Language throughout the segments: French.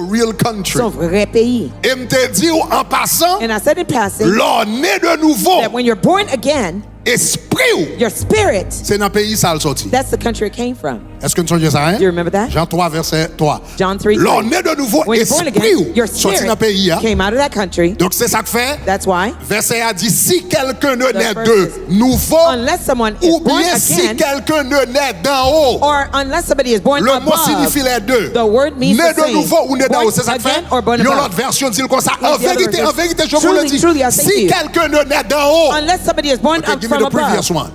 real country. Son vrai pays. Et me dit en passant, And I said in passing l'on né de nouveau, that when you're born again, esprit, your spirit, c'est dans le pays ça le sorti. that's the country it came from. Est-ce que nous sommes ça? Do you remember that? Jean 3, verset 3. John 3. L'on né de nouveau, When you're born again, your esprit, sorti spirit dans le pays. came out of that country. Donc c'est ça que fait. That's why. Verset a dit, si quelqu'un ne naît verse de is, nouveau, Unless someone is ou born bien si again, quelqu'un ne naît d'en haut, or unless somebody is born le mot above, signifie les deux. the word means Né the de same. nouveau ou né d'en haut, c'est ça que fait. Born again or born Yon above. l'autre version dit comme ça. Here's the other En vérité, je vous version. le dis. Truly, I say to Si you, quelqu'un ne naît d'en haut, unless somebody is born okay, up give me from the previous above, one.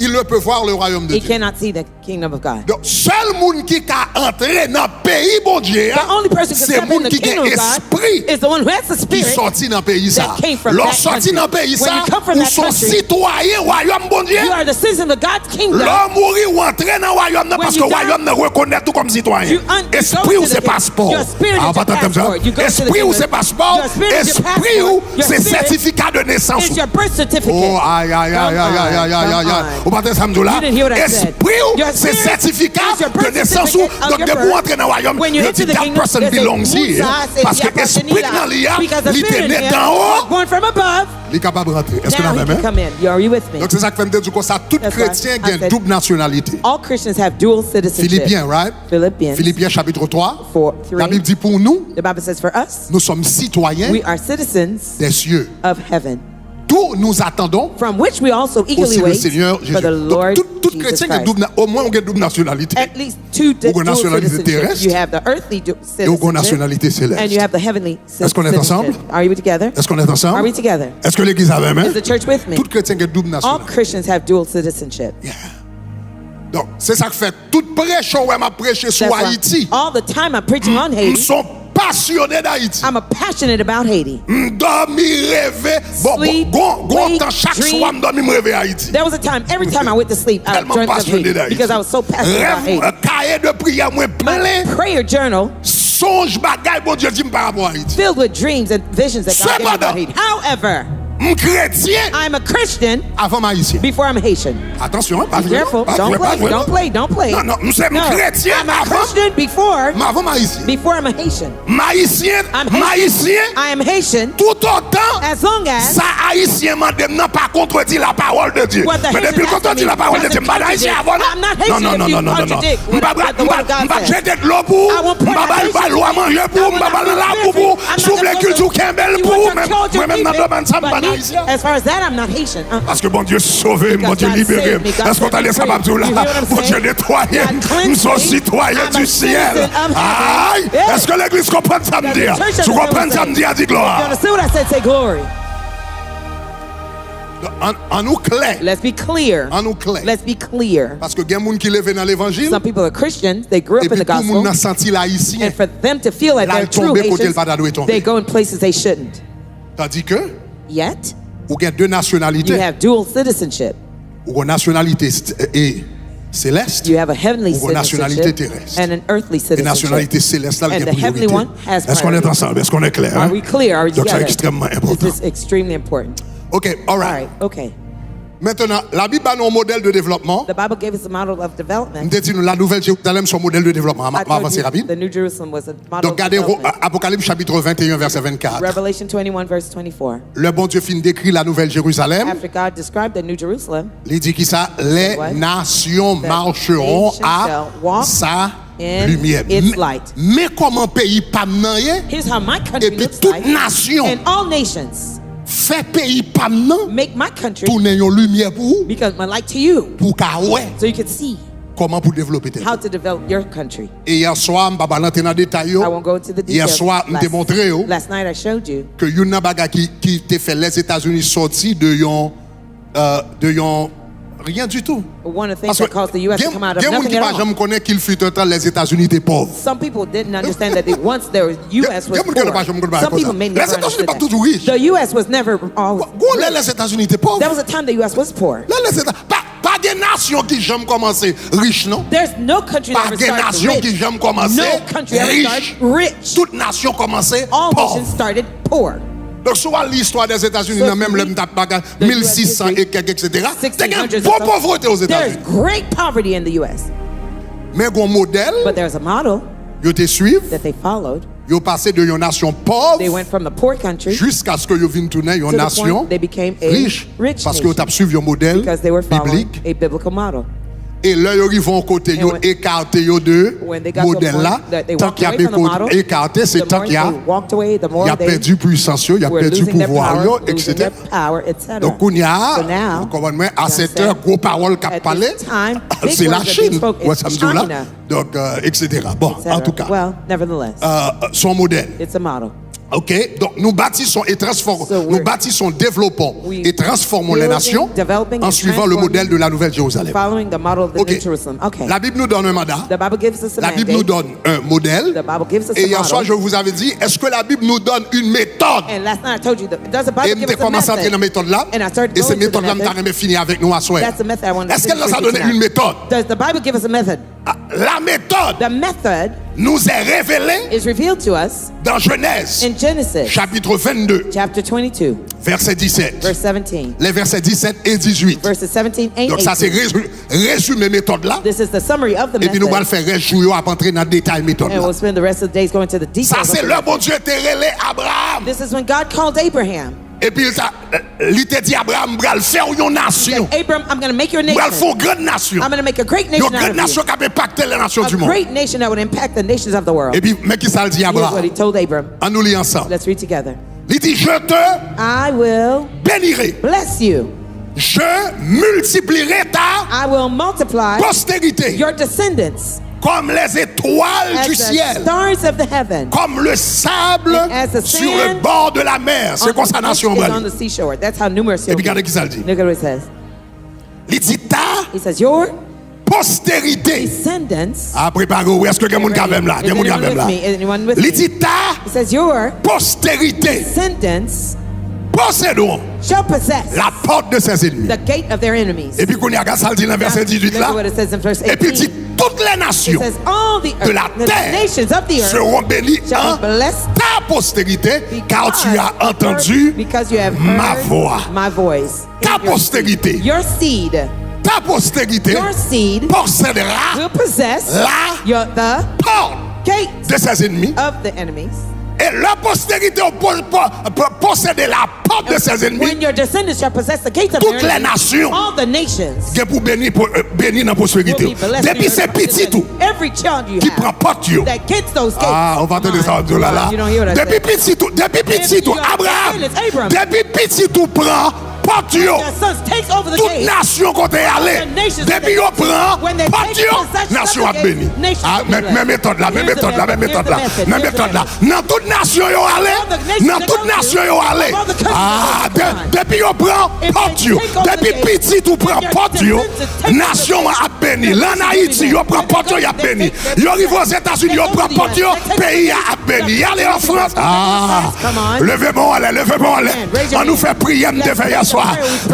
Il ne peut voir le royaume de he Dieu. cannot see the kingdom of God. Donc, seul monde qui a entré dans le pays, bon Dieu, The only person who can c'est step in monde the qui a kingdom of God esprit is the one who has the qui spirit sorti dans le pays ça. that came from Lorsque that sorti country. dans le pays When ça, you come from ou that sont country, citoyens royaume bon Dieu. you are the citizen of God's kingdom. L'homme mourir ou entrer dans le royaume When parce you que le die, royaume ne reconnaît tout comme citoyen. you Esprit go ou to c'est the passeport. your spirit is your pas comme ça. passport. You go to the Esprit ou kingdom. c'est passeport. Your spirit is your Esprit ou passport. Your c'est spirit certificat de naissance. It's your birth certificate. Oh aïe aïe aïe aïe aïe aïe aïe aïe. Au matin samedi là. You didn't hear what I said. Esprit ou Your c'est spirit certificat is your de birth naissance ou certificate of donc your de birth. pour entrer dans le royaume. When you Il enter dit the that kingdom, person they say, belongs here. Musa, c'est Parce que Yahweh esprit dans l'IA, because the il spirit est in né him d'en haut. was born from above. Il est capable de rentrer. Est-ce que Now vous he avez can come in. Are you with me? Donc c'est ça que fait me dire comme ça. Tout That's chrétien right. a I une said- double nationalité. All Christians have dual citizenship. Philippiens, right? Philippians. Philippiens chapitre 3. 4:3. La Bible dit pour nous, The Bible says for us, nous sommes citoyens we are citizens des cieux. of heaven, D'où nous attendons from which we also eagerly aussi le wait Seigneur for Jésus. the Lord Donc tout Jesus chrétien qui a Christ. au moins une double nationalité. At least two Ou une dual nationalité citizenship. terrestre. You have the earthly Et une citizenship, nationalité and you céleste. have the heavenly Est-ce qu'on est ensemble? citizenship. Are you together? Est-ce qu'on est Are ensemble? we together? Est-ce que l'église a même? Is the church with me? Tout chrétien qui a double All nationalité. Christians have dual citizenship. Donc c'est ça que fait tout prêche où m'a prêché sur That's why Haïti. all the time I'm preaching on Nous Haiti. sommes passionnés d'Haïti. I'm passionate about Haiti. Dormir, rêver. Sleep, Bon wake, temps chaque dream. soir, dormir, rêver Haïti. There was a time, every time I went to sleep, I Tellement dreamt of passionné Haiti d'Haïti. because I was so passionate about Rêve, Haiti. cahier de prière, moi, plein. My prayer journal Songe bagaille, bon Dieu, dit par rapport à Haïti. filled with dreams and visions that God gave me about Cependant, Haiti. However, Chrétien I'm a Christian avant haïtien. before I'm Haitian. Attention, hein, pas Be vrai, careful. pas Don't vrai, pas play. vrai. Don't play. Non, non, nous sommes No, chrétiens I'm a avant, Christian before mais avant haïtien. I'm a Haitian. Haïtien, I'm Haitian. haïtien, I am Haitian tout autant, as long as ça haïtien m'a dit non pas contredit la parole de Dieu. what the Mais depuis Haitian qu'on contredit la parole de Dieu, pas haïtien avant. I'm not Haitian Non, non, if you non, non, non, non. contradict what the word of God says. Jeter de l'eau pour, I won't pour la m'babal l'eau à manger pour, m'babal la pour, souffle la culture Campbell pour, même dans le domaine ça m'pas haïtien. As far as that, I'm not Haitian. Parce que bon Dieu sauvé, bon Because Dieu God libéré. saved me, God Est-ce qu'on set t'a me laissé free. ça tout là? You hear what I'm Bon Dieu saying? nettoyé. God cleansed Nous sommes me. citoyens I'm a du ciel. citizen of heaven. Aïe! Yeah. Est-ce que l'église comprend ça me dire? The church Tu comprends understands ça me dire? Dis gloire. You understand what I said? Say glory. En nous clair. Let's be clear. En nous clair. Let's be clear. Parce que il y a des gens qui lèvent dans l'évangile. Some people are Christians. They grew up Et in puis the tout le monde gospel. a senti l'haïtien. And for them to feel like Là, they're ils true tombent côté le pas Haitians, d'où ils tombent. they go in places they shouldn't. Tandis que, Yet, vous avez deux you nationalités. have dual citizenship. Vous avez une nationalité céleste. You have a heavenly Ou une nationalité citizenship terrestre. and an earthly Et la nationalité citizenship. céleste, là, il y And a the heavenly priorité. one has Est-ce qu'on est priority. ensemble? Est-ce qu'on est clair? Are hein? we clear? Are we Donc c'est together? extrêmement This important. is extremely important. OK, all All right. right, okay. Maintenant, la Bible a un modèle de développement. The Bible gave us a model of development. Nous dit la nouvelle Jérusalem son modèle de développement. On I va told avancer you rapide. the New Jerusalem was a model Donc, of regardez development. Apocalypse chapitre 21, verset 24. Revelation 21, verse 24. Le bon Dieu finit d'écrire la nouvelle Jérusalem. After God described the New Jerusalem, Il dit qui ça? Les What? nations The marcheront nations à shall walk sa in lumière. its light. Mais comment pays pas menant here's how my country et puis looks toute like. nation And all nations fait pays pas menant make my country pour n'ayons lumière pour because my light to you, pour qu'à ouais so you can see comment pour développer tes. how to develop your country. Et hier soir, je ne vais pas rentrer dans les détails. I won't go into the Hier details. soir, je t'ai montré Last night I showed you que y a une bagarre qui t'a fait les États-Unis sortir de yon rien du tout. one of the Parce things that caused the U.S. to come out of il y a des gens nothing qui at ne all. jamais connaissent qu'il fut un temps les États-Unis étaient pauvres. Some people didn't understand that once the U.S. was Il y a des gens qui ne poor. connaissent pas Some comme ça. people may Les never États-Unis understand pas toujours riches. that. The U.S. was never all. Où les États-Unis étaient pauvres? There was a time the U.S. was poor. Là, pas des nations qui jamais commencé riches, non? There's no country that Pas ever des started nations qui rich. jamais commencé No country ever started riches. rich. Toute nation commencé All pauvre. nations started poor. Donc, souvent, l'histoire des États-Unis, So dans même if le we- 1600 et quelques, etc. C'est une 1600s bonne or pauvreté aux something. There's États-Unis. great poverty in the U.S. Mais un modèle, But there's a model ils te suivent, that they followed, Ils ont passé de une nation They pauvre went from the poor country jusqu'à ce que ils viennent tourner une to the nation point they became a riche. rich Parce qu'ils nation ont suivi un modèle because they were following biblique. a biblical model. Et là, ils vont côté, ils ont when- écarté de When they got to a modèle là. point that they Tant walked qu'il y a away from the model, écarté, c'est the tant more qu'il y a, they walked away, the more il a they perdu puissance, il a were perdu losing their pouvoir, power, losing etc. their power, etc. Donc, on y a, So now, vous comprenez, à God cette said, heure, gros paroles qu'a at parlé, this time, big c'est la words are being Chine, spoken. ouais, It's ça me dit là. China, Donc, etc. Bon, etc. en tout cas, Well, nevertheless, son modèle. it's a model. OK? Donc, nous bâtissons et transformons, So nous we're- bâtissons, développons we et transformons les building, nations developing en and suivant le transforming, modèle de la Nouvelle Jérusalem. Following the model of the OK. New Jerusalem. Okay. La Bible nous donne un mandat. The Bible gives us a La Bible mandate. nous donne un modèle. The Bible gives us Et a hier soir, model. je vous avais dit, est-ce que la Bible nous donne une méthode? And last night I told you, does the Et Bible give je us a commencé à entrer dans la method? méthode là. And I started Et cette going to the méthode là, method. je vais finir avec nous à soir. That's the method I want to Est-ce qu'elle nous a finish donné with you une tonight. méthode? Does the Bible give us a method? La méthode The method nous est révélée is revealed to us dans Genèse, in Genesis chapitre 22, chapter 22, verset 17. verse 17. Les versets 17 et 18. Verses 17 and Donc ça, c'est 18. résumé méthode là. This is the summary of the Et puis nous allons method. faire réjouir à entrer dans le détail méthode And là. we'll spend the rest of the days going to the Ça, details. of c'est the le method. bon Dieu t'a révélé Abraham. This is when God called Abraham. Et puis il t'a dit Abraham, je vais faire une nation. Abram, I'm going to make you a Je vais nation. faire une grande nation. I'm going to make a great Une nation out grande of nation you. qui va impacter les nations du A monde. great nation that would impact the nations of the world. Et puis, mais qui ça le dit Here's what he Abraham? told Abram. On nous lit ensemble. Let's read together. Il dit, je te I will bénirai. bless you. Je multiplierai ta I will multiply postérité your descendants comme les étoiles as du the ciel, stars of the heaven. comme le sable And as the sur le sand bord de la mer. C'est comme ça nation is on brûle. the seashore. That's how numerous Et you'll puis be. regardez qui ça le dit. Look at what it says. Il dit ta He says, your postérité. descendants. Ah, préparez-vous. Est-ce que quelqu'un quand même là? Is Quelqu'un quand anyone même with là? me? Anyone with Il me? dit ta He says, your postérité. descendants Possédons shall possess la porte de ses ennemis. the gate of their enemies. Et puis qu'on y a ça le dit dans le verset 18 Look là. at what it says in verse Et puis il dit 18. toutes les It nations says, all the, de la the terre nations of the earth seront bénies shall en be blessed ta postérité, car tu as entendu because you have ma heard voix. my voice. Ta Your postérité. seed. Your seed. Ta postérité Your seed possédera will possess la the porte gate de ses ennemis. of the enemies. Et la postérité posséder la porte de ses ennemis. When your descendants shall possess the gates of Toutes their les enemies, nations all the nations qui pour bénir dans la will prospérité. be blessed. Depuis c'est petit tout Every child you qui prend have porte yo. that gets those gates. Ah, on va entendre ça Come là on, là. you don't hear what I Depuis said. petit tout, Abraham. Depuis petit tout prend porte yo. Their sons takes over the Toute gate. nation côté aller. The nations Depuis yo prend when they porte take yo, possession nation of a the béni. gate, nations Ah, will be même blessed. méthode là, même Here's the méthode là, même method, méthode là, here's the même method, méthode là. here's Dans toute nation yo aller. All the nations Dans they toute go nation to, yo aller. all the countries Ah, they go to. depuis yo prend If porte they yo. take over the Depuis gate, petit tout prend their porte yo. descendants take Nation over the a béni. gate. Là en Haïti yo prend porte yo, y a béni. Yo arrive aux États-Unis, yo prend porte yo, pays a béni. Y aller en France. Ah, Come on. levez-moi allez, levez-moi allez. On nous fait prier me faire hier soir.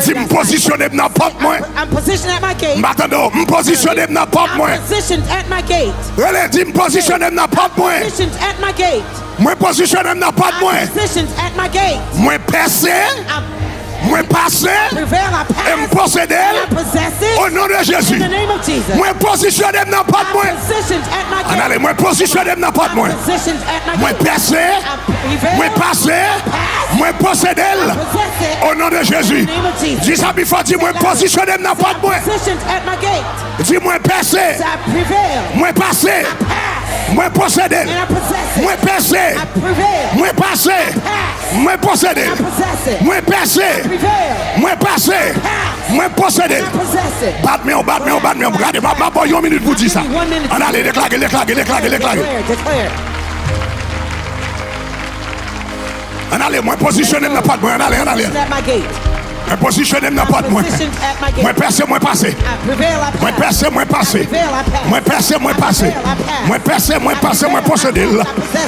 Si me positionner dans porte moi. I'm positioned at my gate. M'attendons, me positionner dans porte moi. I'm positioned at my gate. Allez, dis me positionner dans porte moi. Positioned at my gate. Moi positionner dans porte moi. I'm positioned at my gate. Moi percer, I moi passer prevail. I et me pass. posséder I possess au it nom de in Jésus. the name of Jesus. Moi positionner dans porte moi. I'm positioned at my gate. Allez, moi positionner dans porte moi. I'm positioned at my Moi gate. percer, I prevail. moi passer, moi posséder Possess it au nom de Jésus. in the name of Jesus. Dis ça, Bifa, dis moi positionner dans porte moi. I'm positioned at my gate. Dis moi percer, So I prevail. moi passer, Pass. moi posséder, And I possess it. moi percer, I prevail. moi passer, Pass. moi posséder, I possess it. moi percer, Prevail. moi passer, moi posséder. I possess it. Bat-moi, regardez, ma pas une minute pour dire ça. On allez, déclarer. Declare. On allez, moi positionner dans pas de moi, on allez. Positioned at my gate. Moi positionner dans pas de moi. Positioned at my gate. Moi percer, moi passer. I prevail. I Moi pass. percer, moi passer. Prevail. I pass. Moi percer, moi passer. Moi percer, moi passer, moi posséder.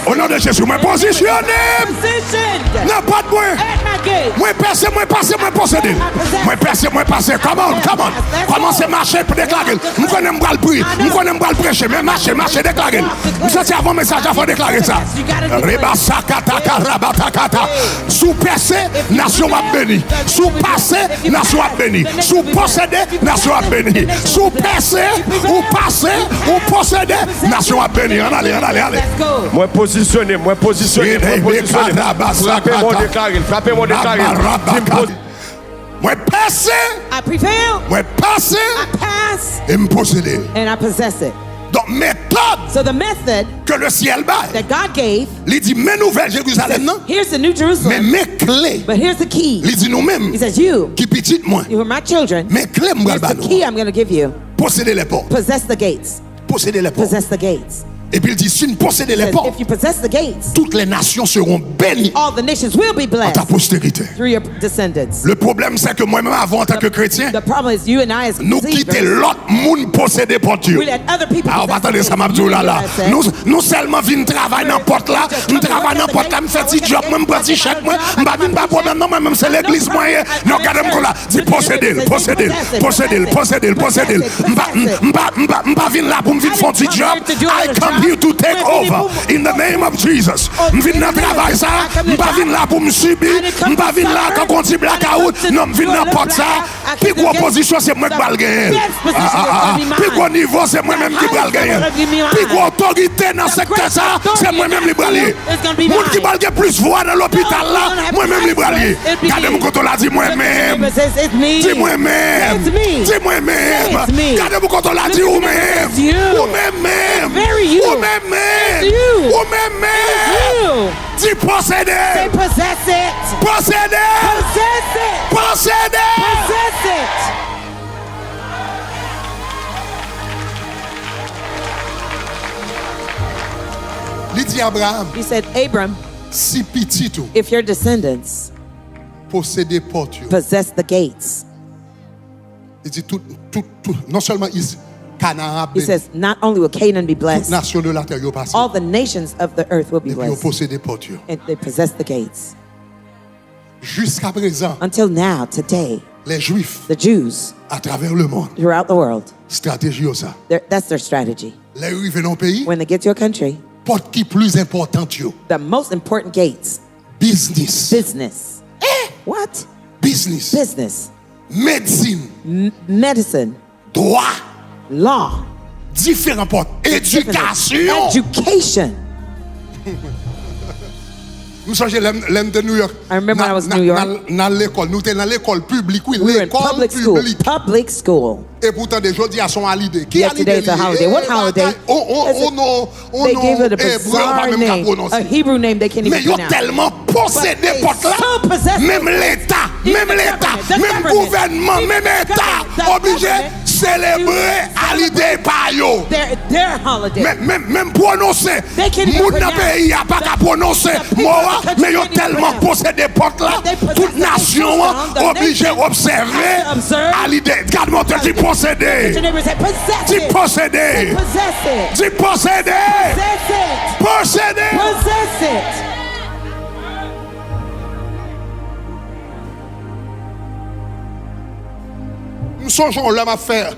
Au nom de Jésus, moi positionner Positioned dans pas de moi. at my gate. Moi percer, moi passer, moi posséder. Moi percer, moi passer. Come on. Commencez à marcher pour déclarer. Nous connaissons pas le prix. Nous connaissons pas le prêcher. Mais marcher, déclarer. Vous savez avant message, il faut déclarer ça. Rebasakata, rabatakata. Sous percer, nation a béni. Sous passer, nation a béni. Sous posséder, nation a béni. Sous percer, ou passer, ou posséder, nation a béni. Allez. Let's go. Moi positionné positionner, moi positionner, moi positionner. Frappez-moi déclaré, frappez-moi déclaré. Moi passer, I prevail. moi passer I pass. et me posséder. And I possess it. Donc méthode So the method que le ciel bat, that God gave, il dit mes nouvelles Jérusalem non, here's the New mais Jerusalem. mes clés, But here's the key. il dit nous-mêmes He says, you qui petite moi, are my children. mes clés me Here's the nous. key I'm going to give you. Posséder les portes, Possess the gates. posséder les portes. Possess the gates. Et puis il dit si nous possédons les Says, portes, if you possess the gates, toutes les nations seront bénies all the nations will be en ta blessed postérité. through your descendants. Le problème c'est que moi-même avant en tant que chrétien, The problem is you and I as nous quittons believers, l'autre monde posséder porte. we let other people Ah, on va possess attendre ça the m'a gates. dit là You là. know what I said? Nous seulement venons travailler dans porte là, nous travaillons dans porte là, me fait petit job, même petit chèque moi, m'pas venir pas problème non, même c'est l'église moyen. Non, regardez-moi là, dit posséder, posséder, posséder, posséder, posséder. M'pas venir là pour me venir faire un petit job. I come here to take over in the name of Jesus. M'vin dans travail ça, m'pas venir là pour me subir, m'pas venir là quand on dit blackout, non m'vin dans porte ça. Puis quoi position c'est moi qui va le gagner. Puis quoi niveau c'est moi-même qui va le gagner. Puis quoi autorité dans ce secteur ça, c'est moi-même qui va le gagner. Moun qui va le gagner plus voix dans l'hôpital là, moi-même qui va le gagner. Regardez-moi quand on l'a dit moi-même. Dis moi-même. Dis moi-même. Regardez-moi quand on l'a dit ou même. Ou même. Ou même. Ou même. Dis posséder. Say possess it. Posséder. Possess it. Posséder. Possess it. Il dit Abraham, He said, Abram, si petit tout, if your descendants posséder porte. possess the gates, Il dit tout, non seulement ici, Canaan, he says, not only will Canaan be toute blessed, nation de la terre yo passé. all the nations of the earth will be Et puis yo blessed. posséder porte. And they possess the gates. Jusqu'à présent, Until now, today, les Juifs the Jews à travers le monde, throughout the world, stratégie yo ça. that's their strategy. Les arrivés dans le pays, When they get to a country, porte qui plus importante yo. the most important gates, Business. business. What? Business. Business, Médecine. medicine, Droit. law, Différents portes. Éducation. education. Nous sommes l'aime de New York. I remember when I was in New York. Dans l'école. Nous étions dans l'école publique. Oui, We were in l'école public school. publique. Public school. Et pourtant, des jours, ils sont à l'idée. Qui Yet a l'idée? today it's a holiday. What holiday? They They gave it a bizarre name, a Hebrew name they can't Mais even ils ont pronounce. tellement possédé But they porte là. so possess it. Même l'État, Even même the l'État, government, the même government, gouvernement, even même the État, government, the obligé government, célébrer à l'idée par yo. Their holiday. Même prononcer, They can't even moun dans pronounce. pays n'a pas qu'à prononcer The people moi, of the country mais ils ont can't even tellement pronounce. possédé porte là, They possess toute the nation the obligée nation d'observer has to observe. à l'idée. Regarde-moi, tu dis Your posséder, neighbor said, possess dis it. posséder, Possess it. dis posséder, Possess it. posséder. Possess it. Nous songeons l'homme à faire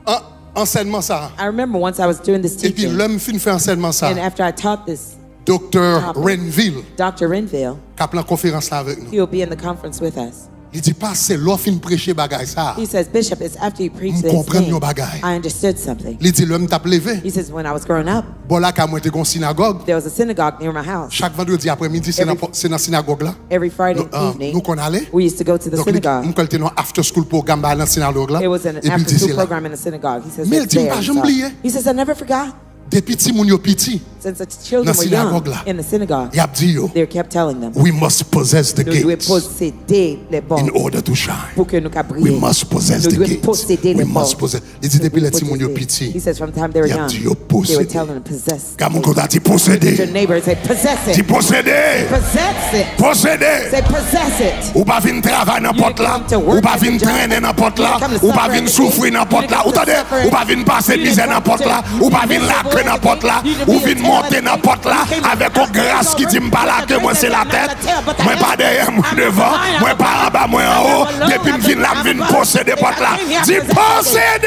un enseignement ça. I remember once I was doing this Et puis teaching, l'homme fin fait enseignement ça. and after I taught this, Docteur Renville, Dr. Renville, qui a plein conférence là avec nous. he will be in the conference with us. Il dit pas c'est l'offre fin prêcher bagay ça. He says, Bishop, it's after you preach this Comprendre thing, yon bagay. I understood something. Il dit l'homme t'a levé. He says, when I was growing up, Bon là quand moi était dans synagogue, there was a synagogue near my house. chaque vendredi après-midi c'est dans synagogue là. Every Friday Nous evening, qu'on allait. we used to go to the Donc synagogue. nous était dans after school programme dans synagogue là. It was an Et puis il after dit c'est school là. program in the synagogue. He says, Mais il it's dit, there. pas He jamais saw oublié. it. He says, I never forgot. Des petits moun yo petit, Since the children Dans were young synagogue là. in the synagogue, il a dit yo, they kept telling them, we must possess the nous devons gates posséder les in portes order to shine. pour que nous We briller. must possess Nous the devons gates. posséder We les must portes. possess. Il dit depuis les petits moun yo Posséder. He petit. says from the time they were Il a young, dit yo they were posséder. telling them possess. Quand mon côté dit Your posséder, neighbor say possess dit it. posséder, Possess it. posséder. Say possess it. Ou pas venir travailler n'importe là, ou pas venir traîner n'importe là, ou pas venir souffrir n'importe là, ou pas venir passer misère n'importe là, ou pas venir lacrer n'importe là, ou venir monter n'importe là, avec une grâce qui dit m'pas là que moi c'est la tête, moi pas derrière, moi devant, moi pas en bas, moi en haut, depuis me vient là, me vient posséder porte là, dit posséder.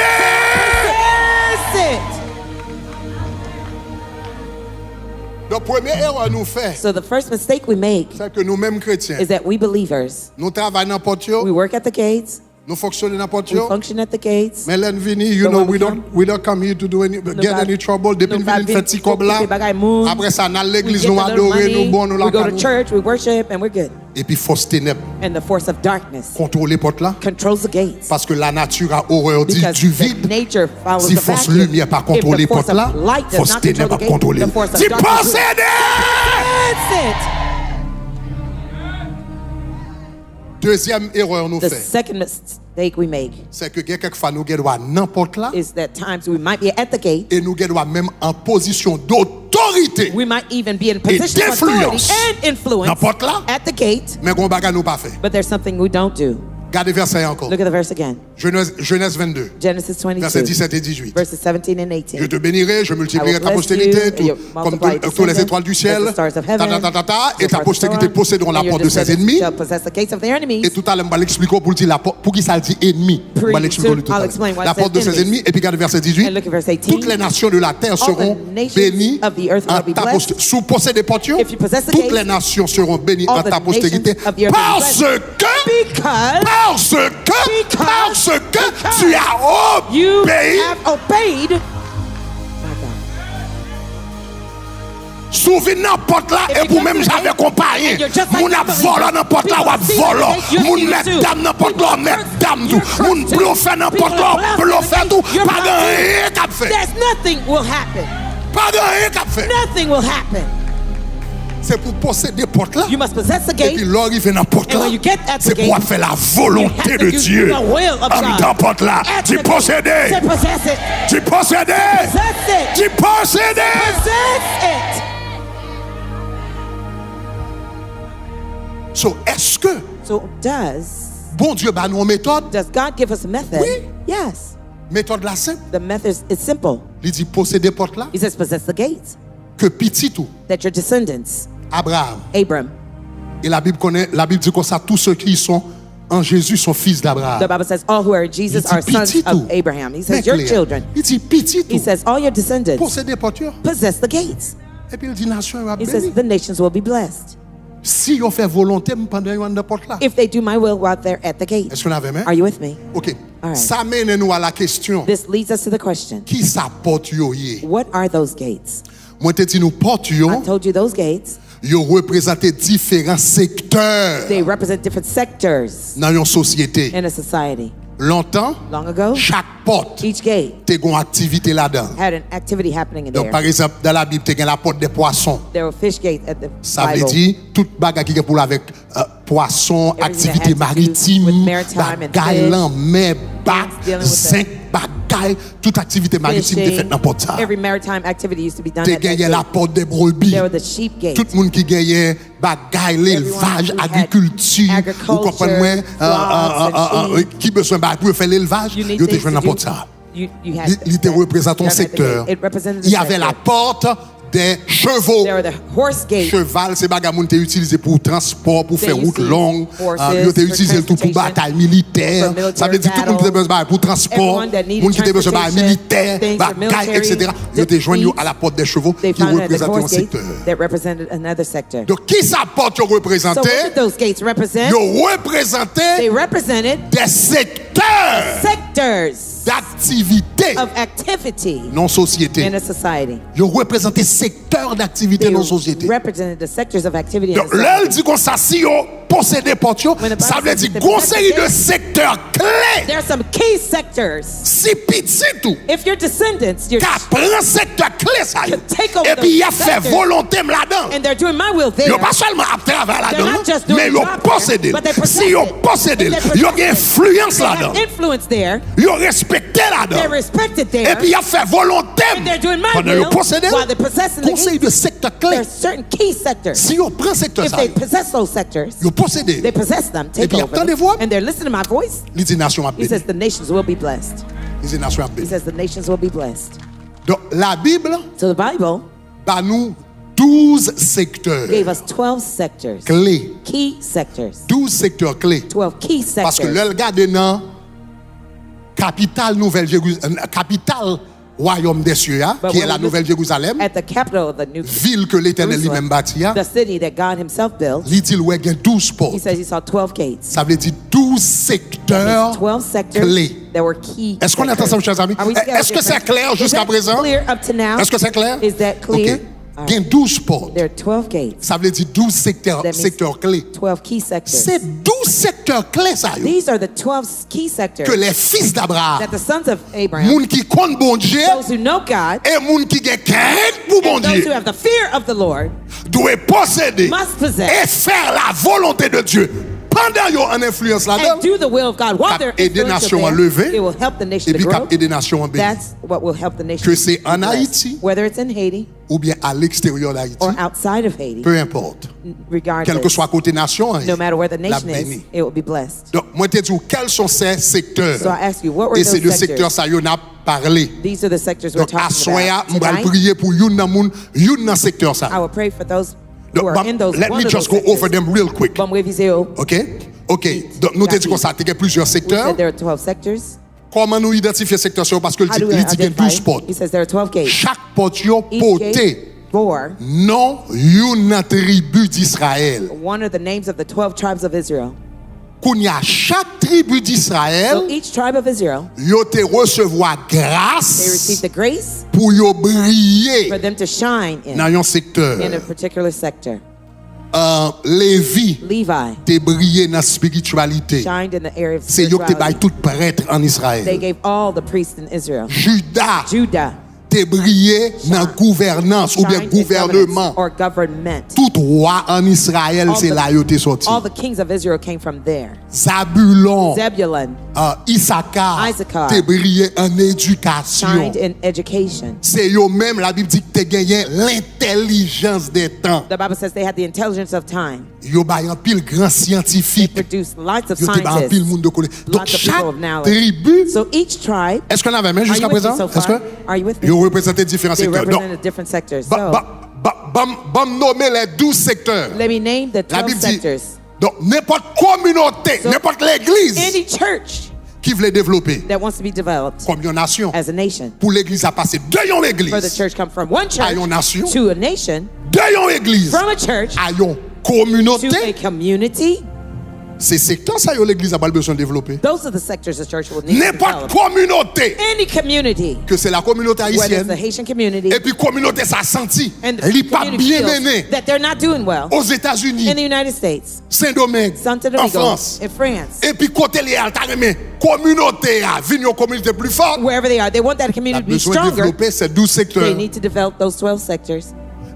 Possess it. La première erreur nous fait, So the first mistake we make c'est que nous-mêmes chrétiens, is that we believers, nous travaillons n'importe où, we work at the gates, Nous fonctionnons n'importe We où. function at the gates. Mais l'envini, you But know, when we don't come here to do any, get any trouble. Depuis nous venons faire petit cob là. Après ça, dans We l'église, get nous the little adorer, money, nous bon, nous we go to la church, we worship, and we're good. Et puis force ténèbres And the force of darkness contrôler porte là. controls the gates. Parce que la nature a horreur du Because vide. the nature follows Si the force vacuum. lumière pas If contrôler the force porte là, of light does force not control ténèbres the pas gate, contrôler. the force of Si darkness will- possédé! That's it. Deuxième erreur nous The fait, second mistake we make c'est que quelquefois nous doit n'importe là is that times we might be at the gate, et nous doit même en position d'autorité. we might even be in position of authority d'influence. and influence N'importe là. at the gate, Mais qu'on bagarre nous pas fait. but there's something we don't do. Gardez verset encore. Look at the verse again. Genèse 22, Genesis versets 22, 17 et 18. verses 17 and Je 18. te bénirai, je I multiplierai will ta bless postérité you, you comme multiply toutes les descendants étoiles du as ciel. the stars of heaven. Et ta postérité posséderont la And your porte de ses descendants ennemis. shall possess the gates of their enemies. Et tout à l'heure, je vais l'expliquer pour dire pour qui ça dit ennemi. Je vais l'expliquer tout à I'll explain l'heure. why La it porte de says ses enemies. ennemis. Et puis, regarde verset 18. And look at verse 18. Toutes les nations de la terre seront the nations bénies of the earth en will be ta blessed. postérité. Sous posséder portion, If you possess the toutes gates, les nations seront bénies all en the ta postérité. nations of the earth will be Parce blessed. que, Because parce que tu as you obéi. have obeyed. My God. Souvi n'importe là, If et you pour just même obey, j'avais comparé. and you're just like Moun a the volé n'importe là, ou a people volé. see the Moun you're met too. dame n'importe là, met dame tout. You're Moun cursed bluffé too. n'importe People là, are bluffé tout. You're Pas de bluffing. rien qu'a fait. There's nothing will happen. Pas de rien qu'a fait. Nothing will happen. C'est pour posséder porte là. You must possess the Et gate. puis l'arriver dans porte And là, when you get at the c'est pour gate, faire la you volonté have to de do Dieu. the will of God. Dans porte là, At tu the gate. possédais. Say possess it. Tu possédais. Possess it. Tu possédais. Possess it. So, est-ce que So does bon Dieu bah nous méthode? God give us a method? Oui. Yes. Méthode la simple. The method is simple. Il dit posséder porte là. He says possess the gates. Que petit tout. That your descendants, Abraham. Abram. Et la Bible dit comme ça, tous ceux qui sont en Jésus sont fils The d'Abraham. Bible says all who are in Jesus Il are dit sons petit of tout. Abraham. He Mais says your clair. children. Il dit petit He tout. says all your descendants Posséder porteur. possess the gates. Et puis il dit nation va He says béni. the nations will be blessed Si on fait volonté pendant une de porte là. if they do my will while they're at the gate. Est-ce qu'on avait même? Are you with me? OK. All right. Ça mène nous à la question. This leads us to the question. Qui ça porte yo yé? What are those gates? Moi te dit nous porte yo, I told you those gates. yo représente différents secteurs They represent different sectors dans une société. in a society. Longtemps, Long ago, chaque porte each gate te gon activité là-dedans. had an activity happening in Donc there. par exemple dans la Bible te gen la porte des poissons. There were fish gates at the Ça veut Bible. dire toute bagarre qui est pour avec poisson, Everything activité that had to do maritime, with maritime and bagaille fish, lan, mer, bac, dealing with the zinc, bagaille, toute activité maritime te fait n'importe ça. Every maritime activity used to be done Te at that gagné la gate. porte des brebis. There were the sheep gates. Tout le monde qui gagnait bagaille, l'élevage, who had agriculture, agriculture, vous comprenez moi, flocks and sheep. qui besoin pour faire l'élevage, You need yo te things fait to n'importe do. ça. You had Il te that représente ton done at the secteur. gate. It represented the Il y avait la sector. porte des chevaux. There were the horse gates. Cheval, c'est bagarre moun te utilisé pour transport, pour They faire used route to use longue. horses Yo te for utilisé tout pour transportation, bataille militaire. for military Ça veut dire tout le monde qui a besoin pour transport, Everyone that needed moun qui a besoin de transportation, militaire, things for bagaille, military, etc. Yo te joignent defeats. à la porte des chevaux They qui found it at the représente un horse gate secteur. that represented another sector. Donc qui sa porte yo So représenté? what did those gates represent? Yo They représenté represented des secteurs sectors d'activité of activity non société. in a society. Yo représenté secteurs d'activité They non société. represented the sectors of activity in a Donc, là, il society. dit qu'on ça, si yo possédé porte yo, When the Bible ça veut says dire that qu'on the série de possession- secteurs clés. There are some key sectors. Si petit tout, If your descendants, your qu'à prendre secteur clé ça yo. take over Et puis il a those fait sectors. volonté là-dedans. and they're doing my will there, Yo pas seulement à travers They're là-dedans, not just doing mais the yo job there, possédé. but they possess Si yo it. possédé, If they yo possess gen it, influence they have là-dedans. influence there. Yo respecté They're là-dedans. respected Et there. puis il a fait volonté. and they're doing my Pendant will yo possédé, while they're possessing the conseil gates. de secteur clé. There's certain key sectors. Si yo prend secteur If ça, they possess those sectors, yo possédé. they possess them, take puis, over attendez them, voir. and they're listening to my voice. Il dit nation a He béni. says the nations will be blessed. Il dit nation a He béni. says the nations will be blessed. Donc la Bible So the Bible bah nous 12 secteurs gave us 12 sectors, clés. key sectors, 12 secteurs clés. 12 key Parce que sectors. le gars de nan capitale Nouvelle Jérusalem, capitale royaume des cieux, hein, But qui est when la we Nouvelle look Jérusalem, At the capital of the new ville que l'Éternel Jerusalem, lui-même bâtit, hein, the city that God Himself built, il dit ouais, il y a 12 He portes. says He saw 12 gates. Ça veut dire 12 12 secteurs 12 sectors clés. that were key. Est-ce qu'on est ensemble, chers amis? Are we together, Est-ce que c'est friends? clair Is jusqu'à that présent? clear up to now? Est-ce que c'est clair? Is that clear? OK. All Il y a right. 12 portes. There are 12 gates. Ça veut dire 12 secteurs, That means secteurs clés. 12 key sectors. C'est 12 secteurs clés, ça. Yo, These are the 12 key sectors que les fils d'Abraham, that the sons of Abraham, moun qui compte bon Dieu, those who know God, et moun qui ont crainte pour bon and those Dieu, who have the fear of the Lord, doivent posséder must possess et faire la volonté de Dieu. Pendant qu'ils ont une influence là-dedans, and do the will of God. While Cap they're aider influential nation à there, lever, it will help the nation et to puis grow. cap aider nation à bénir. That's what will help the nation Que c'est to be en blessed. Haïti Whether it's in Haiti ou bien à l'extérieur d'Haïti, or outside of Haiti, peu importe. Quel que regardless, soit côté nation, no matter where the la nation is, béni. it will be blessed. Donc, moi, je te dis, quels sont ces secteurs? So I ask you, what were Et those ces deux secteurs, sectors? ça y en a parlé. These are the sectors we're Donc, à talking soya, about je vais tonight. prier pour yon nan moun, yon nan secteur ça. I will pray for those who Donc, are in those let one me of just those go over sectors. them real quick. Bon, we say, oh, OK? OK. Donc, nous te dit comme ça, il y a plusieurs we secteurs. said there are 12 sectors. Comment nous identifier secteur ça? Parce que How do we il dit qu'il y a identify? 12 portes. He says there are 12 gates. Chaque porte yo Each porté gate bore non yon tribu d'Israël. one of the names of the 12 tribes of Israel. Kounya chaque tribu So d'Israël each tribe of Israel, yo te recevoir they receive grâce the grace pour yo for briller them to shine dans in un secteur. a particular sector. Lévi Levi te brillé dans la spiritualité. shined in the area of C'est yo qui te baille spirituality. tout prêtre en They Israël. gave all the priests in Israel. Judas Judah te brillé dans gouvernance ou bien shined in gouvernement. governance or government. Tout roi en Israël, All c'est the- là yo te sorti. All the kings of Israel came from there. Zabulon, Zebulun Issachar, Issachar te brillé en éducation. shined in education. C'est yo même la Bible dit que te gagné l'intelligence des temps. The Bible says they had the intelligence of time. Yo bay en pile grand scientifique. Produced lots of Yo te bay en pile scientists. monde de connaître. Donc Lots of people chaque of knowledge. tribu, So each tribe, est-ce qu'on avait même are jusqu'à you with me présent? so Est-ce far? que Are you with me? yo représenté différents They secteurs? Donc, represented different sectors. bam nommer les 12 secteurs. Let me name the La 12 Bible dit, sectors. donc n'importe communauté, So, n'importe l'église Any church qui veut développer that wants to be developed comme une nation, as a nation, pour l'église à passer de yon for the église church come from one à une church nation, to a nation, de yon église from a church à une to a communauté, community. c'est secteur ça yo l'église a pas besoin de développer. Those are the sectors the church will need to N'importe develop. communauté, Any community, que c'est la communauté whether it's the haïtienne, Haitian community et puis communauté ça senti, and the elle n'est pas community bien feels menée that they're not doing well aux États-Unis, in the United States, Saint-Domingue, Santo en Domingo, France. in France, Et puis côté les altaremés, communauté a venu une communauté plus forte. wherever they are, they want that On a community to be besoin de stronger. développer ces 12 They secteurs. need to develop those 12 sectors.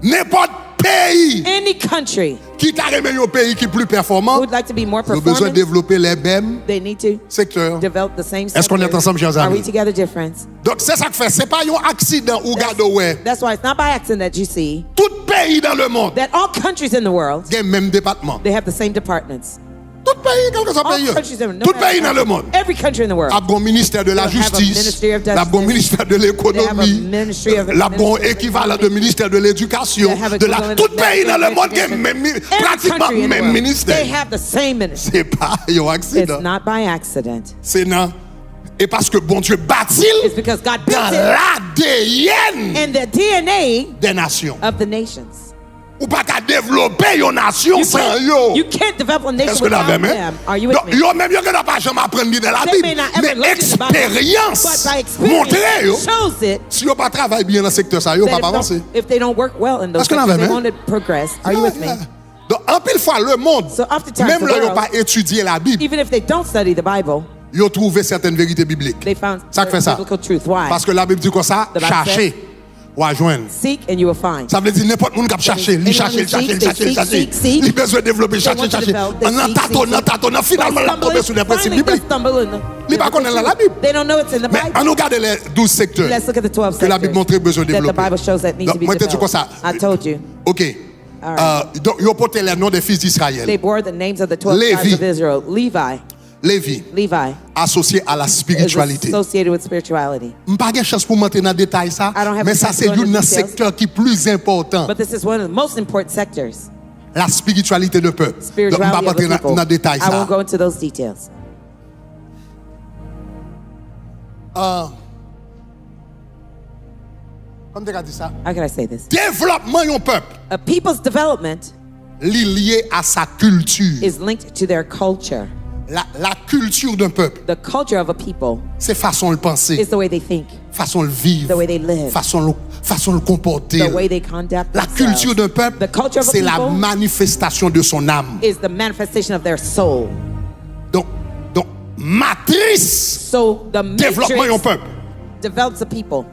N'importe pays Any country qui t'a remis un pays qui est plus who performant, would like to be more ils ont besoin performant, de développer les mêmes they need to secteurs. develop the same Est-ce qu'on est sectors. ensemble, chers Are amis? we together, dear friends? Donc c'est ça que fait, c'est pas un accident ou garde ouais. That's why it's not by accident that you see Tout pays dans le monde, that all countries in the world, il y a le même département. they have the same departments. Tout pays, quel que soit All pays. countries in Tout pays dans le monde. Every country in the world. La bon ministère de la They'll have a justice, ministry of la justice. bon ministère de They have a l'économie, ministry of la bon ministry of équivalent de economy. ministère de l'éducation, They have a de la equivalent tout of pays dans le monde, il y a education. même Every pratiquement country in the même world, they ministère. have the same ministry. C'est pas un It's accident. not by accident. C'est non. Et parce que bon Dieu bâtit It's because God built dans it l'ADN in the DNA des nations. of the nations. Ou pas qu'à développer une nation sans yo. You can't develop a nation Est-ce que vous without avez même? them. Are you with Donc, me? yo même yo que n'a pas jamais appris dans la They Bible, may not ever mais learn it in the Bible, expérience but by experience montre yo. shows it Si yo pas travaille bien dans le secteur ça, yo that pas avancer. if they don't work well in those Est-ce qu'on sectors, avait they même? won't progress. Are you with me? Donc en pile fois le monde, So oftentimes même the là yo world, pas étudié la Bible, even if they don't study the Bible, yo trouvé certaines vérités bibliques. they found Ça que fait ça. biblical truth. Why? Parce que la Bible dit comme ça, The Bible chercher ou à joindre. Seek and you will find. Ça veut dire n'importe qui qui chercher, il cherche, il cherche, il cherche, il cherche. Il a besoin de développer, chercher, chercher. En tâtonnant, finalement, il a tombé sur des principes bibliques. Il pas connaître la Bible. They don't know it's in the Mais Bible. on nous regarde les 12 secteurs Let's look at the 12 que la Bible sectors montre besoin de that the développer. Bible shows that need to Donc, be moi, je te dis comme developed. ça. I told you. OK. All Donc, ils ont porté les noms des fils They d'Israël. bore the names of the 12 Levi. tribes of Israel. Lévi, Levi associé à la is spiritualité. associated with spirituality. Je n'ai pas de chance pour monter dans le détail ça, I don't have mais the ça chance c'est to go into un details. secteur qui est plus important. But this is one of the most important sectors. La spiritualité de peuple. Donc, je ne vais pas Spirituality of rentrer the people. dans le détail I ça. won't go into those details. Comme tu as dit ça. How can I say this? Développement d'un peuple A people's development lié à sa culture. is linked to their culture. La culture d'un peuple, The culture of a people c'est façon de penser, is the way they think, façon de vivre, the way they live, façon de comporter. the way they conduct La themselves. culture d'un peuple, The culture of a c'est la people manifestation de son âme. is the manifestation of their soul. Donc matrice So the développement d'un matrix peuple, develops a people.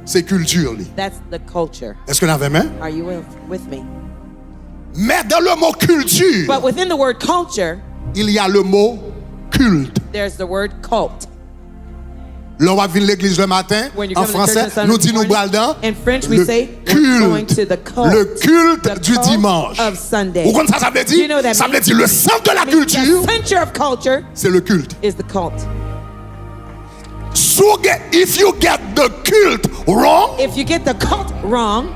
c'est culture. Li. That's the culture. Est-ce que vous avez main? Are you with me? Mais dans le mot culture, But within the word culture, il y a le mot culte. there's the word cult. Là, on va venir à l'église le matin. When you En come to church français, on Sunday nous disons morning, in French we le say we're going to the cult. Le culte The du cult dimanche. of Sunday. Vous comprenez ça, ça veut Do you know dire? that Ça veut means? dire le centre de la culture, The center of culture c'est le culte. is the cult. So if you get the cult wrong, If you get the cult wrong,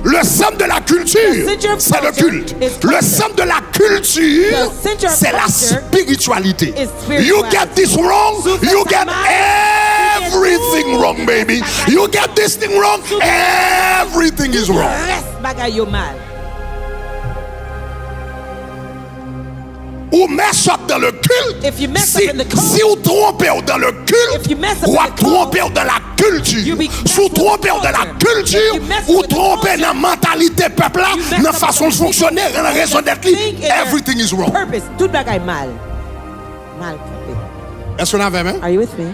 le centre de la culture, The center of c'est le culture culte. is Le culture. centre de la culture, The center of c'est la culture spiritualité. is You spirituality. get this wrong, Super you get Samai. everything wrong, baby. You get this thing wrong, everything is wrong. reste bagay yo mal. Ou mess up dans le culte. If you mess si, up in the cult, si vous trompez dans le culte, if you mess up ou in à the cult, tromper dans la culture. you be Si vous messed with the trompez dans la culture. culture, If you mess ou with the trompez culture, dans la mentalité peuple là, you mess dans la up façon de with the fonctionner, dans la raison d'être, think in their everything is wrong. Purpose. Tout bagay mal. Mal campé. Est-ce qu'on avait même? Are you with me?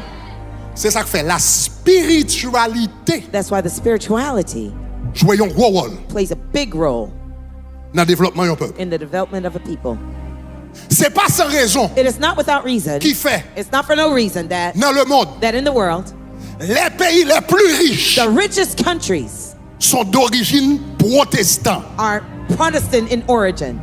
C'est ça que fait la spiritualité. That's why the spirituality Joue un gros rôle plays a big role dans le développement d'un peuple. in the development of a people. C'est pas sans raison It is not without reason. qui fait It's not for no reason that dans le monde, in the world, les pays les plus riches the richest countries sont d'origine protestante. are Protestant in origin.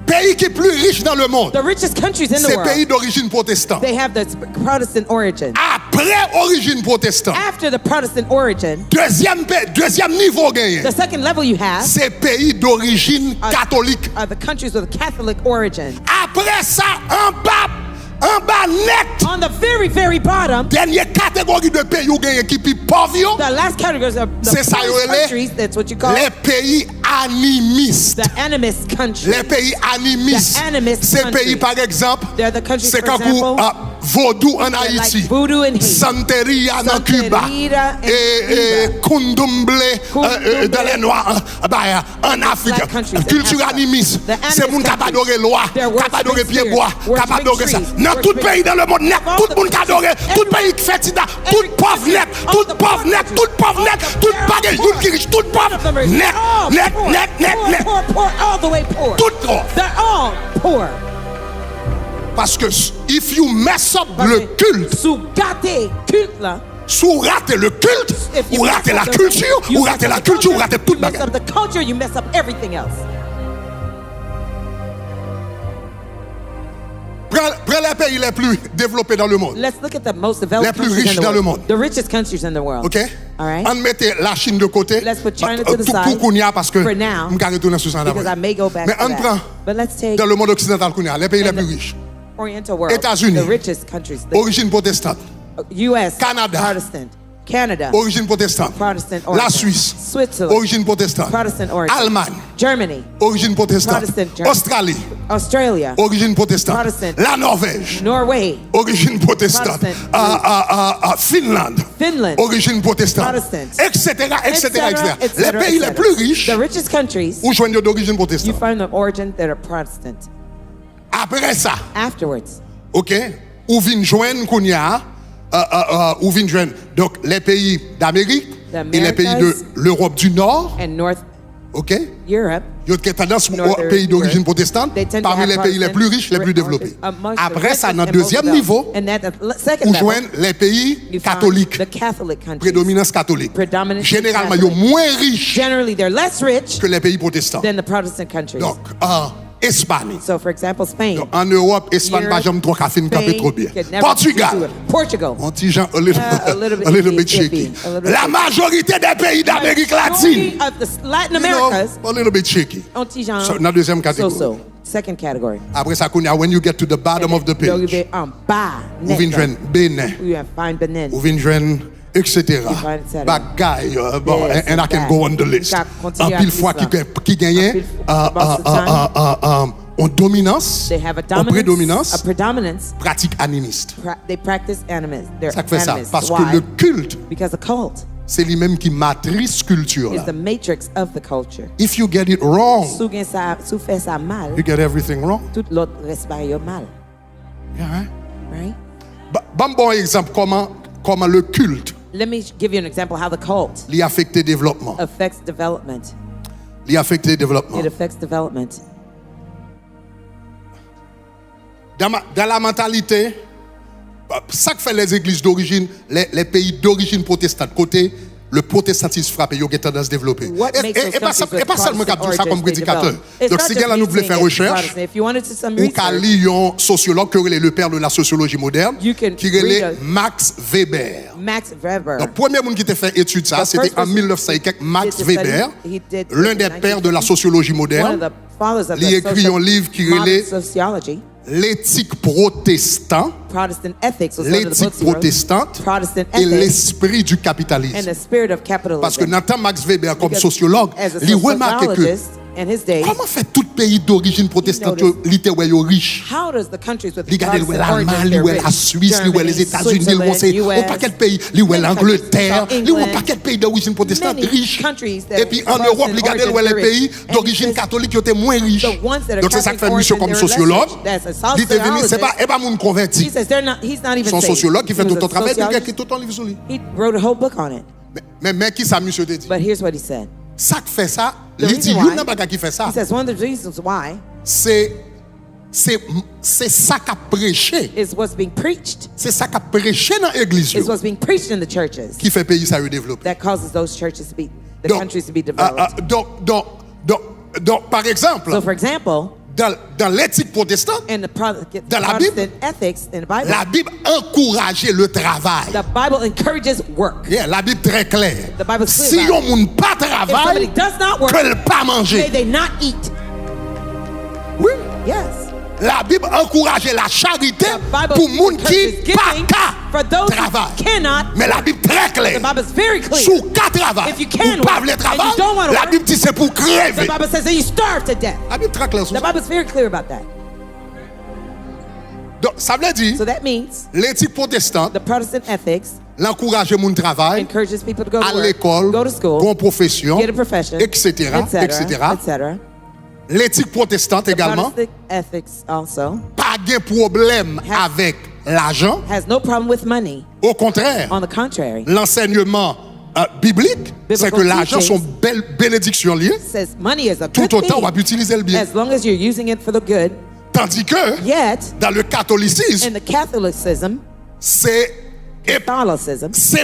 Pays qui est plus riche dans le monde, The richest countries in the c'est world, pays d'origine protestante. they have the Protestant origin. Après origine protestante, After the Protestant origin, deuxième niveau gagné, the second level you have c'est pays d'origine catholique. are the countries with a Catholic origin. Après ça, en bas net, On the very, very bottom, dernière catégorie de pays où gagné qui est pauvre, yo, the last categories are the C'est ça, poorest yo, les- countries. That's what you call les pays animistes. the animist countries. Les pays animistes, The animist ces countries. pays par exemple, They're the countries, c'est for quand example, Vaudou en like Haïti, voodoo in Haiti, Santeria en Cuba, Santeria in et Cuba. Kundumble Kundumble. dans les Noirs, en Afrique. Black countries in Culture Africa. animiste, The c'est animist moun qui a countries. adoré loi, They're qui a adoré worshiping pied bois, spirits, qui a adoré worshiping ça. trees, Dans tout worshiping- pays dans le monde, net, All tout the le monde qui a adoré, countries, tout everywhere. pays qui fait sida, Every tout pauvre country, net, all tout the pauvre net, countries, tout pauvre all net, the tout very bagay, poor. tout qui riche, tout None pauvre of them are net, all net, poor. net, net, Poor, net. poor, poor, all the way poor. Tout pauvre. They're all poor. Parce que if you mess up Parce le que culte, sous gâté culte là, sous rater le culte, if you ou mess rater up la the- culture, you ou mess rater up la the culture, ou culture, rater toute you mess bagarre. up the culture, you mess up everything else. Prends les pays les plus développés dans le monde. Let's look at the most developed Les plus countries riches in the dans le world. monde. The richest countries in the world. OK? All right. On mette la Chine de côté. Let's put China to the Tout side pour Kounia parce que for now, je vais retourner sur ça because I après. may go back Mais to on that. prend But let's take dans le monde occidental Kounia, les pays les in plus the riches. Oriental world, États-Unis. the richest countries, the Origine protestante. U.S., Canada. Protestant, Canada, Origine protestante. Protestant La origin. Suisse. Switzerland, Origine protestante. Protestant origin. Allemagne. Germany, Origine protestante. Protestant Germany. Australie. Australia, Origine protestante. Protestant. La Norvège. Norway, Origine protestante. Protestant. Finlande. Finland, Origine protestante. Protestant. Etc. etc., Les pays les plus riches the richest countries, où joignent d'origine you protestante. find the origin that are Protestant. Après ça, Afterwards, OK, où viennent joindre Kounia, où viennent joindre donc les pays d'Amérique The et les pays de Americas. l'Europe du Nord, and North OK? Europe, Il y a tendance aux Northern pays d'origine Europe, protestante they tend to parmi have les pays les Protestant, plus riches, les plus développés. amongst the Après ça, richest dans and le most deuxième developed. niveau, And at the second où level, joignent les pays you find catholiques, the Catholic countries. prédominance catholique. Predominantly Généralement, ils Catholic. sont moins riches Generally, they're less rich que les pays protestants. than the Protestant countries. Donc, Espagne. So, for example, Spain. Donc, en Europe, Espagne, Europe, pas jamais trop café, ne Spain trop bien. could never Portugal. do it. Portugal. Un petit genre, a little a little bit shaky. iffy, a little bit La shaky. majorité des pays d'Amérique latine, Majority of the Latin you know, Americas, a little bit shaky. un petit genre, So, dans la deuxième catégorie. so-so. Second category. Après ça, when you get to the bottom of the Donc, il page, est en bas, vous venez net, joindre Bénin, you have find Benin. vous venez joindre etc. find etc. Bagaille, bon, Yes, and I can that. go on the list. Continue En à pile dire fois ça. qui gagnait En pile- most of the time. ont dominance, They have a ont dominance, prédominance, a predominance. pratique animiste. They practice animism. They're Ça fait ça. animists. Parce que Why? le culte, Because the cult c'est lui-même qui matrice culture. is Là. the matrix of the culture. If you get it wrong, Sous fait ça mal, you get everything wrong. tout l'autre reste mal. Yeah. Right? Bon exemple, comment le culte Let me give you an example how the cult l'y affecte le développement. affects development. L'y affecte le développement. It affects development. Dans la mentalité, ça que fait les églises d'origine, les pays d'origine protestante, côté le protestantisme frappé, il y a tendance à se développer. What makes those Et pas seulement countries with ça comme Protestant prédicateur. origins, they Donc, develop. si It's là not nous just voulons you faire saying it's recherche, Protestant. If you wanted to some ou qu'à research, lire un sociologue qui est le père de la sociologie moderne, You can qui read est a- Max Weber. Max Weber. Donc, premier monde qui t'a fait étude ça, The c'était first en person 1900 et quelques, Max did the study, Weber, he did l'un in des pères de la 1950. sociologie One of moderne. the fathers of Il the écrit un livre qui modern relève sociology. l'éthique protestante, Protestant ethics was one of the l'éthique books he wrote. protestante Protestant et ethics l'esprit du and capitalisme. the spirit of capitalism. Parce que Nathan Max Weber, comme Because sociologue, as a il remarque que sociologist in his day, comment fait tout pays d'origine protestante noticed- littéralement riche? how does the countries with Li gade Protestant l'Allemagne, origins, li they're wè rich? la Suisse, li wè les Germany, États-Unis, li wè Switzerland, un paquet de pays, li wè many l'Angleterre, countries, li wè un England, paquet de pays d'origine protestante many riches. countries that Et puis en Protestant Europe, li gade origins wè les are rich. pays And d'origine he says catholique qui étaient moins riches. the ones that are Donc c'est ça que fait Catholic monsieur origin, comme they're sociologue. less rich. That's a Il était venu, c'est pas, sociologist. eh pas moun He converti. says he's not even Son saved. sociologue qui fait He tout was ton a travail, il a écrit sociologist. tout ton livre sur lui. He wrote a whole book on it. Mais qui ça, monsieur te dit? But here's what he said. Ça qui fait ça, The il dit, reason why- il n'a pas qui fait ça. He says one of the reasons why C'est ça qu'a prêché. is what's being preached. C'est ça qu'a prêché dans l'église Is what's being preached in the churches qui fait pays ça développer. that causes those churches to be, the Donc, countries to be developed. donc, par exemple, So for example, dans l'éthique protestante, in the Dans la Protestant ethics in the Bible, la Bible encourageait le travail. the Bible encourages work. Yeah, la Bible très claire. The Bible's clear Si about on ne pas If somebody travaille, does not work, que le pas may manger. they not eat. Oui. Yes. La Bible encourageait la charité The Bible pour moun qui encourages pas giving qu'à for those who travail. cannot. Mais la Bible très The claire. Bible is very clear. Sous qu'à travail, If you can ou pas work, le and travail, you don't wanna la work, Bible dit c'est pour The crever. Bible says that you starve to death. La Bible très claire sur The ça. Bible is very clear about that. Donc, ça veut dire, So that means l'éthique protestante the Protestant ethics l'encourageait mon travail encourages people to go à to work, l'école, go to school, gon profession, get a profession, etc., etc. etc. L'éthique protestante The également, Protestant ethics also pas de problème avec l'argent. has no problem with money. Au contraire, On the contrary, l'enseignement biblique, c'est que l'argent sont belles bénédictions liées. it says money is a Tout good autant, on va thing utiliser le bien. as long as you're using it for the good. Tandis que Yet, dans le catholicisme, in the Catholicism, c'est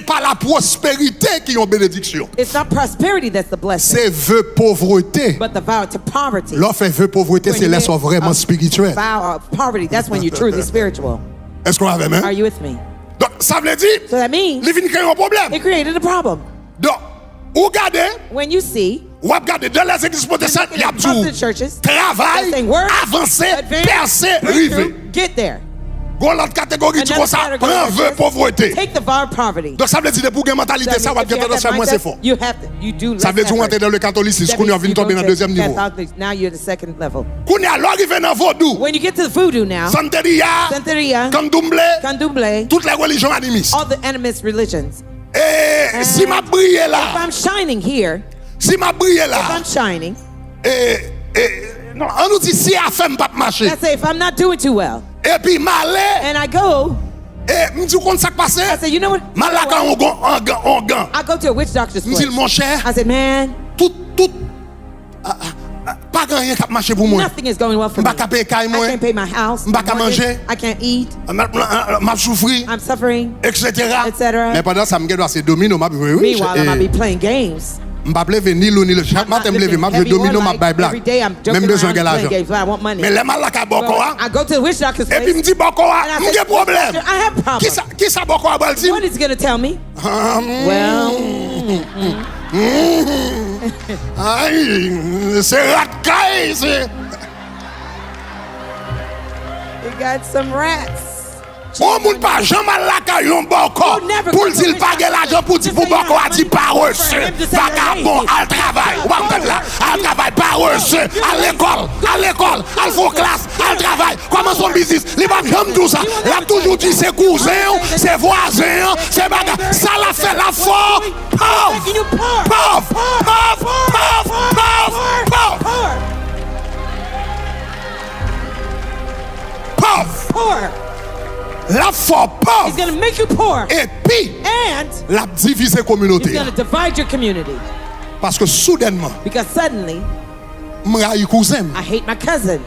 pas la prospérité qui ont bénédiction. it's not prosperity that's the blessing, C'est vœu pauvreté. but the vow to poverty. L'offre vœu pauvreté, When c'est you là make sont vraiment a spirituels. vow of poverty, that's when you're truly spiritual. Est-ce qu'on avait même? Are you with me? Donc, ça veut dire, So that means les vignes créent un problème. it created a problem. Donc, ou regardez, When you see ou regardez dans les églises protestantes, il y a tout. Protestant churches, Travail, they're saying work, avancer, advance, percer, breakthrough, river. get there. Gon l'autre catégorie, tu Another vois ça, category prends that vœu says, pauvreté. Take the vow of poverty. Donc, ça veut dire, pour une mentalité, So ça that va if you bien have tendance that à moins mindset, c'est fort. you do Ça less veut dire, on effort. est dans le catholicisme, That qu'on est means en train de you go tomber dans to le deuxième niveau. Catholics, now you're the second level. Qu'on est alors arrivé dans vaudou, When you get to the voodoo now, Santeria, Santeria, Candomblé, Candomblé, toutes les religions animistes. all the animist religions. Et si ma brille If là, I'm shining here, si ma brille if là, I'm shining, non, on nous dit si à faire pas marcher. let's say if I'm not doing too well, Et puis malais, and I go, et me dit qu'on ça passe. I say, you know what? Malaka on gant. I go to a witch doctor's Me dit place. mon cher, I said, man, tout pas grand rien qui marcher pour moi. nothing is going well for me. M'pa ka paye kay I moi. can't pay my house. M'pa ka mortgage. manger. I can't eat. M'a souffri, I'm suffering. etc. Etc. Mais pendant ça me doit c'est domino m'a oui. Meanwhile, I might be playing games. M'pa lever ni l'eau ni le chaque matin me lever m'a jouer domino m'a bail blague. Every day I'm Même joking besoin around de playing l'argent. games, but I want money. Mais les malaka boko Well, I go to the witch doctor's et place. puis me dit boko and I m'gè said, problème. I have problems. Qui ça boko a bal dit? What is he going to tell me? Well, Aïe, c'est ratcaille, c'est we got some rats. on moun pas jamais la caille yon boko You never pour go to dire a pas witch l'argent pour dire pour doctor. boko a dit pas reçu For him to say you're vagabond lazy. al travail ou pas là al travail pas reçu à l'école, à faire classe, à travail, commence son business. Il va jamais tout ça. Il a toujours dit ses cousins, ses voisins, ses bagages. Ça l'a fait la fort. Pauvre. La fort pauvre. He's going to make you poor. Et puis, And la diviser communauté. he's going to divide your community. Parce que soudainement, Because suddenly, m'raille cousin, I hate my cousin.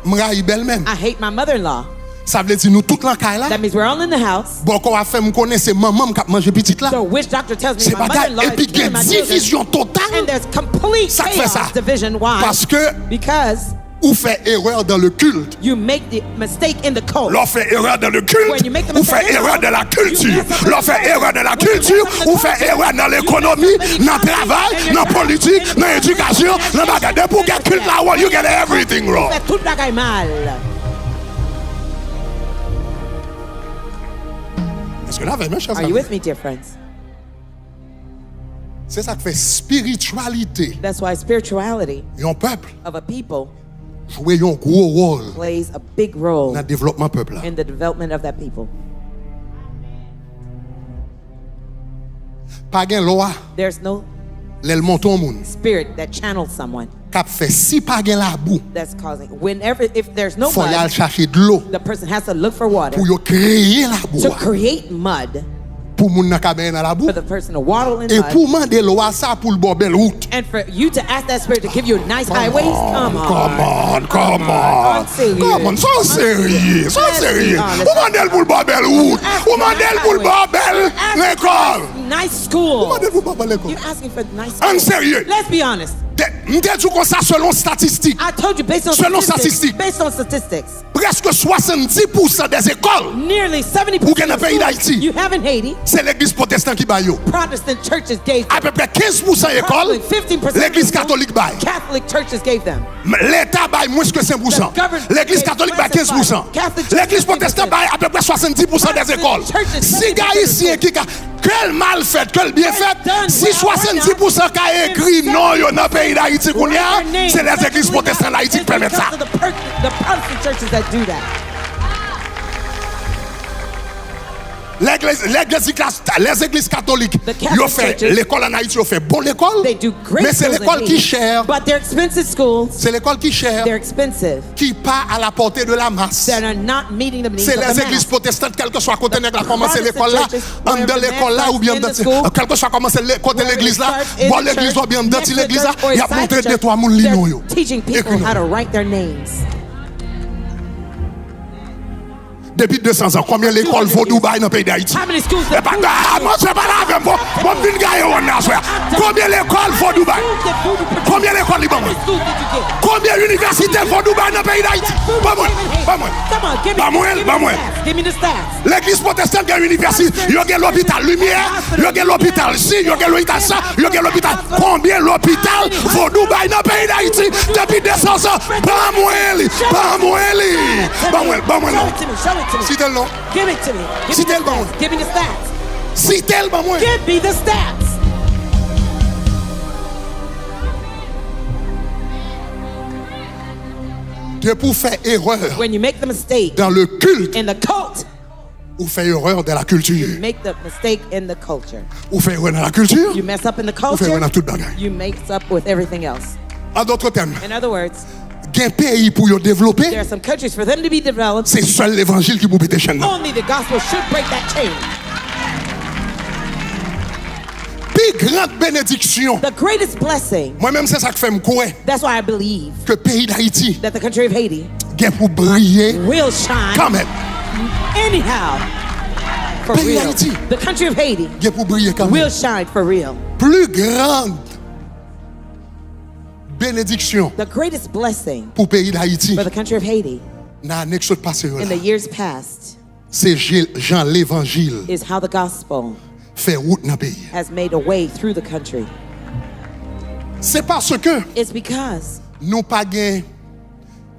m'raille belle-même. I hate my mother-in-law. Ça veut dire nous toutes dans caille là. That means we're all in the house. Bon qu'on a fait me connaître c'est maman qui mange petite là. So which doctor tells me C'est my bagaille mother-in-law et puis is il y a killing my children? division And totale there's complete Ça fait ça. chaos division. Why? parce que Because ou fait erreur dans le culte. you make the mistake in the cult. L'on fait erreur dans le When culte, you make the ou mistake fait in the erreur cult, dans la culture. you mess up L'on the fait culture. erreur dans la When you culture, mess up the ou fait culture, erreur dans you l'économie, mess up in dans le economy, travail, in your dans la job, politique, in dans your l'éducation, education, dans le bagage. Dès pour qu'un culte là, you get everything wrong. Fait tout bagaille mal. Est-ce que là, mes chers Are you amis, with me, dear friends? c'est ça qui fait spiritualité. That's why spirituality Un peuple of a people jouer un gros rôle plays a big role dans le développement peuple là. in the development of that people. Pas gain loi, There's no l'elle monte au monde. spirit that channels someone Cap fait si pas gain la boue, that's causing. Whenever, if there's no faut y aller mud, chercher de l'eau the person has to look for water pour y créer la boue. to create mud Pour moun nan ka ben dans la boue. for the person to waddle in Et mud. pour demander loi ça pour le bon belle route. And for you to ask that spirit to give you nice highways, come on. Come on. Sois sérieux. Sois sérieux. Ou mandel pour le bon belle route. Ou mandel pour le bon belle l'école. Nice school. Ou mandel pour le bon belle l'école. You're asking for nice En school. sérieux. Let's be honest. M'te dit comme ça selon statistiques. I told you based on Selon statistics. statistiques. Based on statistics. Presque 70% des écoles, Nearly 70% Ou gen of nan pays d'Haïti. schools you have in Haiti, c'est l'église protestante qui baille yo. Protestant churches gave them. À peu près 15% écoles, Probably 15% l'église of schools, catholique baille. Catholic churches gave them. L'État baille moins que 5%. The government L'église pays catholique baille 15%. Catholic church L'église 15%. protestante baille à peu près 70% des écoles. churches, Si gars ici qui a quel mal fait, quel bien fait, done si well 70% qui a écrit non yo dans le pays d'Haïti qu'on y a, Write their name. c'est les églises protestantes d'Haïti qui It's permettent ça. because of the Protestant churches that do that. Les églises catholiques, The Catholic ils ont fait churches, l'école en Haïti, ils ont fait bonne école, They do great mais c'est schools in l'école qui Haiti, chère, but they're expensive schools. c'est l'école qui chère, They're expensive. qui pas à la portée de la masse. That are not meeting the needs C'est of the les églises mass. protestantes, quel que soit côté nègre a commencé Protestant l'école là, churches, en wherever dedans the l'école là mass ou bien in dans the school, quel que soit commencé côté whether l'église it là, starts in bon the l'église church, ou bien dans next to l'église the là, church, or il y a inside montré the deux church, trois moun lino yo. they're teaching people how to write their names. Depuis 200 ans, combien l'école vaut Dubaï dans le pays d'Haïti? How many schools Eh that ben, moi je pas là avec moi. Moi je viens gagner on a soir. Combien l'école vaut Dubaï? Combien l'école libre? How many schools did you get? Combien d'universités vaut Dubaï dans le pays d'Haïti? Pas moi. Pas moi. Come on, give me, Pas moi, give me pas the moi. stats. Give me the stats. L'église protestante qui a une université, il y a l'hôpital Lumière, il y a l'hôpital ci, il y a l'hôpital ça, il y a l'hôpital. Combien l'hôpital vaut Dubaï dans le pays d'Haïti depuis 200 ans? Pas moi, pas moi, pas moi, pas moi Show non. it to me. Show it to me. Si tel non, Give it to me. Give Si me the tel bon. stats. Give me the stats. si tel pas moi. Give me the stats. De pour faire erreur When you make the mistake dans le culte, in the cult, ou faire erreur dans la culture, make the mistake in the culture. ou faire erreur dans la culture, You mess up in the ou faire erreur culture, dans toute bagaille. you mix up with everything else. En d'autres termes, In other words, un pays pour y développer, there are some countries for them to be developed. c'est seul l'évangile qui peut péter chaîne. Only the gospel should break that chain. Plus grande bénédiction, The greatest blessing, moi-même c'est ça qui fait me croire that's why I believe que le pays d'Haïti that the country of Haiti est pour briller will shine quand même. anyhow. For Pays real. d'Haïti. The country of Haiti Est pour briller quand will même. shine for real. Plus grande bénédiction The greatest blessing pour le pays d'Haïti for the country of Haiti dans l'année qui passe in the years past c'est Jean l'évangile is how the gospel fait route dans le pays. has made a way through the country. C'est parce que It's because nous pas gain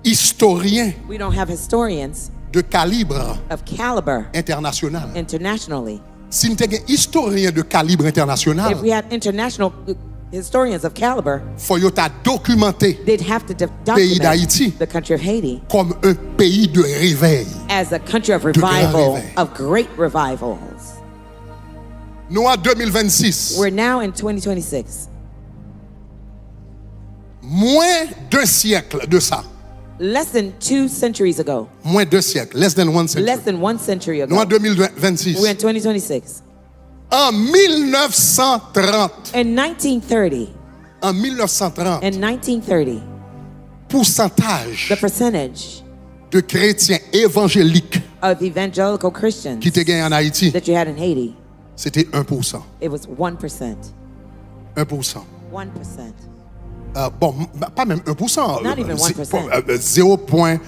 historien we don't have historians de calibre of caliber international. internationally. Si nous avons un historien de calibre international, If we had international historians of caliber, faut yo ta documenter they'd have to pays d'Haïti document the country of Haiti comme un pays de réveil. as a country of grand revival, réveil. of great revivals. Nous en 2026, We're now in 2026. moins d'un siècle de ça. Less than 2 centuries ago, Moins d'un siècle, less than one century. less than 1 century Nous en ago, 2026. we're in 2026. En 1930, In 1930, en 1930, in 1930, pourcentage the percentage de chrétiens évangéliques of evangelical Christians qui étaient gagnés en Haïti, that you had in Haiti, c'était 1%. it was 1%. 1%. 1%. Bon, pas même 1%. Not even 1%. 0,1%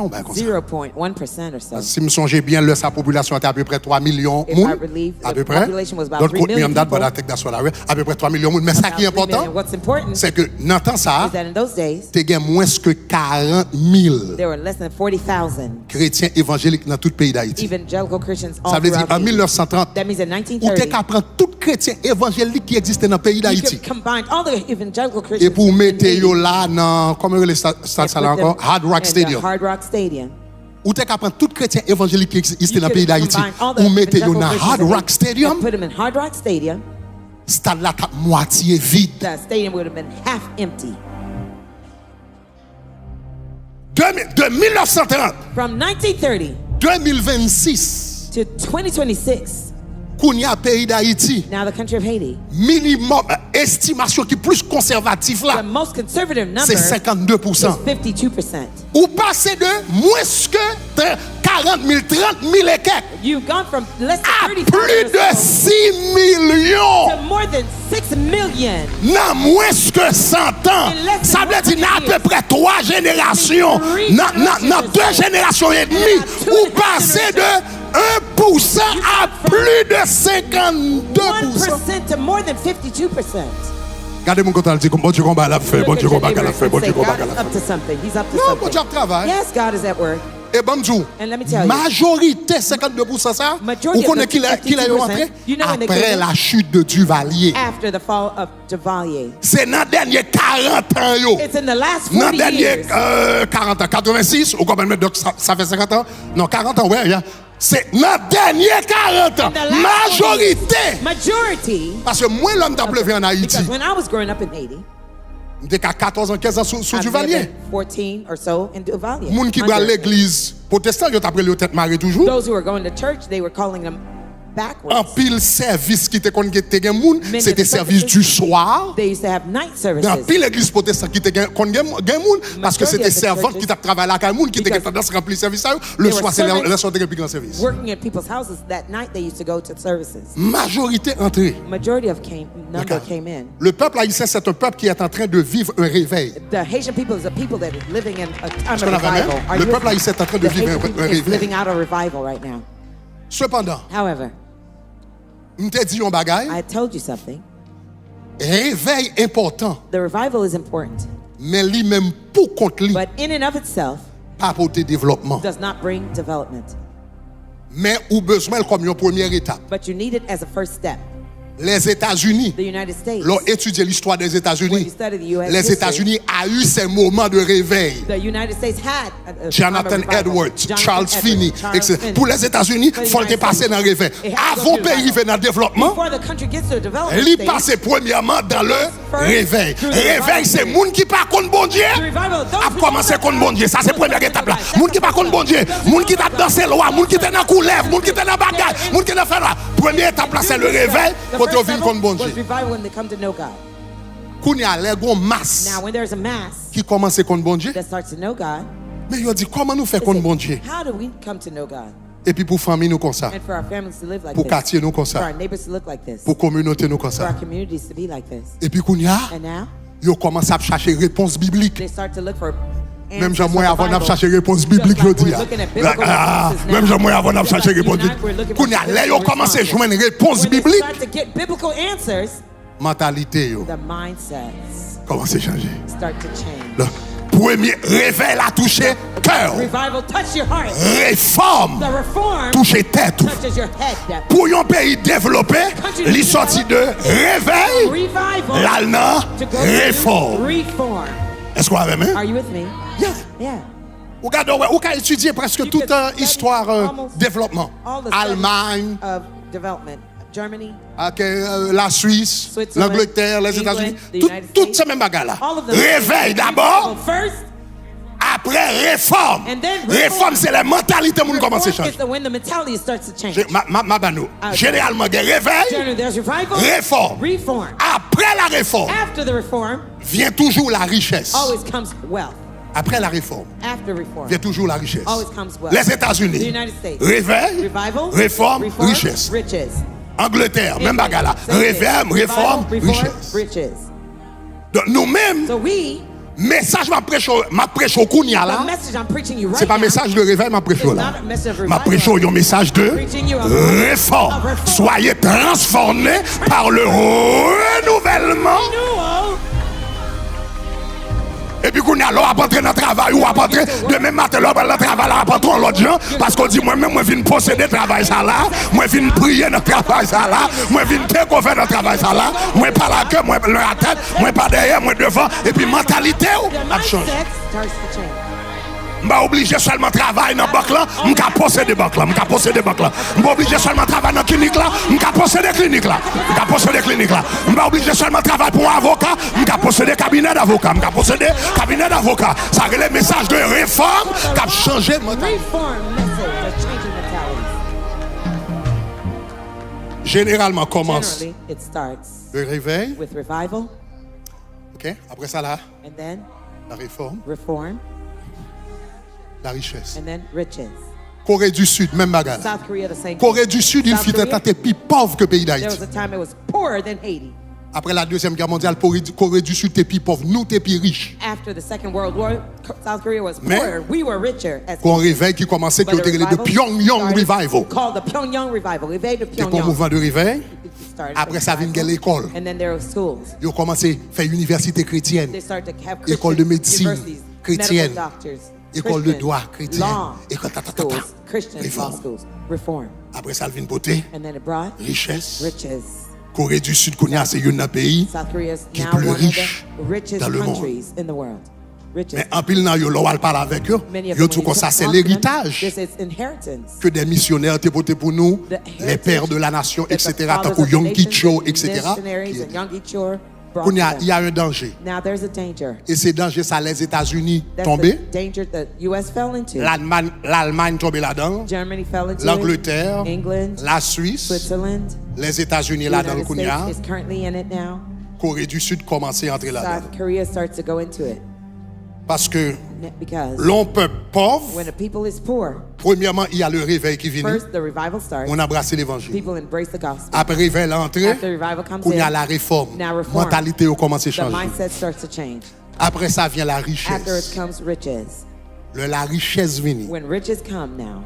ou bien comme ça. 0.1% or so. Si me songe bien, sa population était à peu près 3 millions If de I monde. believe À the peu près. population was about Don't 3 quote me million on that, but people. I think that's what I read. À peu près 3 millions de monde. Mais ça About qui est 3 million. important, What's important c'est que dans le temps ça, is that in those days, tu as moins que 40 000 there were less than 40,000 chrétiens évangéliques dans tout le pays d'Haïti. evangelical Christians all Ça veut dire throughout en Haiti. 1930, That means in où tu 1930, prendre tout chrétien évangélique qui existait dans le pays you d'Haïti. could combine all the evangelical Et Christians pour in mettre Haiti yo là dans, comment le stade ça and là put them encore, Hard Rock in the Stadium. Hard Rock Stadium. Ou tu prendre tout chrétien évangélique qui existait You dans le could pays d'Haïti. combine all the Ou mettre yo evangelical dans Christians Hard in Rock Haiti Stadium. and put them in Hard Rock Stadium. Stade là t'a moitié vide. The stadium would have been half empty. De 1930 From 1930 2026, to 2026, Kounia pays d'Haïti, now the country of Haiti, minimum estimation qui plus conservative the là, most conservative number c'est is 52%. 52%. Ou passez de moins que 40 000, 30 000 et quelques You've gone from less à than 30,000 plus de or so 6 millions. to more than 6 million. Dans moins que 100 ans, ça veut dire dans à peu près 3 générations, dans 2 générations et demie, ou passez de 1% à plus de 52%. 1% to more than 52%. Regardez mon côté, dit bon Dieu combat la fait, bon Dieu combat la fait, bon Dieu combat la God's fait. up to something. He's up to Non, bon something. Dieu travaille. Yes, God is at work. Et bon Dieu, And let me tell you, majorité 52% ça, Majority ou of connaît the qu'il a 52%, entré you know when they après came in? la chute de Duvalier. after the fall of Duvalier. C'est dans les derniers 40 ans yo. It's in the last Dans 40 les derniers years. 40 ans, 86, ou combien de donc ça fait 50 ans? Non, 40 ans, ouais, c'est dans les derniers 40 ans. In the last 40 Majorité. years. Majority. Parce que moi, l'homme t'a pleuvé en Haïti. Because when I was growing up in Haiti, J'étais qu'à 14 ans, 15 ans sous I may have Duvalier. been 14 or so in Duvalier. Moun qui va à l'église protestant, yo t'appelé le tête marée toujours. Those who were going to church, they were calling them backwards. En pile service qui te kon gen moun, Many c'était of the service services, du soir. They used to have night services. Dans pile l'église protestante qui te kon gen moun parce que Majority c'était of the servante churches, qui t'a travaillé à la moun qui te gen because tendance remplir service ça. Le there soir were c'est servants la soir de plus grand service. Working at people's houses that night, they used to go to services. Majorité entrée. Majority of number Regarde. came in. Le peuple haïtien c'est un peuple qui est en train de vivre un réveil. The Haitian people is a people that is living in a time Est-ce of qu'on a vraiment? revival. Are Le you peuple listening? haïtien est en train de The vivre Haitian un people is réveil. living out a revival right now. Cependant, However, m'te dit un bagay, I told you something. réveil important, The revival is important, mais lui-même pour compte lui but in and of itself pas apporter développement. does not bring development. Mais ou besoin comme une première étape. But you need it as a first step. Les États-Unis, The United States, l'ont étudié l'histoire des when États-Unis. you study the U.S. Les history, États-Unis a eu ces moments de réveil. the United States had a Jonathan time of revival. Edwards, Jonathan Charles Edwards, Finney, Charles etc. Finney. Pour les États-Unis, For the il faut le United passer States, dans le réveil. it has to go Avant through pays revival. arriver dans le développement, Before the country gets to a development il stage, passe premièrement dans le First, réveil. through the Réveil, revival c'est stage. moun qui pas contre bon Dieu. the revival, those A who commencé don't contre bon Dieu. Ça, c'est those première who étape don't là. recognize, Moun qui pas contre bon Dieu. those who Moun qui don't t'a dansé loi. Moun qui t'a dans coulève. Moun qui t'a dans bagage. Moun qui t'a fait là. Première étape là, c'est le réveil. The Pour te first vivre level contre bon was Dieu. revival when they come to know God. Kounya les gon masse Now, when there's a mass qui commence contre bon Dieu. that starts to know God, Mais il dit comment nous faire they contre say, bon Dieu. how do we come to know God? Et puis pour famille nous comme ça. And for our families to live like Pour this. quartier nous comme For ça. our neighbors to look like this. Pour communauté nous comme For our ça. communities to be like this. Et puis Kounya, And now, yo commence à chercher réponse biblique. they start to look for Même answers Jean-Moi from the avant de Bible. chercher réponse Just biblique, je like dis. we're looking at biblical responses now. Même Jean-Moi avant de Just chercher like réponse you and I, we're biblique. looking for Kounya, là, yo biblical commence à responses. joindre réponse When they biblique. start to get biblical answers, Mentalité, yo, the mindsets commence à changer. start to change. Là, Premier réveil a touché cœur. Revival touch your heart. Réforme The reform touché tête. touches your head. Pour un pays développé, il sorti de réveil, Revival l'alna to go réforme. reform. Est-ce qu'on avait même? Are you with me? Yeah. Yeah. Regardez, on a étudié presque toute histoire développement. All the Allemagne, studies of development. Germany, la Suisse, Switzerland, l'Angleterre, les England, États-Unis, the United toutes States. ces mêmes bagarres-là. All of them. Réveil d'abord, First, après réforme. And then Réforme, c'est la mentalité qui commence à reform changer. is when the mentality starts to change. Ma banou. Généralement, il y a réveil, Generally, there's revival, réforme. reform. Après la réforme, After the reform, vient toujours la richesse. always comes wealth. Après la réforme, After reform, vient toujours la richesse. always comes wealth. Les The États-Unis, United States, réveil, revival, réforme, reform, richesse. riches. Angleterre, même bagarre là. Same thing. Réforme, réforme, Revival, richesse. riches. Donc nous-mêmes, So we, message m'a prêché au Kounia the là, message I'm preaching you right c'est pas now, message de réveil m'a prêché it's là. not a message of M'a prêché revival. un message de Preaching you a réforme. reform. Soyez transformés par le renouvellement. Renewal. Et puis qu'on a l'heure à entrer dans le travail ou à entrer demain matin l'heure dans le travail à rentrer en l'autre gens parce qu'on dit moi-même moi viens posséder le travail ça là, moi viens prier dans le travail ça là, moi viens faire qu'on fait dans le travail ça là, moi pas la queue, moi la tête, moi pas derrière, moi devant et puis mentalité The a changé. mindset starts to change. M'a obligé seulement travailler dans banque là, m'ka posséder banque là, m'ka posséder banque là. M'a obligé seulement travailler dans clinique là, m'ka posséder clinique là. M'ka posséder clinique là. M'a obligé seulement travailler pour un avocat, m'ka posséder cabinet d'avocat, m'ka posséder cabinet d'avocat. Ça c'est le message de réforme qui a changé mentalité. Reform message of changing mentalities. Généralement commence Generally, it starts le réveil, with revival, OK? Après ça là, and then la réforme, reform, la richesse. and then riches. Corée du Sud, même bagarre. South Korea, the same. Corée du Sud, il South fit Korea, être plus pauvre que le pays there d'Haïti. was a time it was poorer than Haiti. Après la Deuxième Guerre mondiale, Corée du Sud était plus pauvre, nous était plus riches. After the Second World War, South Korea was Mais- poorer. We were richer. As Qu'on réveil qui commençait, qui But a était de Pyongyang started, Revival. called the Pyongyang Revival. Réveil de C'était un Pyongyang. mouvement de réveil. Started Après ça, vient revival. l'école. And then there were schools. Ils ont commencé à faire université chrétienne, They started to have École de Christian médecine universities, chrétienne, medical doctors, école de Christian droit chrétien, law école schools, Christian law réforme. schools, reform. Après ça, vient beauté, And then it brought richesse. riches. Corée du Sud, qu'on a, c'est un pays. South Korea is qui est now plus one of riche the richest dans le monde. countries in the world. Richest. Mais en pile, nan, yo, l'on parle avec eux. Many of Yo, them, tout when comme you ça, talk c'est to them, l'héritage this is inheritance. que des missionnaires te porté pour nous, The les heritage pères de la nation, that the etc., fathers tant of que the Yom nations Kicho, and etc. missionaries and Yom Kippur brought Qu'on to a, them. il y a un danger. Now there's a danger. Et ce danger, ça, les États-Unis That's tombés, the danger the U.S. fell into. l'Allemagne tombée là-dedans, Germany fell into l'Angleterre, it. England, la Suisse, Switzerland, les États-Unis the là-dedans, United qu'on y a, States is currently in it now. Corée du Sud commençait à entrer là-dedans. South Korea starts to go into it Parce que because l'on peuple pauvre, when a people is poor, premièrement, il y a le réveil qui vient. first the revival starts. On a brassé l'évangile. People embrace the gospel. Après réveil l'entrée, After revival comes qu'on y a in, la réforme. now reform. Mentalité a commencé à The changer. mindset starts to change. Après ça vient la After it richesse. comes riches. La richesse vient. When riches come now,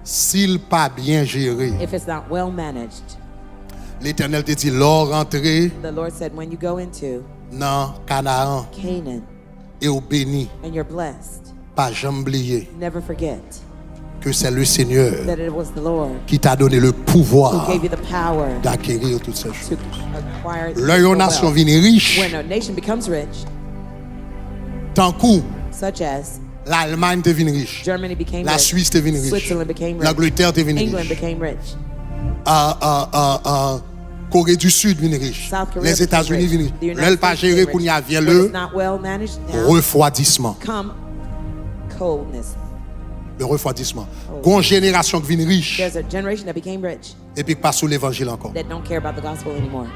S'il pas bien géré, if it's not well managed, l'Éternel te dit, l'or rentré the Lord said, when you go into dans Canaan Canaan et au béni, and you're blessed, pas jamais oublier never forget que c'est le Seigneur that it was the Lord qui t'a donné le who pouvoir gave you the power d'acquérir toutes ces choses. to acquire L'une the nation wealth. vient riche, When a nation becomes rich, tant coup such as l'Allemagne devient riche, Germany became la rich, Suisse devient riche, Switzerland became rich, l'Angleterre devient England riche, became rich, Corée du Sud vient riche, South Korea les became États-Unis rich, viennent the riches. United L'elle pas States géré became qu'on y a rich. vient When le it's not well managed now, refroidissement. come coldness. Le refroidissement. Une génération qui vient riche There's a generation that became rich et puis pas sous l'évangile encore. that don't care about the gospel anymore.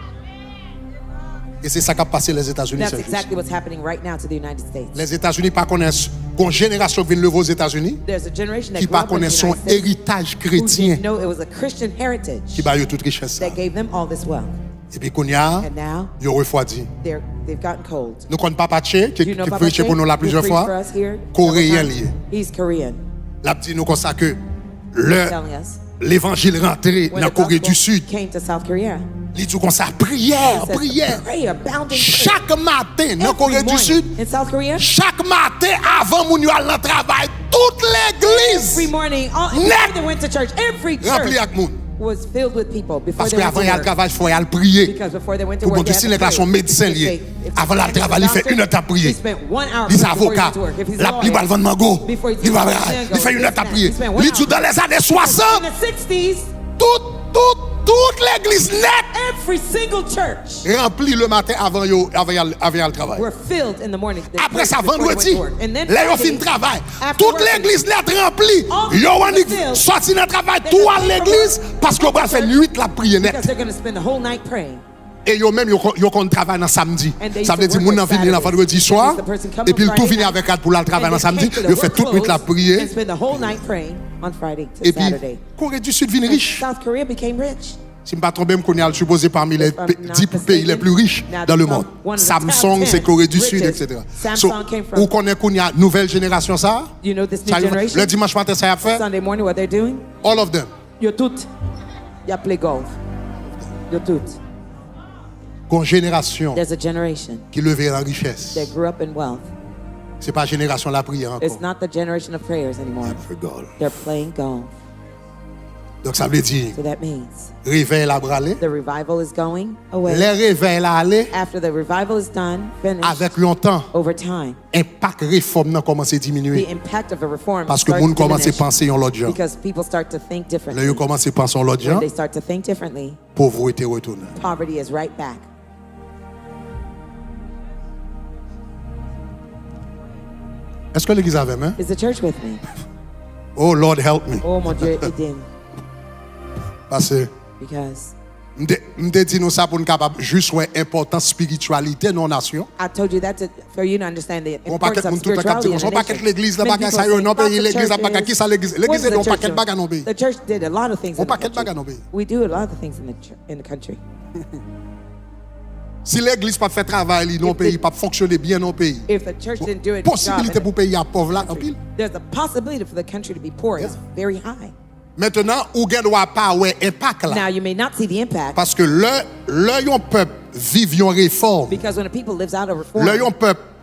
Et c'est ça qui a passé les États-Unis. That's c'est juste. exactly what's happening right now to the United States. Les États-Unis pas connaissent une génération qui vient lever aux États-Unis There's a generation that qui grew pas up in the connaît son United States héritage who chrétien didn't know it was a Christian heritage qui va y toute richesse ça. that gave them all this wealth. Et puis qu'on y a, And now ils ont refroidi. they've gotten cold. Nous connaissons Papa Tché qui Do you know Papa prêchait pour nous là Che, who plusieurs preached for fois. us here Coréen several lié. times? He's Korean. L'a dit nous comme ça que le Telling us l'évangile rentré when dans the Corée du gospel Sud, came to South Korea, il dit comme ça, prière, it says, prière. pray, abounding prayer. Chaque matin dans Every Corée du morning Sud, in South Korea, chaque matin avant mon yo aller au travail, toute l'église every morning, before net they went to church, every remplie church avec moun. was filled with people before Parce they que went avant to y aller au work. travail, il faut y aller prier. Because before they went to Pour work, montrer they si had les to gars sont pray. médecins If liés. they- if Avant the le travail, il fait doctor, 1 heure à he prier. spent 1 hour Il est before he avocat. went to work. If he's a Il lawyer, va le vendre mango. before he Il va took il mango, fait 1 heure à this, prier. that. He spent 1 Il dit dans les années In 60, the 60s, toute l'église nette every single church remplie le matin avant le travail. were filled in the morning. Après ça, before they went vendredi, to work. And then là, ils ont Friday, fini le travail. after Toute working, l'église nette remplie. all the Ils ont people filled. sorti dans le travail, They tout à just came l'église, from work, parce qu'on va faire nuit la prière because net. they're going to spend the whole night praying. Et ils ont même travail dans samedi. And they Ça veut used to dire, work moun on nan vini dans Saturdays. vendredi soir, That means the person come et puis on il tout Friday vini avec elle pour le travail and dans they samedi. came to the Ils ont fait work toute nuit la clothes prière. and spend the whole night praying on Friday to Et puis, Saturday. Corée du Sud vient And riche. South Korea became rich. Si je ne me trompe pas, on est supposé parmi les If I'm not 10 pays les plus riches mistaken, dans le now monde. one of the top Samsung, 10 c'est Corée du Sud, richest. etc. Samsung came from- Où connaît qu'on y a nouvelle génération ça? You know this new Ça, generation? le dimanche matin, ça a fait? Sunday morning, what they're doing? All of them. Yo tout. Ya play golf. Yo tout. Une génération There's a generation qui levait la richesse. that grew up in wealth. C'est pas génération la prière encore. It's not the generation of prayers anymore. They're playing golf. Donc ça veut dire, So that means réveil la bralé. the revival is going away. Les réveils la aller After the revival is done, finished, avec longtemps, over time, impact réforme n'a commencé à the diminuer. impact of a reform Parce que starts moun to commence à diminish penser en l'autre genre. because people start to think Là, differently. ils commencent à penser en l'autre When genre, they start to think differently, pauvreté retourne. poverty is right back. Est-ce que l'église avait main? Is the church with me? Oh Lord help me. Oh mon Dieu, aidez-nous. Parce que Because m'te dit nous ça pour nous capable juste ouais importance spiritualité non nation. I told you that for you to understand the On paquet importance of moun tout le spirituality temps in on a paquet nation. l'église là Many bagay people ça yo say, non "Fuck pays the l'église là church bagay is-" qui ça l'église. What L'église is est the un paquet church bagay non pays. The church did a lot of things On in the paquet bagay non country. pays. We do a lot of things in the country. Si l'église pas fait travail li non pays pas fonctionner bien non pays. If the church didn't do it, Possibilité pour pays à pauvre là en pile. there's a possibility for the country to be poor. It's very high. Maintenant ou gen doit pas ouais impact Now là you may not see the impact parce que le yon peuple vive yon réforme. because when a people lives out a reform,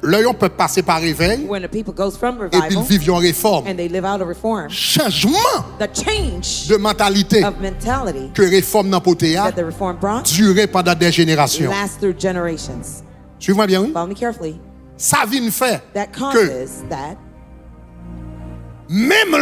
Le yon peuple passer par réveil when a people goes from et puis revival vive yon réforme. and they live out a reform, Changement the change de mentalité of mentality que réforme dans poté a that the reform brought duré pendant des générations. lasts through generations. Suivez-moi bien, oui? Follow me carefully. Ça vient faire That que causes that même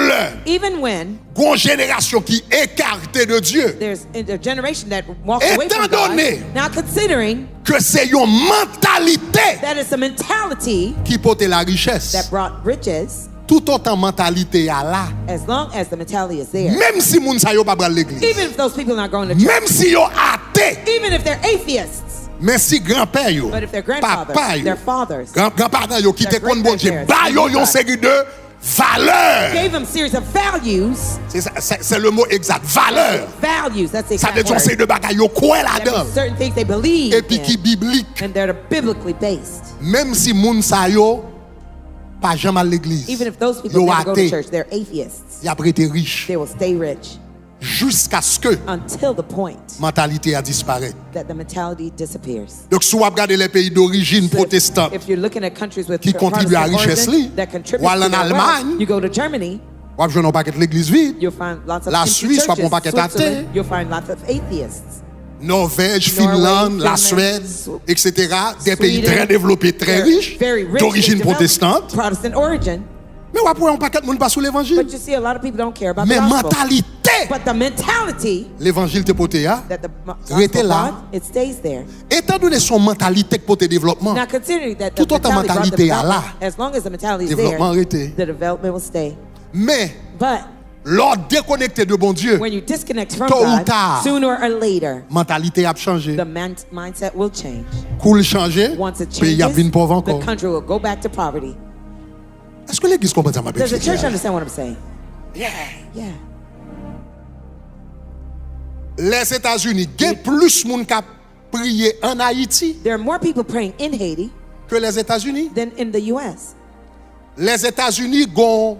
even when une génération qui est écartée de Dieu, there's a generation that walks away Étant from God, donné now considering que c'est une mentalité that it's a mentality qui porte la richesse, that brought riches, tout autant mentalité à là, as long as the mentality is there, même si moun sa yo pas bral l'église, even if those people are not going to church, même si yo athée, even if they're atheists, mais si grand-père yo, but if their papa grandfathers, yo, their fathers grand-parents yo qui te their kon bon Dieu, great-grandparents, ba yo yon God série de valeurs. gave them series of values, C'est le mot exact, valeur. that's the Ça veut exact dire c'est word. de bagaille yo quoi That là-dedans. means certain things they believe Et puis qui in, biblique. and they're biblically based. Même si moun sa yo pas jamais à l'église. Even if those people Yo never go to athée, church, they're atheists. y a été riche They will stay rich jusqu'à ce que until the point mentalité a disparu. that the mentality disappears. Donc si vous regardez les pays d'origine So protestante if you're looking at countries with qui contribuent à la Protestant richesse origin li, that contribute ou aller to en their wealth, Allemagne, you go to Germany, vous avez un paquet de l'église vide. you'll find lots of La empty Suisse, churches. on paquet Switzerland, athée. you'll find lots of atheists. Norvège, Norway, Finlande, la Finland, Suède, etc. Des pays Sweden, très développés, très they're riches, very rich, d'origine developed, protestante. Protestant origin, Mais vous avez un paquet de monde pas sous l'évangile. but you see a lot of people don't care about Mais the gospel. mentalité, But the mentality l'évangile te pote ya, that the Rete gospel là. brought, it stays there. étant donné son mentalité pour te développement, Now considering that the Tout autre mentality brought the mentalité à development, là. as long as the mentality is Développement there, arrêté. the development will stay. mais But l'ordre déconnecté de bon Dieu, when you disconnect from Tôt ou God, tard. sooner or later, mentalité a changé. the mindset will change. Cool changé, Once it pays a changes, vin pauvre the encore. country will go back to poverty. Est-ce que l'église comprend ça, ma Does the church belle? understand what I'm saying? Yeah. Yeah. Les États-Unis, il y a plus de monde qui prié en Haïti There are more people praying in Haiti que les États-Unis. than in the U.S. Les États-Unis ont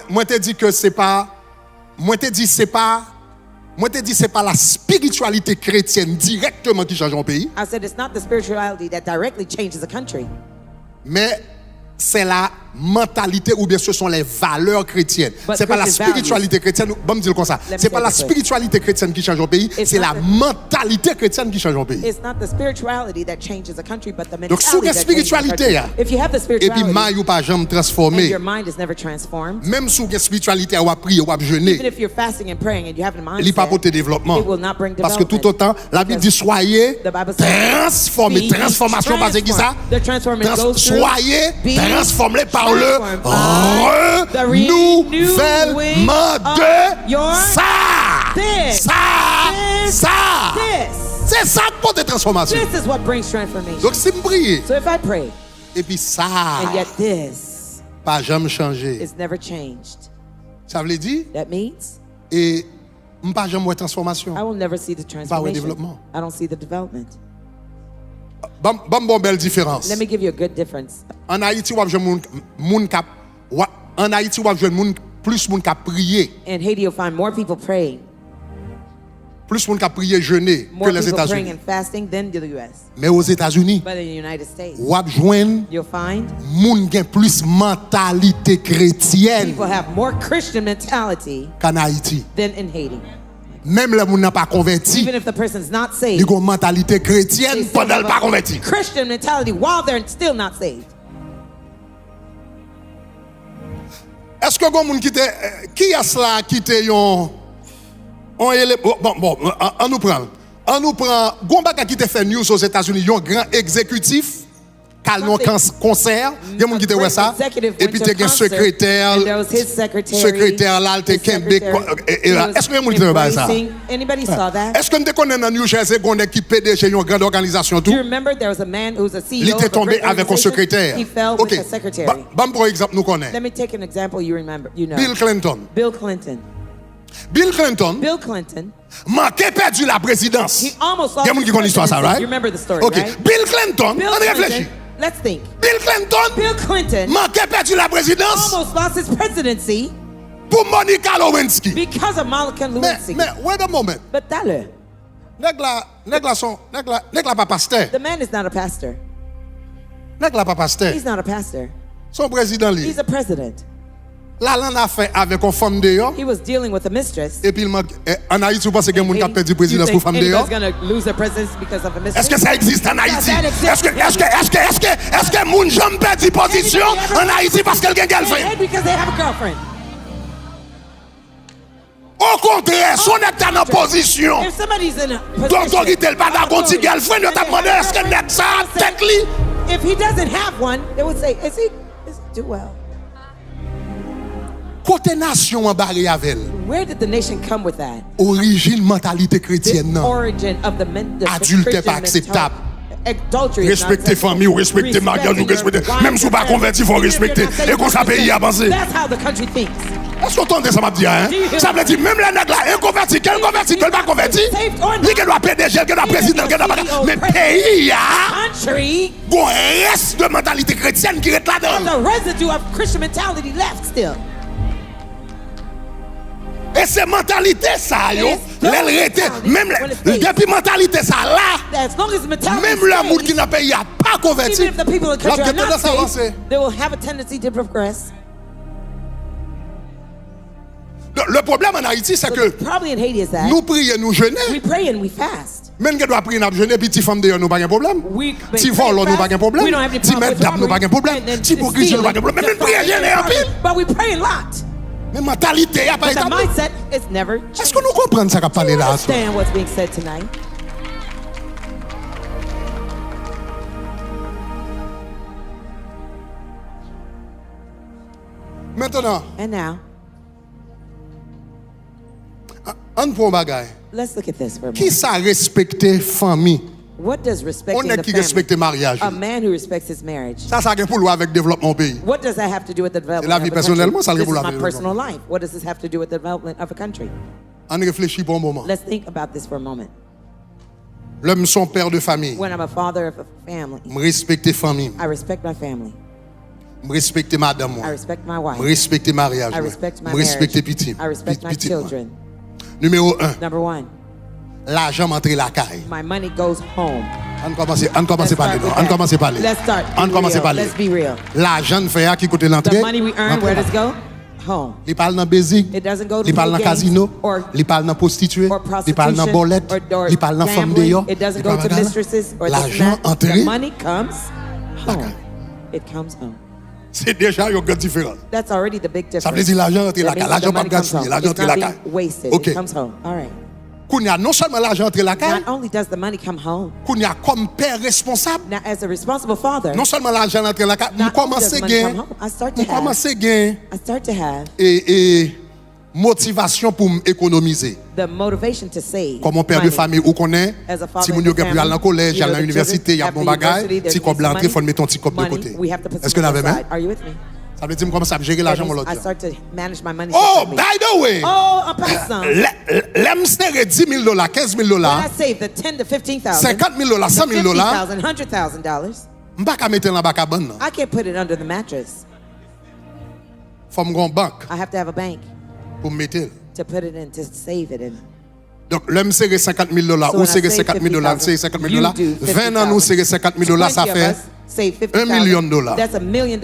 moi te dit que c'est pas moi te dit c'est pas la spiritualité chrétienne directement qui change un pays. I said it's not the spirituality that directly changes a country. Mais c'est la mentalité ou bien ce sont les valeurs chrétiennes. C'est pas la spiritualité chrétienne. Bon, me dire comme ça. C'est pas la spiritualité chrétienne qui change un pays, c'est la mentalité chrétienne qui change un pays. It's not the spirituality that changes a country, but the mentality. Donc sous la spiritualité, if you have the et spirituality, puis mind ou pas jamais and transformé. your mind is never transformed. Même sous la spiritualité ou à prier ou à Even jeûner, if you're fasting and praying and you have a mindset, il pas porter développement. it will not bring Parce que tout autant la Bible dit soyez transformés, transformation parce que ça, soyez transformés par le renouvellement de ça. C'est ça qui porte transformation. This is what brings transformation. Donc si je prie, So if I pray, et puis ça, and yet this pas jamais changé. is never changed, Ça veut dire, that means et pas jamais voir transformation. I will never see the transformation. développement. I don't see the development. Bon belle différence. Let me give you a good difference. En Haïti, en Haïti, plus moun ka prier, In Haiti, you'll find more people praying, plus moun ka prier jeûner que more les people praying États-Unis. and fasting than the U.S. Mais aux États-Unis, But in the United States, wap joindre you'll find moun gen plus mentalité chrétienne people have more Christian mentality qu'en Haïti. than in Haiti. Même les moun n'a pas converti, Even if the person's not ils saved, ont une mentalité they chrétienne still pendant have le pas a converti. Christian mentality while they're still not saved. Est-ce que gon moun qui est cela qui te yon on nous prend gon baka qui te fait news aux États-Unis, yon grand exécutif kal non concert, yon moun qui te ouais ça et puis te gen secrétaire là te kembe est-ce que yon moun qui te ouais ça? Anybody saw that? Est-ce que nous te connaissons dans New Jersey gon qui PDG yon grande organisation Do tout? you remember there was a man who was a CEO Il était of a tombé great avec un organization? secrétaire. He fell OK. with a secretary. Bam pour exemple nous connaissons. Let me take an example you remember. You know. Bill Clinton. Bill Clinton. Bill Clinton Bill Clinton. manquait perdu la présidence. He almost lost Il y a moun qui connaît l'histoire ça, right? You remember the story, OK. right? Bill Clinton, Bill on réfléchit. Clinton. Let's think. Bill Clinton Bill Clinton manquait perdu la présidence almost lost his presidency pour Monica Lewinsky. because of Monica Lewinsky. Mais wait a moment. But Tyler, Nèg la pas pasteur. the man is not a pastor. Nèg la pas pasteur. He's not a pastor. Son président lui. He's a president. Là l'on a fait avec une femme dehors He was dealing with a mistress. et puis il manque en Haïti vous pensez que moun qui a perdu présidence pour femme dehors? Anybody's gonna lose their presidency because of a mistress? Est-ce que ça existe en Haïti? that exists. Est-ce que moun jambe perdu position en Haïti parce qu'elle gagne girlfriend? Because they have a girlfriend. Au contraire, son état en position. If somebody's in a D'autorité, elle pas d'accord, si girlfriend, on t'a demandé est-ce que net ça tête li? if he doesn't have one, they would say, is he do well? Côté nation en barré avec Where did the nation come with that? origine mentalité chrétienne The non. origin of the Adulte Christian pas acceptable. Adultery is not Respecter acceptable. famille, ou respecter mariage, ou respecter même si vous pas converti, faut respecter. Et qu'on ça pays avancer. That's how the country thinks. Est-ce que vous entendez ça m'a dit hein? Ça veut dire même les nègres là inconvertis, qu'elle pas converti. Lui qui doit PDG, qui doit président, qui doit mais pays Country, bon reste de mentalité chrétienne qui est là-dedans. the residue of Christian mentality left still. Et ces mentalités ça yo, les rete même depuis mentalité ça là, As long as the mentality même le monde stays, qui n'a pas y a pas converti. even if the people in the country La are not tendance à avancer. saved, they will have a tendency to progress. Le problème en Haïti c'est que Probably in Haiti is that nous prions, nous jeûnons, we pray and we fast. même que doit prier nous jeûner puis petit femme de nous pas de problème. We Petit pray vol nous fast. pas de problème. We don't have any Petit problem mettre with nous pas de robbery. problème. And then Petit hypocrisie nous pas de stealing. problème. Même prier jeûner en pile. But we pray a lot. Mais mentalité y a pas But the établi. mindset is never Est-ce changed. que nous comprenons ça qu'a parlé là? Understand what's being said tonight. Maintenant, And now, on prend bagaille. let's look at this for a Qui moment. ça respecter famille? What does On respecting est the qui family, respecte mariage. a man who respects his marriage, Ça a pour lui avec développement pays. what does that have to do with the development la of vie a country? personnellement, ça a This pour is la my vie personal life. What does this have to do with the development of a country? On réfléchit pour un moment. Let's think about this for a moment. L'homme son père de famille. When I'm a father of a family, Me respecter famille. I respect my family. Je respecte madame. I respect my wife. Je respecte mariage. I respect my Je respecte marriage. petit. I respect my children. Numéro 1. Number 1. L'argent m'entre la caille. My money goes home. On commence par là. On commence par là. Let's start. On commence par là. Let's be real. L'argent fait qui coûte l'entrée. The money we earn, where does it go? Home. Il parle dans basic, It doesn't go to il parle dans games casino, or il parle dans prostituée, il parle dans bolette, or il parle dans femme de gambling. yo. It doesn't go to mistresses or this l'argent and that. entré. The money comes home. It comes home. C'est déjà une grande différence. That's already the big difference. Ça veut dire l'argent entre la That caille, means l'argent the pas money comes gaspillé, home. l'argent It's entre la not caille. being wasted. OK. It comes home. All right. Kounya, non seulement l'argent entre la caille, Not only does the money come home, Kounya comme père responsable, now as a responsible father, non seulement l'argent entre la caille, on not only commence does à the money come gagner, home, I start to have et motivation pour économiser. the motivation to save. Comme un père de money. famille ou connaît, As a father si mon in yo the gen pou al family, dans collège, you al know, dans the l'université, y a children bon at the bagay, university, si there's kob some l'entrée, money. faut mettre ton petit cob de Money, côté. we have to put Est-ce some que vous money avez aside. Are you with me? Ça veut dire que je commence à gérer That l'argent means mon I l'autre. start to manage my money. Oh, differently. by the way, Oh, en passant, l'aime serrer $10,000, $15,000, when I save the 10 to 15,000, $50,000, $100,000, $50,000, $100,000, m'pas ka mettre dans bac à banne. I can't put it under the mattress. Faut m'gon banque I have to have a bank pour mettre. to put it in, to save it in. Donc, l'homme serrer $50,000 So ou when I serrer save $50,000, c'est $50,000. you do 20 ans, nous serrer $50,000, ça 20 of fait us save $1 million. $50,000. That's $1 million,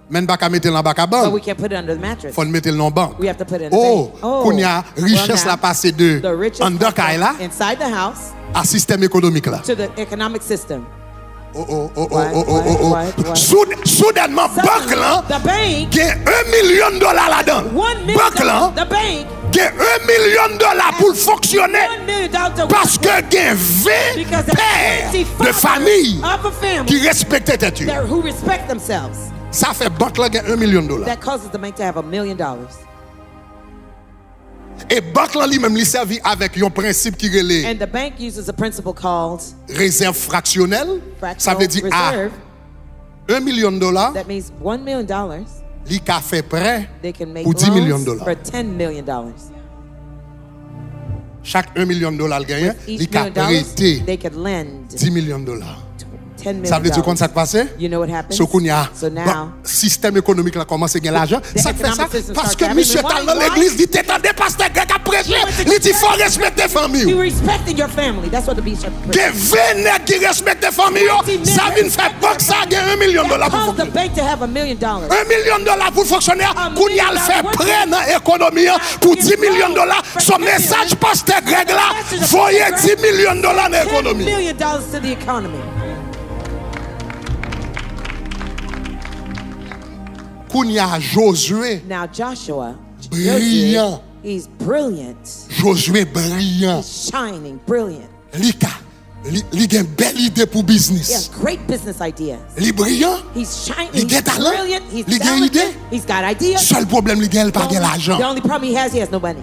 même pas ka mettre dans bac à but we banque. can't put it under the mattress. Faut le mettre dans banque. We have to put it in the Oh, bank. Oh, kounya richesse well, now, la passe de the richest under comes kay la inside the house à système économique là. to the economic system. What? Soudainement, banque là, The bank, qui est $1 million là-dedans. $1 million, Banque là, the bank, qui est $1 million pour fonctionner $1 million to parce que il y a 20 because there's pères 20 de fathers famille of a family qui respectent tête. who respect themselves. Ça fait banque là qui a $1 million. That causes the bank to have $1 million. Et banque là lui-même lui servi avec un principe qui relève And the bank uses a principle called réserve fractionnelle. Ça veut dire à reserve. $1 million, That means $1 million, lui a fait prêt they can make pour $10 millions. loans for $10 million. Chaque $1 million gagné, Each lui a $1 million, prêté they could lend $10 millions. $10 million. Ça veut dire quand ça passe? You know what happens? So qu'on y a So now, système économique là commence à gagner l'argent. Ça fait ça economic system parce starts que having monsieur money. est dans l'église, dit t'es des pasteurs grecs à prêcher, il dit faut respecter you famille. respecting your family. That's what the bishop Que vénère qui respecte famille, ça vient faire banque ça gagne $1 million pour cause the fonctionner. bank to have $1 million. $1 million pour fonctionner, qu'on y a le fait prêt dans l'économie pour $10 millions. Son message pasteur grec là, voyez $10 millions dans $10 l'économie. million to the economy. Qu'on y a Josué, Now Joshua, brillant. he's brilliant, Josué brillant. shining, brilliant. Li a une belle idée pour He has business. great business ideas. Li brillant. He's shining, Li he's gen talent. brilliant, he's Li gen talented, idée. he's got ideas. Seul problème li gen pas gen l'argent. The only problem he has no money.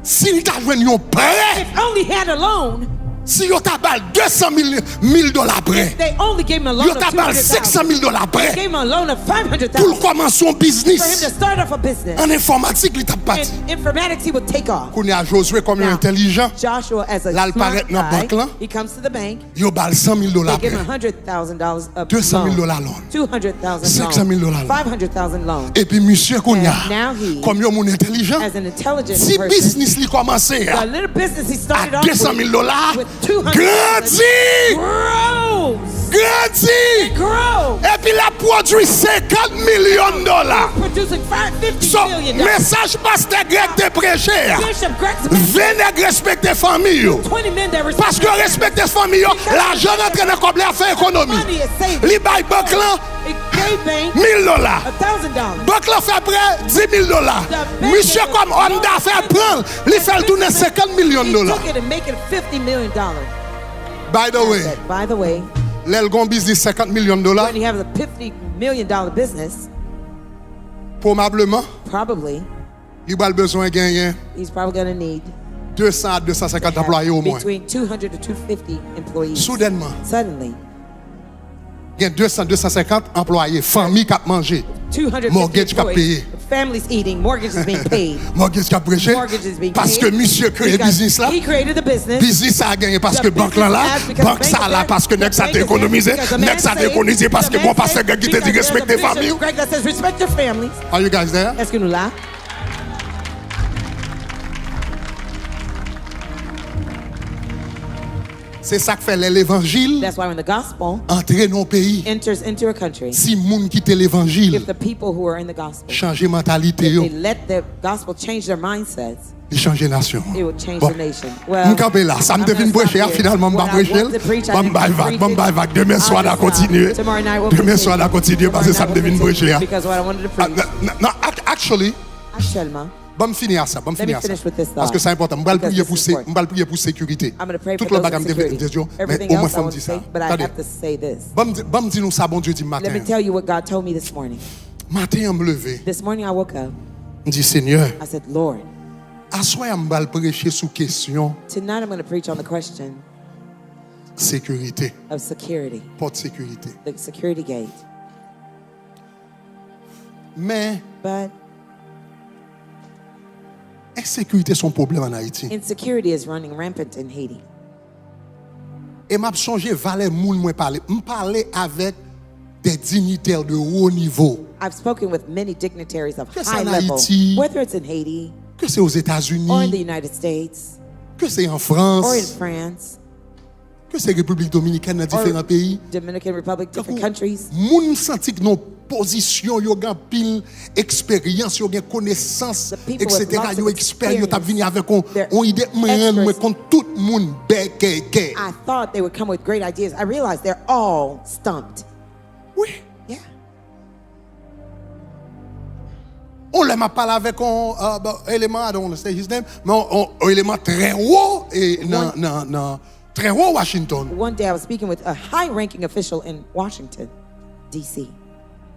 Si il t'a joué un prêt, If only he had a loan, si yo t'a bal $200,000 prêt, they only gave him a loan yo of t'a bal $200,000. $600,000 They prêt gave him a loan of pour $500,000 commencer un for him to business. start off a business. En informatique, il t'a parti. In informatics, he would take off. Qu'on y a Josué comme un Now, intelligent, Joshua, as a Là, il smart paraît dans la banque, là. guy, he comes to the bank. yo bal $100,000 They give him prêt. $100,000 of $200,000 loan, loan. $200,000 $500,000 loan, $500,000 loan. Et puis monsieur qu'on y a, And now he, comme yo mon intelligent, as an intelligent si person, business li commencé the little business he started à off $200,000, with $200,000 grandit, grows, grandit, grows, et puis la produit $50 millions. producing $50 So, million. message pasteur grec te prêché, Bishop Greg's venez respecter famille. 20 men that respect Parce que respecter famille, l'argent rentre dans le à faire économie. money is saved. Li bay banque là It gave bank $1,000. $1,000. Banque là fait près $10,000. Monsieur comme homme d'affaires prend, il fait le tourner $50 millions. He took it and make it $50 million. By the way, By the way, l'elgon business $50 millions, when you have a $50 million business, probablement, probably il a besoin de gagner he's probably going to need 200 à 250 employés au moins. between 200 to 250 employees. Soudainement, Suddenly, il y a 200, 250 employés, famille qui a mangé, 250 mortgage qui a employees, payé, Families eating, mortgages being paid. Mortgage qui a prêché. Mortgages being Parce que paid. monsieur crée Because business là. he created the business. Business ça a gagné parce The que banque là là. business has because Banque bank ça is là there. parce que nèg ça The t'a bank is économisé. there because the Nèg man ça t'a saved. économisé parce que The bon man pasteur saved Greg qui te dit because there's a respectez bishop, famille. Greg that says respect your families. Are you guys there? Est-ce que nous là? C'est ça que fait l'évangile That's why when the gospel entrer dans le pays. enters into a country, Si moun quitte l'évangile, if the people who are in the gospel, changer mentalité if yo, they let the gospel change their mindsets, il changer nation. it will change Bon. the nation. Well, M'm campé là, ça me I'm devine gonna prêcher, stop here. finalement m'm What pas I prêcher. want to preach, I M'm didn't bail preach vague, m'm it. bail vague. Demain I'll soir just à stop. continuer. Tomorrow night we'll Demain continue. soir à continuer parce que ça me Tomorrow night devine we'll prêcher. continue, because what I wanted to preach. Non, actually, Actuellement, bon me finir ça, bon me Let me finir ça. finish with this thought, Parce que c'est important. M'bal because prier this pour is important. m'bal prier pour sécurité. I'm going to pray Tout for le those bagage in me security. dire, mais Everything au moins else I faut me want dire to ça. say, but I Attendez. have to say this. Bon me dire nous ça bon Dieu dit Let matin. me tell you what God told me this morning. Matin me lever, This morning I woke up. me dit Seigneur, I said, Lord, assois m'bal prêcher sous question tonight I'm going to preach on the question sécurité, of security, porte sécurité. the security gate. Mais But insécurité son problème en Haïti. insecurity is running rampant in Haiti. Et m'a songé valer moun moi parler. M'parler avec des dignitaires de haut niveau. I've spoken with many dignitaries of Que c'est high en level, Haïti. whether it's in Haiti Que c'est aux or in the États-Unis, United States que c'est en or in France, France, que c'est République Dominicaine dans différents or pays. Dominican Republic, different countries. Moun senti que nos positions yo gan pile expérience, yo gan connaissance, The people with etc. lots Yo of expert, yo t'a venu avec They're on idée moi experts. contre tout moun bec. I thought they would come with great ideas. I realized they're all stumped. Oui. Yeah. On l'a parlé avec un élément, I don't want to say his name, mais un élément très haut et très haut Washington. One day I was speaking with a high-ranking official in Washington, D.C.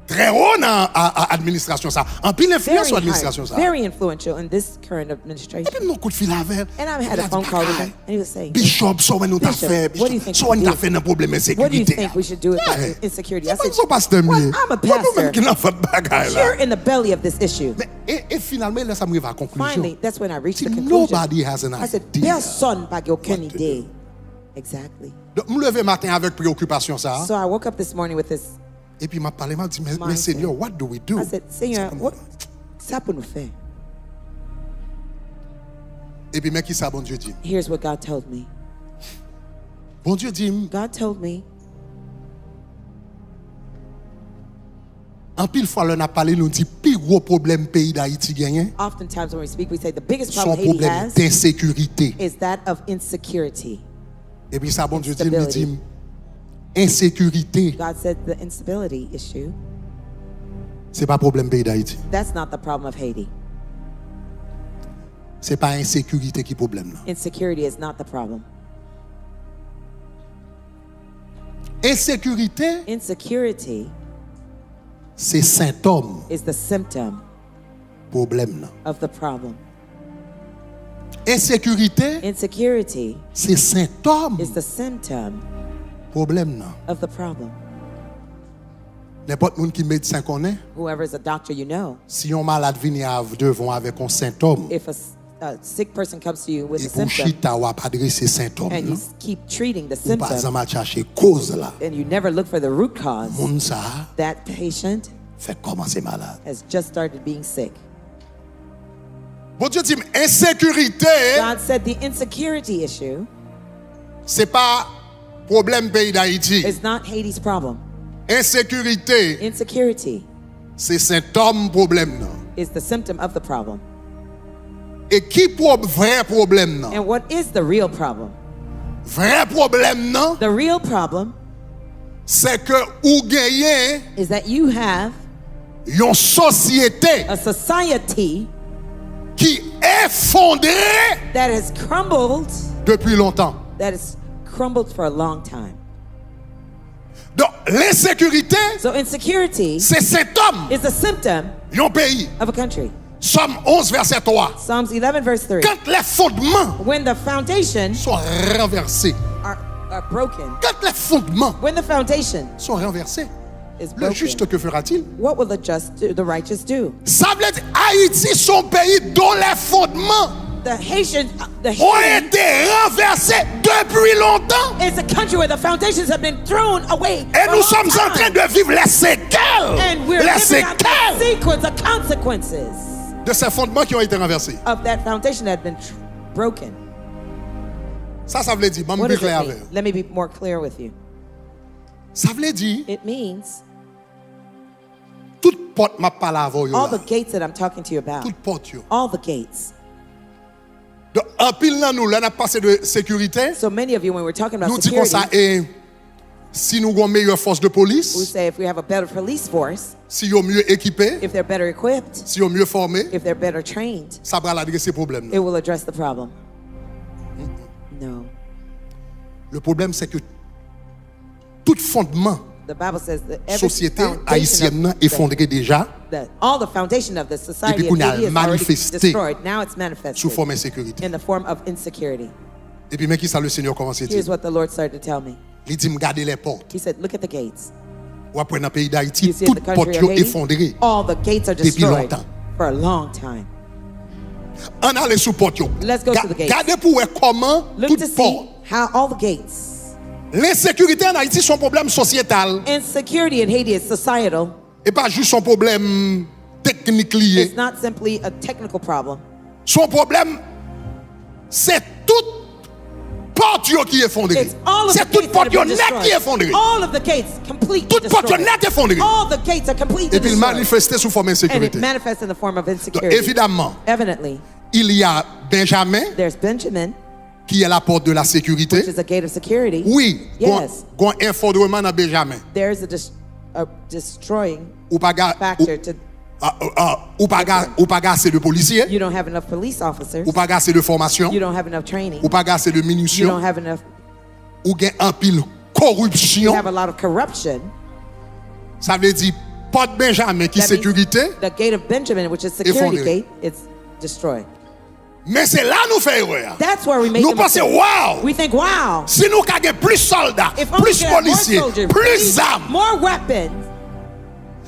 Très haut dans l'administration ça. En pile influence sur l'administration ça. Very influential in this current administration. Et puis mon coup de fil avec. And I had a phone call with him, and he was saying, Bishop, so when nous t'a Bishop, fait, what do you think so we on t'a do? fait un problème de what do you sécurité. think we should do about Yeah. insecurity? I C'est said, pas son pasteur well, mieux. I'm a Moi, pastor. même qui n'a fait de bagaille là. You're in the belly of this issue. Mais et finalement là ça me arrive à la conclusion. Finally, that's when I reached See, the conclusion. nobody has an I said, idea personne pas aucune what to idée. Exactly. Donc me lever matin avec préoccupation ça. So I woke up this morning with this. Et puis m'a parlé m'a dit mais Mindset. Seigneur, what do we do? I said, Seigneur, Ça what ça pour nous faire? Et puis mais qui ça bon Dieu dit? Here's what God told me. Bon Dieu dit God told me, en pile fois là on a parlé nous dit plus gros problème pays d'Haïti gagné, oftentimes when we speak, we say the biggest son problem Haiti problème has d'insécurité. is that of insecurity. Et puis ça bon Dieu dit Instability. insécurité, God said the instability issue, c'est pas problème pays d'Haïti. that's not the problem of Haiti. C'est pas insécurité qui problème là. Insecurity is not the problem. Insécurité, Insecurity c'est symptôme is the symptom problème là. of the problem. Insécurité, Insecurity c'est symptôme is the symptom problème là. of the problem. N'importe monde qui médecin connaît, Whoever is a doctor you know, si on malade vient devant avec un symptôme, if a sick person comes to you with et a pour symptom chita ou adresser symptôme and you là, keep treating the ou pas symptom jamais chercher cause là. and you never look for the root cause, Moun ça that patient fait commencer malade. has just started being sick. Bon Dieu dit insécurité, God said the insecurity issue c'est pas problème pays d'Haïti. is not Haiti's problem. Insécurité, Insecurity c'est symptôme problème là. is the symptom of the problem. Et qui vrai problème là? And what is the real problem? Vrai problème là, The real problem c'est que ou gagnez is that you have une société a society qui est fondée that has crumbled, depuis longtemps. that has crumbled for a long time. Donc l'insécurité, So insecurity c'est symptôme is a symptom d'un pays. of a country. Somme 11 verset 3. Psalms 11 verse 3. Quand les fondements When the foundations sont renversés, are broken, quand les fondements when the foundation sont renversés, is Le juste broken, que fera-t-il? what will the righteous do? Ça veut dire Haïti, son pays dont les fondements The Haitians ont été renversés depuis longtemps. is a country where the foundations have been thrown away. Et for a nous long sommes en train time. de vivre les séquelles. And we're Les living out the séquelles sequence of consequences de ces fondements qui ont été renversés. of that foundation that had been broken. Ça veut dire, What does it mean? Let me be more clear with you. ça veut dire, It means toute porte m'a parlé avant yo all là. the gates that I'm talking to you about, Toute porte yo. all the gates. Donc, en pile dans nous, là, on a passé de sécurité. So many of you, when we're talking about Nous disons security, ça, et si nous avons une meilleure force de we police, say if we have a better police force, si nous sommes mieux équipés, if they're better equipped, si nous sommes mieux formés, if they're better trained, ça va adresser le problème. it will address the problem. No. Le problème, c'est que tout fondement The Bible says that every société foundation haïtienne of effondré déjà all the foundation of the society Depuis qu'on a of Haiti is already manifesté destroyed. Now it's manifested sous forme d'insécurité. in the form of insecurity. Et puis, mais qui ça le Seigneur commence à dire? Here's what the Lord started to tell me. Il dit, regardez les portes. He said, look at the gates. Ou après, dans le pays You d'Haïti, see in toutes the les portes country of sont Haiti, effondrées. all the gates are Depuis destroyed longtemps. for a long time. On a les sous portes. Let's go to the gates. Regardez pour voir comment Look to toutes see portes. how all the gates. L'insécurité en Haïti, c'est un problème sociétal. Insecurity in Haiti is societal. Et pas juste un problème technique lié. It's not simply a technical problem. Son problème, c'est toute porte qui est effondrée. It's all of the C'est toute gates that porte have been net qui est destroyed. effondrée. All of the gates completely Toute porte destroyed. net effondrée. All the gates are completely Et puis il destroyed. manifestait sous forme And it d'insécurité. manifests in the form of Donc, insecurity. évidemment, Evidently, il y a Benjamin there's Benjamin, qui est la porte de la which sécurité. is a gate of security. Oui, Yes. gon effondrement dans Benjamin. There's a destroying Ou pas ga- factor to ou pas assez de policiers, you don't have enough police officers. ou pas assez de formation, You don't have enough training. ou pas assez de You don't munitions, have enough. ou gain un pile You corruption. have a lot of corruption. Ça veut dire porte Benjamin qui That means sécurité, the gate of Benjamin, which is security Effondré. gate, it's destroyed. mais c'est là nous faisons erreur. That's where we make Nous a pensons mistake. wow, We think, wow, si nous avons plus soldats, if only plus we had more policiers, soldiers, plus armes, more weapons.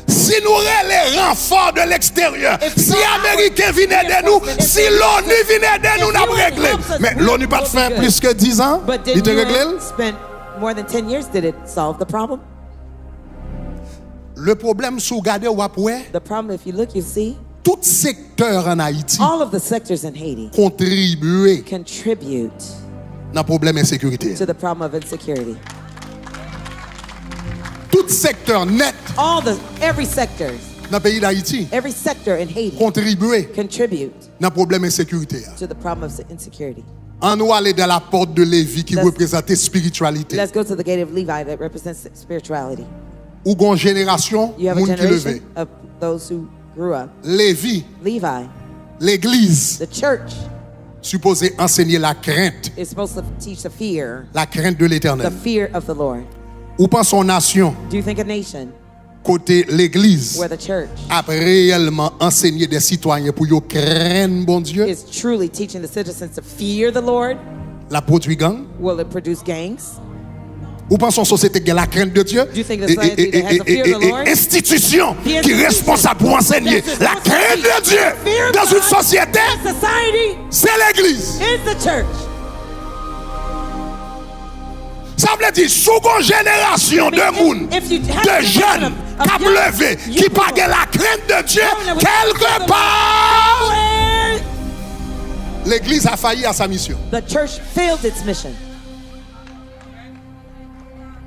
si nous avons les renforts de l'extérieur, If si no Américains viennent de nous, reinforcement, si if l'ONU vient de nous, if nous avons UN réglé. helps us, Mais we l'ONU pas will fait be good. plus que 10 ans, But il did te réglé. you spend more than 10 years? Did it solve the problem? Le problème, si vous regardez, vous voyez, The problem, if you look, you see, tout secteur en Haïti all of the sectors in Haiti contribue contribute dans le problème d'insécurité. to the problem of insecurity. Tout secteur net Every sector dans le pays d'Haïti in Haiti contribue contribute dans le problème d'insécurité. to the problem of insecurity. On nous aller dans la porte de Lévi qui Let's- représente spiritualité. Let's go to the gate of Levi that represents spirituality. Ou gon génération, You have a moun qui levé. generation of those who grew up. Lévi, Levi, l'église, the church, supposé enseigner la crainte is supposed to teach the fear de l'éternel. fear of the Lord. Ou pense son nation, Do you think a nation côté l'église, where the church a réellement enseigné des citoyens pour yo craindre bon Dieu, is truly teaching the citizens to fear the Lord? la produit gang? Will it produce gangs? Ou pense son société qui a la crainte de Dieu? Do you think the society that has the fear of the Lord? Institution The qui est institution responsable pour enseigner that's la supposed to crainte de teach Dieu fear of dans une God société, in society c'est l'église. is the church. Ça veut dire, sous une génération de monde, if you have de a generation jeunes of qui ont young levé, qui youth pas la crainte de Dieu, that would quelque fear the part, Where l'église a failli à sa mission. the church failed its mission.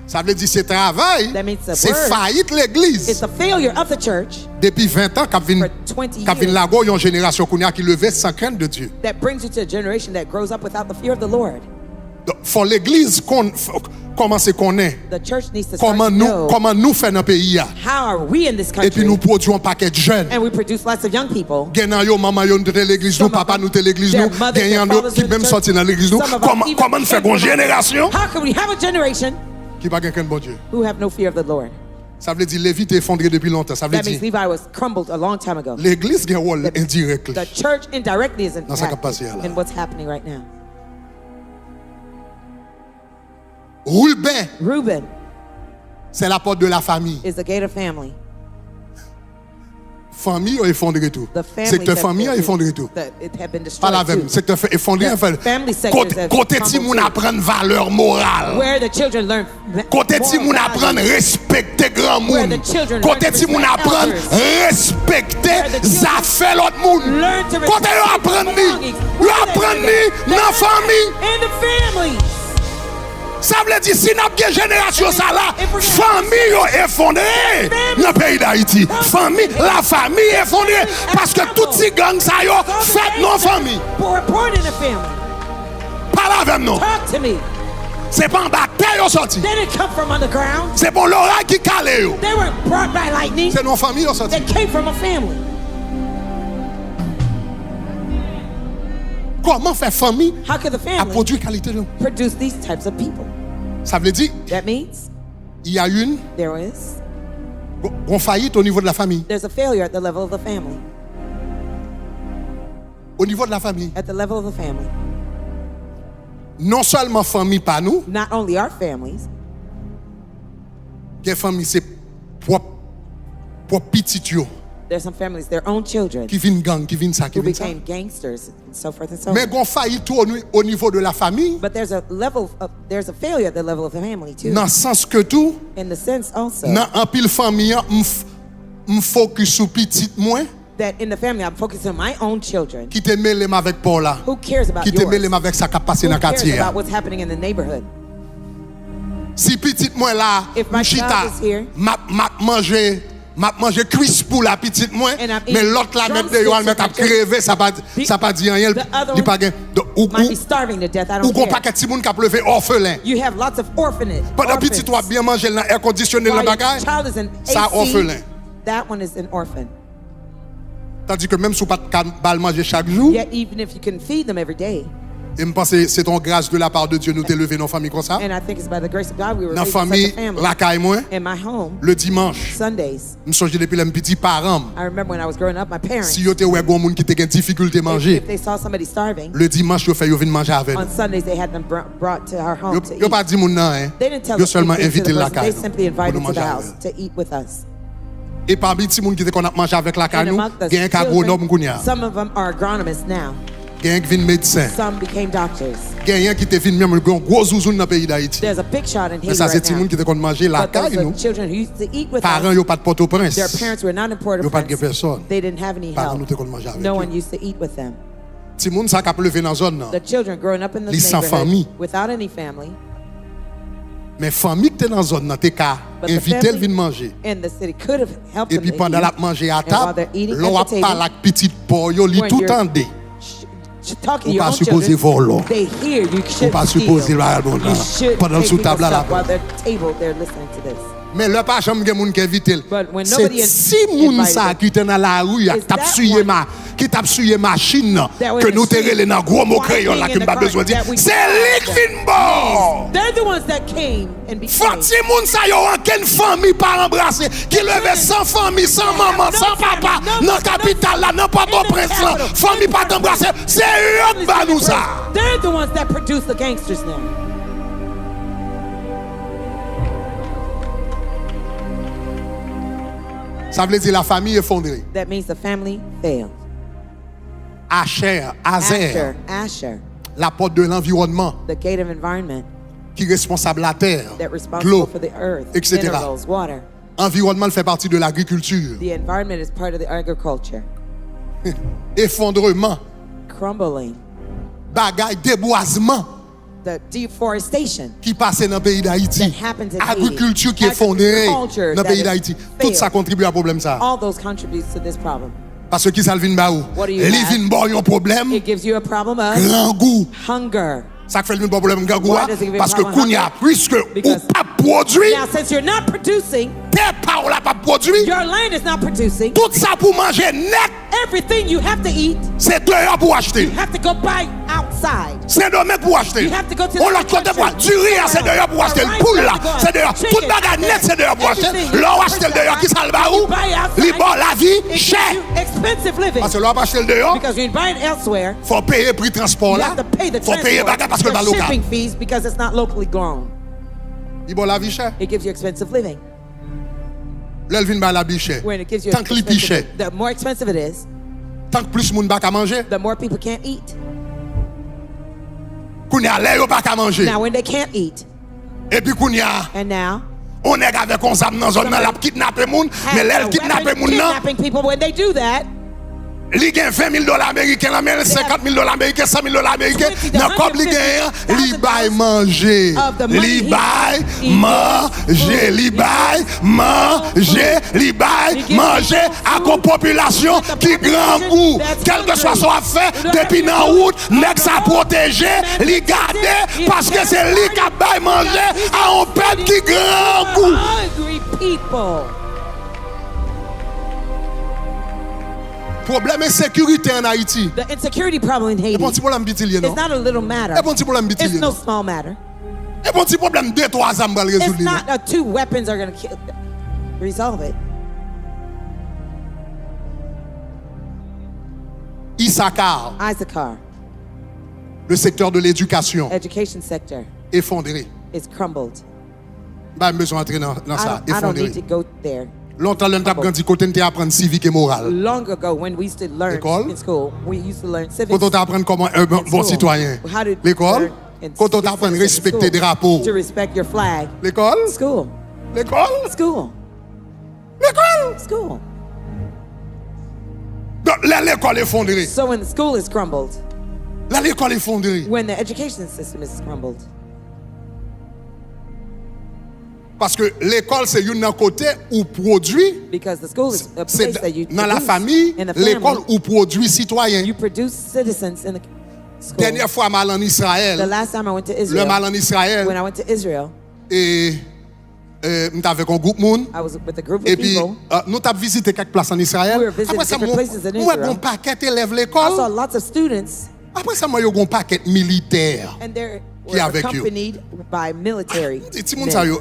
Ça veut dire, c'est travail, That means the c'est word faillite It's l'église. the failure of the church Depuis 20 ans, for 20 quand vient years la go, il y a une génération qui levait sans crainte de Dieu. that brings you to a generation that grows up without the fear of the Lord. Donc, faut l'église comment c'est qu'on est, The church needs to start to know comment nous faisons dans le pays. how are we in this Et puis country, nous produisons un paquet de jeunes. and we produce lots of young people. Gagnant yo, maman yo, nous te l'église, nous, Some of papa them, nous te l'église, their nous. mothers, their Gagnant yo, fathers qui in the même church. sorti dans l'église, nous. Some of them even Comment nous faisons une génération How can we have a generation qui n'a pas qu'un bon Dieu? who have no fear of the Lord? Ça veut dire Lévi est effondré depuis longtemps. Ça veut That means dire Levi was crumbled a long time ago. l'église a un rôle indirect. The church indirectly is Dans sa impacted capacité, là. in what's happening right now. Reuben, Reuben, C'est la porte de la famille. is the gate of family. Famille a effondré tout. The family Secteur famille a effondré tout. that it had been Pas la destroyed même. too. Secteur effondré. The family sectors have Côté crumbled ti moun too. apprendre valeur morale. Where the children learn Côté ti moun moral apprendre values. respecter grand Where monde. the children Côté learn to ti moun respect apprendre elders. respecter Where the children affaires l'autre monde. learn to Côté respect yo apprendre people's ni, belongings. yo Where they apprendre learn ni dans famille. in the family. Ça veut dire si n'a pas génération ça là, If we're gonna- famille yo effondré dans le pays d'Haïti. Famille, la famille effondrée parce que tout ces gang ça yo fait non famille. Born in a family. Parle avec nous. Talk to me. C'est pas en bas terre yo sorti. They didn't come from underground. C'est bon l'oreille qui cale yo. They weren't brought by lightning. C'est nos familles yo sorti. They came from a family. Comment faire famille How could the à family produire qualité de? produce these types of people? Ça veut dire That means il y a une faillite au niveau de la famille. there's a failure at the level of the family. Au niveau de la famille. At the level of the family. Non seulement famille pas nous, Not only our families, des familles c'est propre petit yo there's some families, their own children, qui viennent gang, qui viennent ça, qui who viennent ça. became gangsters and so forth and so Mais on. gon faillite tout au niveau de la famille, But there's a failure at the level of the family too. dans le sens que tout, In the sense also dans un pile famille, me focus sur petit moins, that in the family I'm focusing on my own children. qui te mêle avec Paula, Who cares about qui te yours? mêle avec ça qui a passé Who dans le cares quartier. about what's happening in the neighborhood? Si petit moins là, If my chita, child is here, m'a manger cuisse pour la petite moins, And I'm mais eating l'autre là même drumsticks de yo with mettre à my children. crever, ça pas dit rien, The other il pas one gain ou might be starving to death. I ou don't gon care. paquet ti moun qui a levé orphelin. You have lots of orphanage. Pendant petit toi bien manger dans air conditionné dans While your bagage, child is in ça AC, orphelin. that one is an orphan. Tandis que même si pas de manger chaque jour, Yet even if you can feed them every day, et me pense c'est ton grâce de la part de Dieu nous t'élever dans famille comme ça. and I think it's by the grace of God we were Dans raised in such famille a family. la caille moi In my home, le dimanche, Sundays, me songe depuis les petits parents. I remember when I was growing up, my parents, Si yo te ouais gon moun qui te gen difficulté manger, if they saw somebody starving, le dimanche yo fait yo vinn manger avec nous. on Sundays they had them brought to our home to Yo eat. pas dit moun nan hein. They didn't tell Yo us seulement anything to invité the la person. caille. They simply pour invited nous to the manger house avec. to eat with us. Et parmi ti moun qui te qu'on a manger avec la caille And nous, among the gen un agronome kounya, children, some of them are agronomists now. gen un qui vinn médecin, Some became doctors. gen un qui te vinn même gon gros zouzoun dans pays d'Haïti. There's a big shot in Mais Haiti ça c'est right ti moun now. qui te qu'on manger la But those caille are nous. children who used to eat with Parents us. yo pas de Port-au-Prince. Their parents were not in Yo pas de Port-au-Prince. personne. They didn't have any Parents nous help. te qu'on manger avec. No eux. one used to eat with them. Ti moun ça qu'a levé dans zone nan. The children growing up in Li this sans famille. neighborhood without any family. Mais famille qui te dans zone nan te ka But the inviter family vinn manger. in the city could have helped Et them puis to pendant eat. la manger à And while table, they're eating l'on at a the table, pas la petite pour yo li when tout you're- endé. talking to Ou your pas own supposé children, voler. they hear you should pas steal. supposé la bon là. You should Pendant take sous people's table là, stuff là. while they're table they're listening to this. Mais le pas jamais gen moun qui invite. But when C'est nobody si moun invited ça them, qui était dans la rue is t'a that suye one ma qui t'a suye machine that was que in nous the street, terrele dans gros mot walking crayon là in que the pas garden besoin dire. that we C'est call lik them. fin bon. They're the ones that came and became. Fati moun sa yo anken famille pas embrasser qui leve sans famille, sans maman, sans papa dans capitale là, dans Port-au-Prince là, famille pas t'embrasser. C'est eux qui ba nous ça. They're the ones that produce the gangsters now. Ça veut dire la famille effondrée. That means the family failed. Asher, Azer, Asher, la porte de l'environnement the gate of environment, qui est responsable de la terre, that responsible l'eau, for the earth, etc. minerals, water. Environnement fait partie de l'agriculture. The environment is part of the agriculture. Effondrement, Crumbling. bagaille, déboisement The deforestation qui passe dans le pays d'Haïti. that happens in Agriculture Haiti. qui est effondrée Agriculture dans le that pays is d'Haïti. failed. Tout ça contribue à problème ça. All those contributes to this problem. Parce que qui ça vient ba ou? What do you Li have? vinn bon yon problème, It gives you a problem of grand goût. hunger. Ça fait le problème grand goût Why does it give you a parce que problem kounya hunger? puisque ou Because- pas produit, Now, since you're not producing, terre pa ou la pas produit, your land is not producing, tout ça pour manger net, everything you have to eat, c'est dehors pour acheter. you have to go buy outside. C'est dehors pour acheter. You have to go to On the l'autre côté pour country. du riz, c'est dehors pour acheter le poule là, c'est dehors. Chicken, Tout bagage net, c'est dehors pour acheter. everything. L'on achète le dehors qui ça le ba You ou? buy outside, Li bon la vie it cher. gives you expensive living. Parce que l'on pas acheter le dehors, Because when you buy it elsewhere, faut payer prix transport you là. have to pay the Faut payer transport, bagage parce que le the pas local. shipping fees because it's not locally grown. Il bon la vie chère. It gives you expensive living. L'elle vient ba la vie chère. When it gives you Tant que li pi cher, the more expensive it is, tant que plus moun ba ka manger, the more people can't eat. kounya lè yo pa ka manger. Now when they can't eat, Et puis kounya, and now on est avec on zam nan zone nan la kidnapper moun, mais l'elle kidnapper moun nan, kidnapping people, when they do that, li gen $20,000 américains, la men $50,000 américains, $100,000 américains, nan kob li gen, li bay manger, li bay manger, li bay manger, li bay manger à une population qui grand goût, quel que soit son affaire, depuis nan route, nek sa protégé, li gade, parce que c'est li qui bay manger à un peuple qui grand goût. hungry people. Problème de sécurité en Haïti. The insecurity problem in Haiti Bon petit problème petit is not a little matter. Bon petit problème petit It's no small matter. Et bon petit problème 2-3 ans va le It's résoudre. not 2 weapons are going to resolve it. Issachar, Issachar, le secteur de l'éducation, education sector, effondré. is crumbled. Pas besoin d'entrer dans ça, I don't need effondré. to go there. Longtemps l'on t'a grandi côté on apprendre civique et moral. Long ago, when we used to learn L'école. in school, we used to learn civics. Quand on t'apprend comment un bon school. citoyen. How to L'école. learn in Quand on civics t'apprend à in respecter school. des drapeaux. To respect your flag. L'école. School. L'école. School. L'école. School. Donc là l'école est effondrée. So when the school is crumbled, Là l'école est effondrée. when the education system is crumbled, Parce que l'école c'est un côté où produit. because the school is a C'est place that you dans la produce famille, in the l'école family, où produit citoyen. you produce citizens in the school. Dernière fois mal en The Israël, last time I went to le Israel, mal en Israël, when I went to Israel, et nous avec un groupe moun. I was with a group Et of puis, people. nous avons visité quelques places en Israël. We were visiting Après ça, different places in moi, Israel. un paquet d'élèves I saw l'école. lots of students, Après ça, moi, il y a un paquet militaire. and they Qui were avec you? accompanied by military. Ti moun men. sa yo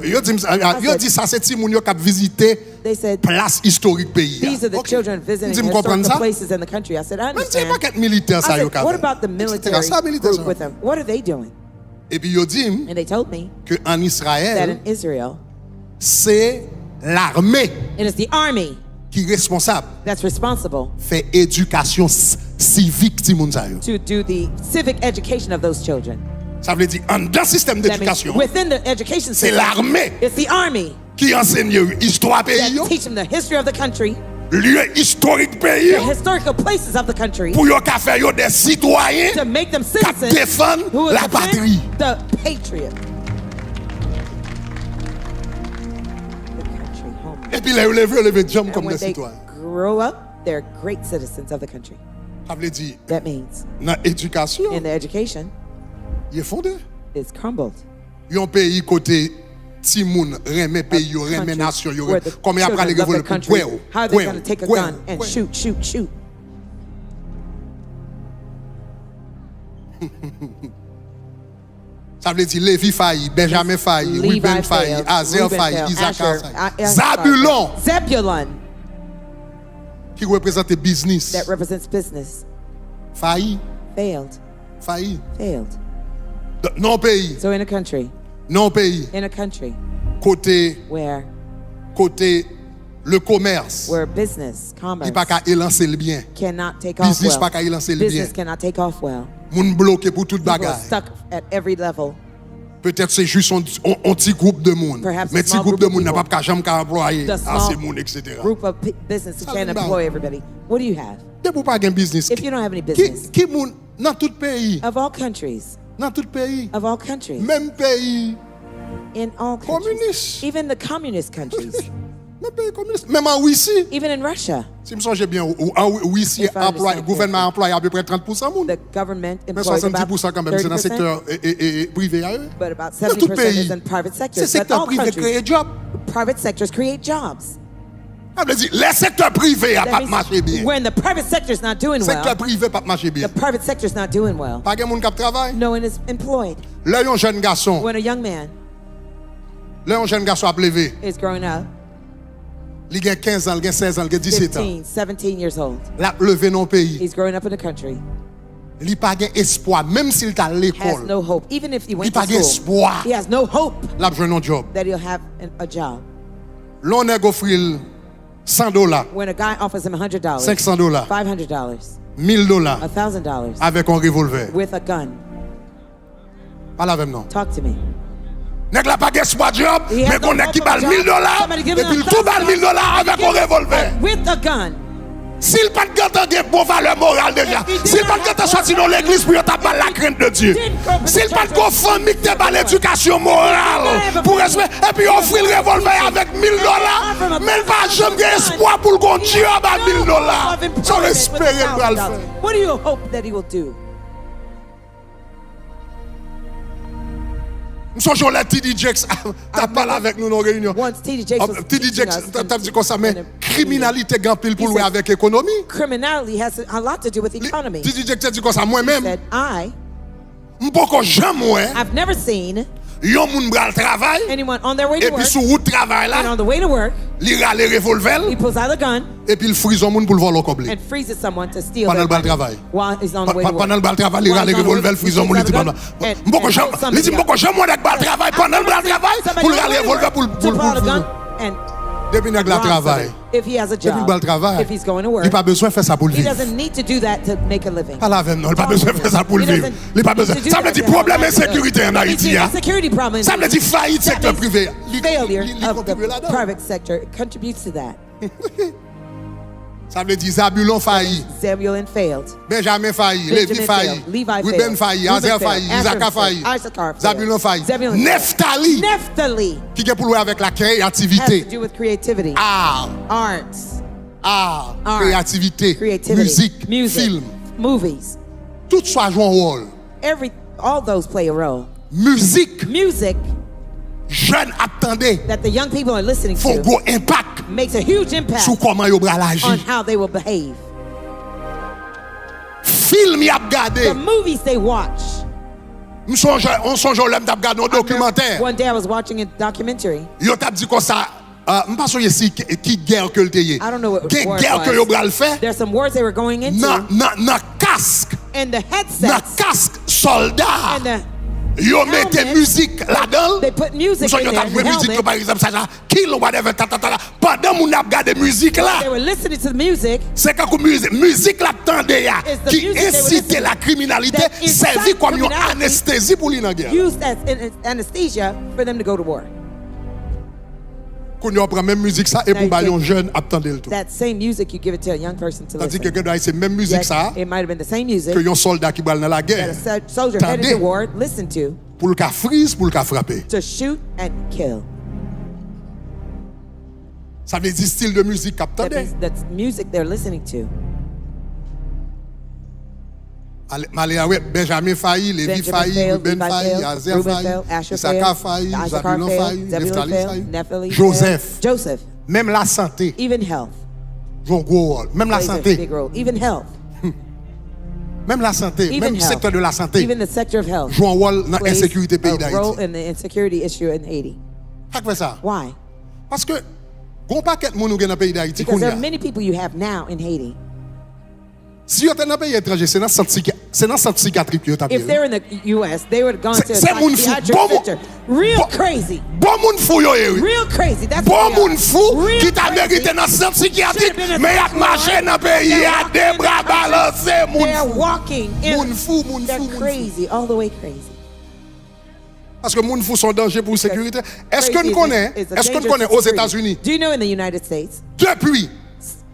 dit ça, c'est ti moun yo k'ap visiter They said, place historique pays. these are the Ok. children visiting Ti me comprendre historical ça? places in the country. I said, I Même ti un understand. paquet militaire sa I yo said, k'ap what fait. about the military Ça, militaire, group ça. with them? What are they doing? Et puis yo dit And they told me que en that Israël, in Israel, c'est l'armée it is the army qui est responsable that's responsible fait éducation civique ti moun sa yo. to do the civic education of those children. Ça veut dire en dans système That means d'éducation, within the education c'est system, l'armée it's the army qui enseigne histoire pays yo, that teach them the history of the country, lieu historique pays the yo, historical places of the country, pour yo ka faire yo des citoyens to make them qui citizens défendent who will la patrie. defend the patriot. The country, home. Et puis les lever jam And comme when des they citoyens. grow up, they're great citizens of the country. Ça veut dire That means dans l'éducation, in the education, il est fondé. it's crumbled. Yon pays côté ti moun remet pays yo remet Country nation yo where the comme y a pas les children révolter love their country, how they're going to take a gun and ouais. shoot. Ça veut dire Lévi failli, Benjamin failli, Levi Ruben failli, failed, Azer Reuben failli, failed, Isaac Asher, failli. Issachar Zabulon failed. Zebulun, qui représente business that represents business, failli, failed. non pays, So in a country, côté where le commerce, business, commerce il pas qu'à élancer le bien. cannot take off Business well. pas qu'à élancer le bien. Business cannot take off well. Moun bloqué pour toute People are bagaille. stuck at every level. Peut-être c'est juste un petit groupe de monde. Perhaps Mais a petit small groupe de group of monde n'a pas people. qu'à jamais qu'à employer The assez small monde, etc. group of business who Ça can't veut dire- employ everybody. What do you have? Dès pour pas gagner business. If you don't have any business. Qui moun dans tout pays, Of all countries, dans tout pays, même pays, in all countries, communiste. even the communist countries, même pays communiste, même en Russie. even in Russia, Si me songe bien, en Russie, If I understand le gouvernement emploie à peu près 30% moun. the government Mais employs about 70% quand même, c'est dans le 30%, secteur privé à eux. but about Dans tout 70% pays, is in private c'est sectors. But secteur all privé crée countries, job. private sectors create jobs. Ça veut dire, les secteurs privés a That pas means marché bien. when the private sector is not doing Secteur well, privé pas marché bien. the private sector is not doing well. Pas de monde qui travaille. No one is employed. Là, un jeune garçon, When a young man a levé. is growing up, Il a 15 ans, il a 16 ans, il a 17 ans. 15, 17 years old, Il a levé dans le pays. he's growing up in a country Il pas gain espoir même s'il t'a à has l'école. no hope. Even if he Il went pas to gain school, espoir. he has no hope Là besoin un job. that he'll have a job. L'on nèg offrir $100, When a guy offers him $100, $500, $500, $1000 $1,000 avec un revolver. with a gun, Pas la même non. talk to me. Nèg la pas espoir job, He has mais qu'on no nèg qui hope of a balle job. $1000 Somebody et give him puis tout balle $1000 avec un revolver. with a gun. S'il pas de gâteau de bon valeur morale déjà. S'il pas de gâteau sorti dans l'église pour taper la crainte de Dieu. S'il pas de famille qui te l'éducation morale pour respect et puis offrir le revolver avec $1000, mais il va jamais espoir pour le Dieu à $1000. Sans espérer le va le faire. What do you hope that he will do? Nous sommes là TD Jakes t'as parlé avec nous dans la réunion. Once T.D. Jakes was TD teaching Jakes us t'as dit comme ça mais in a- criminalité grand pile pour He louer said- avec économie. Criminality has a lot to do with economy. TD Jakes t'as dit comme ça moi He même said, m'poko jamais I've never seen yon moun bral travail anyone on their way et to puis work, sous route travail and là on the way to work, li rale revolver he pulls out a gun et puis il frison moun pour le voler au coblé. and freezes someone to steal Pendant their le bal money travail. while he's on the way to work. Pendant le bal travail, il While rale he's on the way- revolver, he frison moun, pulls il dit out a gun pendant. and- Mboko and jam, holds il somebody dit up. mboko jam moi avec bal travail, I've pendant le never bal seen travail, somebody pour le on the rale way to revolver work pour to pull out a gun and depuis nèg la rob travail. somebody. If he has a Depuis le job, bal travail. if he's going to work, Il pas besoin de faire ça pour le he vivre. doesn't need to do that to make a living. Pas la même non, il pas Talk besoin to de faire him. ça pour le He vivre. doesn't Il pas need besoin. to do Ça that veut dire to have problème a insécurité en living. Haïti. It's a security problem in Ça veut dire faillite That secteur means privé. failure Il of contribue the là-dedans. private sector contributes to that. Ça veut dire Zabulon failli, Zebulun failed. Benjamin failli, Lévi Benjamin failli, failed. Levi Ruben failed. failli, Reuben Azer failed. failli, Asher Isaac failed. failli, Issachar failed. Zabulon failli, Zebulun failed. Nephtali Naphtali qui est pour louer avec la has to créativité, do with creativity, art, arts, créativité, creativity, musique, film, movies. tout ça joue un rôle. All those play a role. Musique, Music jeunes attendez, that the young people are listening faut to gros impact makes a huge impact sur comment ils bral on agir. how they will behave. Film y a regardé, The movies they watch. on songe l'homme t'a regardé un documentaire. One day I was watching a documentary. Yo t'a dit comme ça, m'pas soye si qui guerre que le teye. I don't know what Quelle war it guerre was. que yo bral fait There's some wars they were going into, nan casque, and the nan headsets casque soldat. and the Yo mette helmet, musique là-dedans. they put music So in yo there. t'a joué The musique helmet. par exemple ça kill whatever ta. Pendant moun ap gade musique They là, were listening to the music. c'est quand musique là tande ya It's the qui music they were incite listening la criminalité that incite servi comme une criminality. anesthésie pour li nan guerre. Used as anesthesia for them to go to war. Qu'on yo prend même musique ça et Now pour you ba yon take jeune ap tande le tout. That same music you give it to a young person to Tandis que listen. quelqu'un c'est même musique Yet, ça it might have been the same music que yon soldat qui bral dans la that guerre. a soldier headed Tandis to war listened to pour le cas frise, pour le cas frapper. to shoot and kill. Ça veut dire style de musique That captade. means that's music they're listening to. Maléa, ouais, Benjamin failli, Lévi Benjamin failli, failed, Ruben Levi failli, failed, Azer Reuben failli, failed, Asher Issachar failed, failli, Issachar Zabulon failed, failli, Zebulun Nephtali failed, failli, Naphtali Joseph. failed, Joseph. Même la santé Even health joue un gros rôle. Même la plays a santé, big role. Even health. même la santé, Even même le health. secteur de la santé Even the sector of health joue un rôle dans plays l'insécurité pays a role d'Haïti. in the insecurity issue in Haiti. Pas que ça. Why? Parce que gon paquet de monde dans le pays d'Haïti Because qu'on y there a. are many people you have now in Haiti. Si vous êtes dans un pays étranger, c'est dans le centre psychiatrique que vous If they're in the U.S., they would have gone to a C'est moun fou. psychiatric Bon center. Real bon- crazy. Bon moun fou yo eh, oui. Real crazy. That's Bon what they moun are. fou Real qui t'a crazy. mérité dans le centre psychiatrique, Should have been a mais y a psychiatric marché dans le pays, y a They're des bras walking balancés, moun They're fou. walking in. Moun fou, moun They're fou, moun fou. crazy, all the way crazy. Parce que moun fou sont danger pour la sécurité. Est-ce que Crazy nous connaissons, is a est-ce que nous danger connaissons to aux security. États-Unis, Do you know in the United States, depuis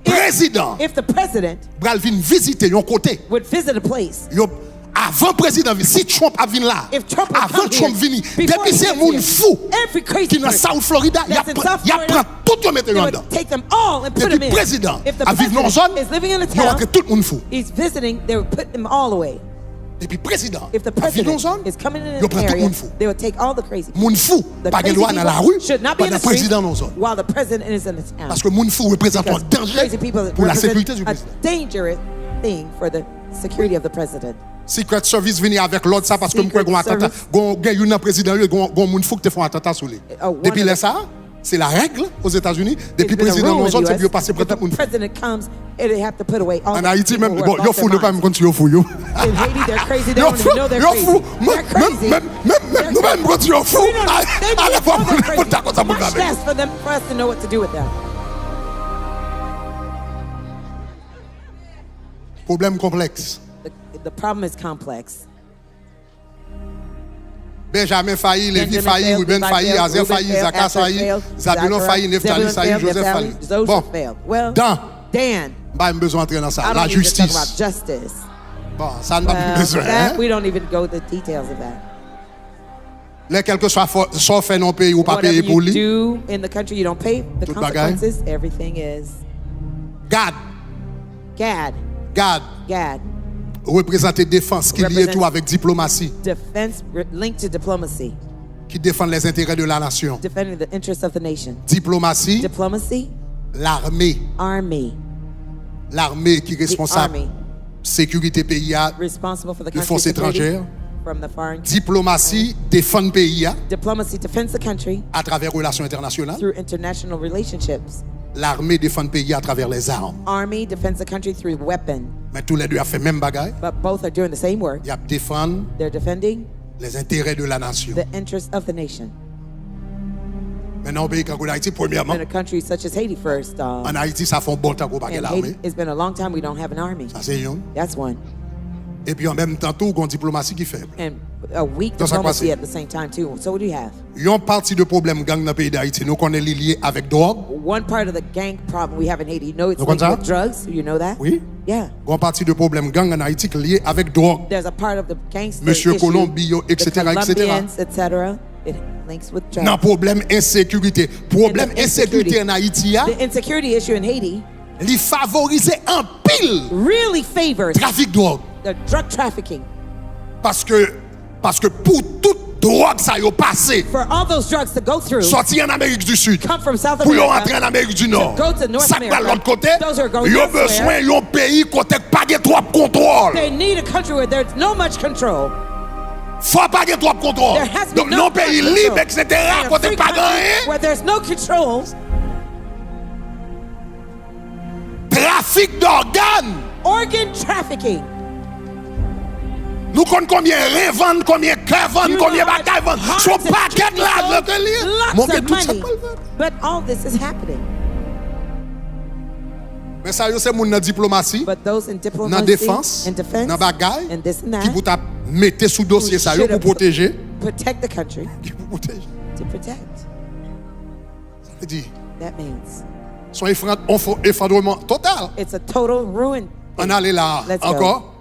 président if the president bral vin visiter yon côté, would visit a place, yo avant président si Trump a vin là, if Trump would avant come Trump here, vini, before depuis he c'est gets moun here, fou every crazy qui dans person South Florida, y a that's in South prend Florida, tout yo mettre they en would dedans. take them all and put Depuis them in. président If the a vivre dans president zone, is living in a yo town, rentre tout le monde fou. he's visiting, they would put them all away. Depuis président If the a vivre dans president zone, is coming in yo an prend tout le area, monde fou. they would take all the crazy people. Moun fou, The pas de crazy loi dans la people rue, should not be pas in de the street président dans zone. while the president is in the town. Parce que moun fou représente un Because danger crazy people pour la represent sécurité du a président. dangerous thing for the security of the president. Secret Service vini avec l'autre ça parce que Secret m'kwe gon attentat, Service. gon gen yon nan président, gon moun fou qui te font attentat sur lui. One Depuis of là the- ça, C'est la règle aux États-Unis. Depuis It's been a président rule non in sort, the c'est US. pour passer pour If tout the le monde. president comes, they have to put away all En the Haïti people même, who bon, have yo lost fou, their ne pas me minds. quand yo fou yo. In Haiti, they're crazy. They Yo don't fou, even know they're yo crazy. fou. They're crazy. Même quand yo fou. We don't, they À la need fois to know they're pour ta crazy. comme ça Much less for us to know what to do with them. Problème complexe. The problem is complex. Benjamin failli, Lévi Benjamin failli, failed, Ruben Levi failli, failed, Azer Reuben failli, failed, Zachar Asher failli, failed, Zabulon Zachariah, failli, Neftali Zebulun failli, failed, Joseph Naphtali, failli. Joseph Bon, failed. Well, Dan, Dan, pas besoin d'entrer dans ça. I La don't need to talk about justice. justice. Bon, ça n'a pas besoin. That, Hein? we don't even go the details of that. Les quel que soit fait non pays ou pas Whatever payé pour you lui. do in the country, you don't pay the Tout bagaille. consequences. Everything is Gad, Gad, représenter défense qui lié tout avec diplomatie, defense linked to diplomacy, qui défend les intérêts de la nation. defending the interests of the nation. Diplomatie, Diplomacy, l'armée, army, qui est the responsable army, sécurité pays, responsible for the de forces country's security étrangères. from the foreign. Diplomatie défend pays Diplomacy defends the country à travers relations internationales. through international relationships. L'armée défend pays à travers les armes. Army defends the country through weapon, Mais tous les deux ont fait même bagaille. but both are doing the same work. Ils défendent They're defending les intérêts de la nation. the interests of the nation. Maintenant, au pays comme Haïti, premièrement, In a country such as Haiti, first, en Haïti, ça fait un bon temps qu'on n'a pas in l'armée. Haiti, it's been a long time we don't have an army. Ça, c'est une. That's one. Et puis, en même temps, tout, on a une diplomatie qui est faible. And a weak Dans sa diplomacy croisée. at the same time, too. So what do you have? Une partie de problème gang dans le pays d'Haïti, nous connaissons lié avec drogue. One part of the gang problem we have in Haiti, you know it's Vous linked comprenez with drugs. You know that? Oui. Yeah. Une partie de problème gang en Haïti qui est lié avec drogue. There's a part of the gangster Monsieur issue, Colombio, etc., the etc. Colombians, etc. It links with drugs. Dans problème insécurité. Problème And the insécurité en Haïti, The insecurity issue in Haiti il favorise en pile really favors trafic de drogue. the drug trafficking. Parce que pour toute drogue, ça y est passé. For all those drugs to go through, Sorti en Amérique du Sud. come from South Pour y America, rentrer en Amérique du Nord. go to North Ça va de America. l'autre côté. Those are going Ils ont elsewhere. besoin d'un pays côté pas de trop contrôle. they need a country where there's no much control. Faut pas de trop contrôle. There has to be Donc no non pays control. libre, etc. In a Côté free pas country gagné. where there's no control, Trafic d'organes. organ trafficking. Nous connaissons combien revendent, combien cœurs vendent, You combien know how much bagailles vendent. hearts Son and paquet kidneys là, sold, le lié. lots Mon of Dieu, tout ça money. pas le faire. But all this is happening. Mais ça, c'est mon dans diplomatie, But those in dans diplomacy, défense, in defense, dans bagaille, and this and qui that, vous t'a mettre sous dossier ça yo should pour have protéger. protect the country, Qui pour protéger. to protect. Ça veut dire, That means son effondrement total. it's a total ruin. On allait là Let's go. encore.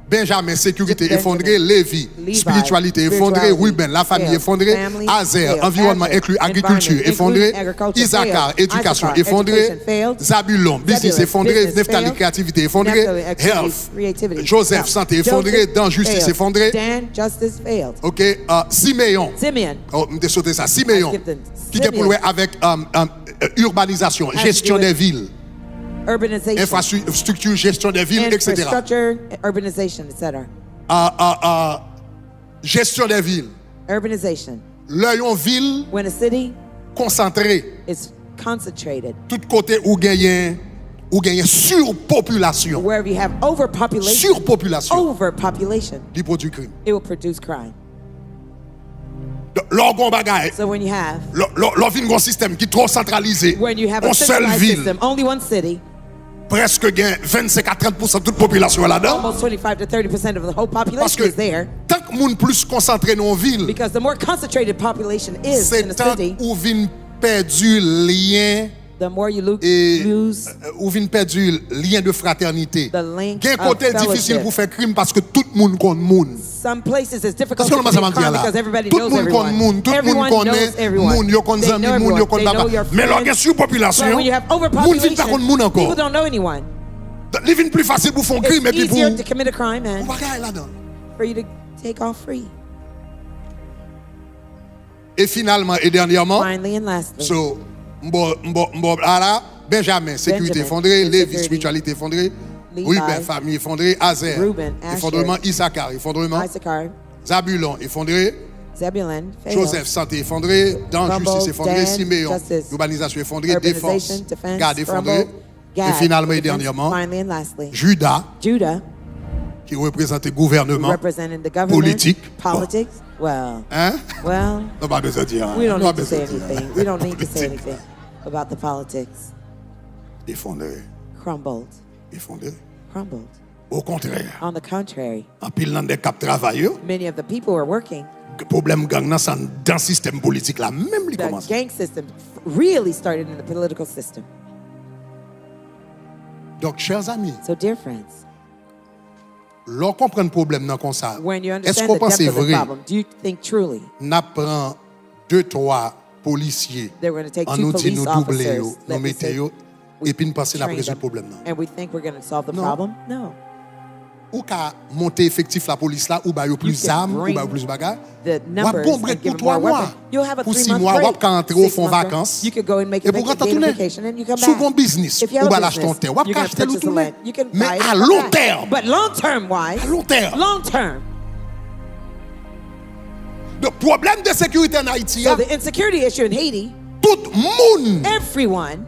Benjamin, sécurité Benjamin. effondrée, Lévi, Levi, spiritualité effondrée, spirituality, Ruben, la famille failed. effondrée, Family, Azer, failed. environnement Azer, inclus agriculture environment, effondrée, including agriculture, Isaacar, failed. éducation Issachar, effondrée, education, failed. Zabulon, business Zebulun, effondré, business Neftali, failed. créativité effondrée, Neftali, activity, Health, creativity, Joseph, health. santé effondrée, Joseph Dan, justice failed. effondrée, Dan, justice failed. ok, Siméon, Simeon, oh, m'te sauté ça, Siméon, I give them qui est pour Simeon. louer avec urbanisation, gestion do des with villes, urbanization, infrastructure, gestion des villes, etc. infrastructure, urbanization, etc. Gestion des villes. Urbanization. Là, yon ville When a city concentrée, is concentrated, tout côté où gagne surpopulation. wherever you have overpopulation, Surpopulation, il produit crime. it will produce crime. L'orgon bagaille, So when you have l'orgon système qui est trop centralisé, when you have a en seule centralized ville, system, only one city, presque gagne 25 à 30% de toute population là-dedans. almost 25 to 30% of the whole Parce population que is there. tant que moun plus concentré dans une ville, Because the more concentrated population is in c'est a tant city, où vient perdu lien the more you et lose où vient perdu lien de fraternité. the link Gen of côté difficile fellowship. pour faire crime parce que tout le monde connaît moun. Some places it's difficult Parce to que commit ça m'a dit crime là. because everybody Tout knows le monde connaît everyone. moun, tout le monde Everyone knows connaît everyone. moun, yo connaît They zami know moun, yo everyone. connaît They know papa. your Mais lorsqu'il y a friends. surpopulation, But when you have moun vient pas overpopulation, connaître moun encore. people don't know anyone. Il vient plus facile pour faire un crime et It's puis pour easier to commit a crime pour and bagaille là-dedans. for you to take off free. Et finalement et dernièrement, Finally and lastly, so là, Benjamin, sécurité Benjamin, effondrée, Lévi, insecurity. spiritualité effondrée, Levi, Ruben, famille effondrée, Azer, Reuben, Asher, effondrement, Isaacar, effondrement, Issachar, Zabulon, effondré, Zebulun failed. Joseph, santé effondrée. Dan, Crumbled. justice effondrée. Dan, Siméon, justice. urbanisation effondrée. Défense, Urbanization, defense, Gad effondrée. crumbled. Gad, Et finalement et defense, dernièrement, finally and lastly, Judas, Judah, qui représente le gouvernement. representing the government, Politique. politics. Well, Hein? well, Non, pas besoin de dire. we don't Non, need to pas say besoin de dire. anything. We don't need to say Politique. anything about the politics. Effondré. Crumbled, Effondré. crumbled. Au contraire, On the contrary, en pile dans des cap travail, many of the people who are working, problème gang nan san dans système politique là même li the commence. gang system really started in the political system. Donc chers amis, So, dear friends, lorsqu'on comprend problème nan comme ça, when you est-ce understand qu'on the pense depth c'est of the vrai problem, do you think truly n'a prend 2-3 policiers they're going to take en two nous dit police nous doubler officers, yo, nous let me mettre say, yo we et puis nous penser la train résoudre them, problème nan. and we think we're going to solve the No. problem? No. Ou ka monter effectif la police là ou ba yo plus You can armes ou bring ba yo plus bagarre. The Wap numbers bon and break give pour them 3 more mois. weapons. You'll have a Pour 6 3-month mois, break. wap ka entrer au 6 fond month break. vacances. You could go and make Et a pour vacation, rentrer gain a tourner. vacation and you come Sous back. bon business, If you ou have ba a l'acheter en business, terre, wap you ka can acheter purchase the tourner. land. You can Mais buy it à and come long back. terme. But long term wise, À long terme. long term. Le problème de sécurité en Haïti, So the insecurity issue in Haiti, tout monde everyone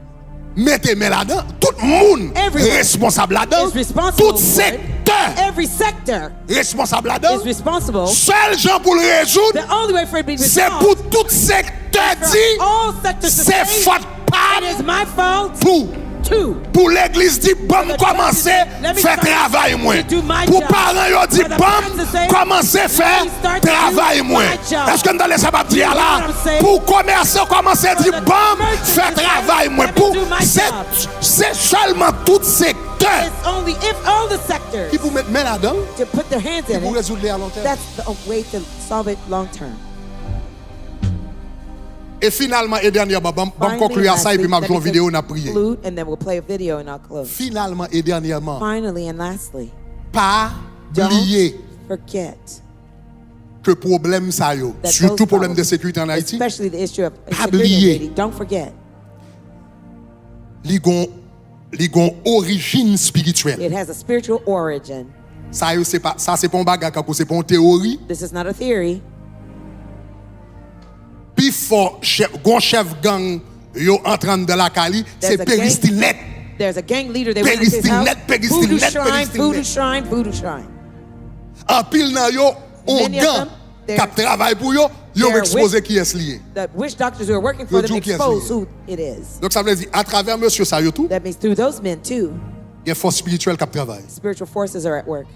mettez main là-dedans, tout monde Everyone responsable là-dedans, is responsible tout for it. secteur Every sector responsable là-dedans. is responsible. Seul gens pour le résoudre, The only way for it to be c'est resolved pour tout secteur for dit, all sectors to c'est say, faute it is pas my fault pour too. l'église dit bon the commencer let me faire start travail moins. to do my Pour job. parents yo dit For the bon parents to say, commencer faire let me start to travail do moins. my job. Est-ce que nous allons savoir dire You know là what I'm saying? pour commercer commencer For dit the bon merchant faire to say, travail moins let me pour do my job. c'est seulement tout secteur It's only if all the sectors qui pour mettre main là-dedans to put their hands in pour it, résoudre les à long terme. that's the way to solve it long term. Et finalement et dernièrement bon Finally, conclure à ça et puis m'a lastly, jouer let me vidéo n'a prier. conclude, and then we'll play a video and I'll close. Finalement et dernièrement Finally and lastly, pas don't oublier forget que problème ça yo, that surtout those problème de problems, sécurité en Haïti, especially the issue of Pas insecurity in oublier. Haiti, don't forget, li gon origine spirituelle. it has a spiritual origin. Ça yo c'est pas un bagage kako, c'est pas une théorie. This is not a theory. Puis fort gon chef gang yo entrant dans la Cali, c'est There's a Peristinet. There's a gang leader. They went to his house. Voodoo shrine, voodoo shrine, voodoo shrine. En pile nan yo on Many of gang them, they're- k'ap travail pour yo they're exposé qui est lié. The witch doctors who are working for Yo them do qui est expose lié. who it is. Donc ça veut dire à travers monsieur ça yo tout, That means through those men too, il y a force spirituelle k'ap travail. spiritual forces are at work.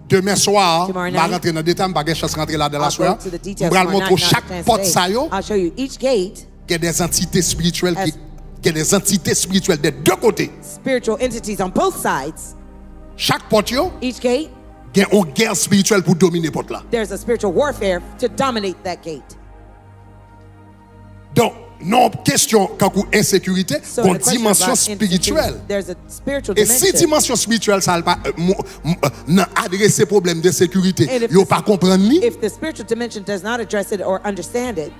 Demain soir, Tomorrow m'a night, rentré dans détail, m'a chance rentrer là dans la I'll go soirée. to the details M'bral tomorrow montrer night, not chaque a chance porte today. ça yo, I'll show you each gate, qu'il y a des entités spirituelles As- qu'il y a des entités spirituelles des deux côtés. spiritual entities on both sides. Chaque porte yo, Each gate, il y a une guerre spirituelle pour dominer porte là. there's a spiritual warfare to dominate that gate. Donc, non question quand insécurité, So une the question dimension about spirituelle. insecurity, there's a spiritual Et si dimension. dimension spirituelle ça pas adresser problème de sécurité, And if yo this- pas comprendre ni, If the spiritual dimension does not address it or understand it,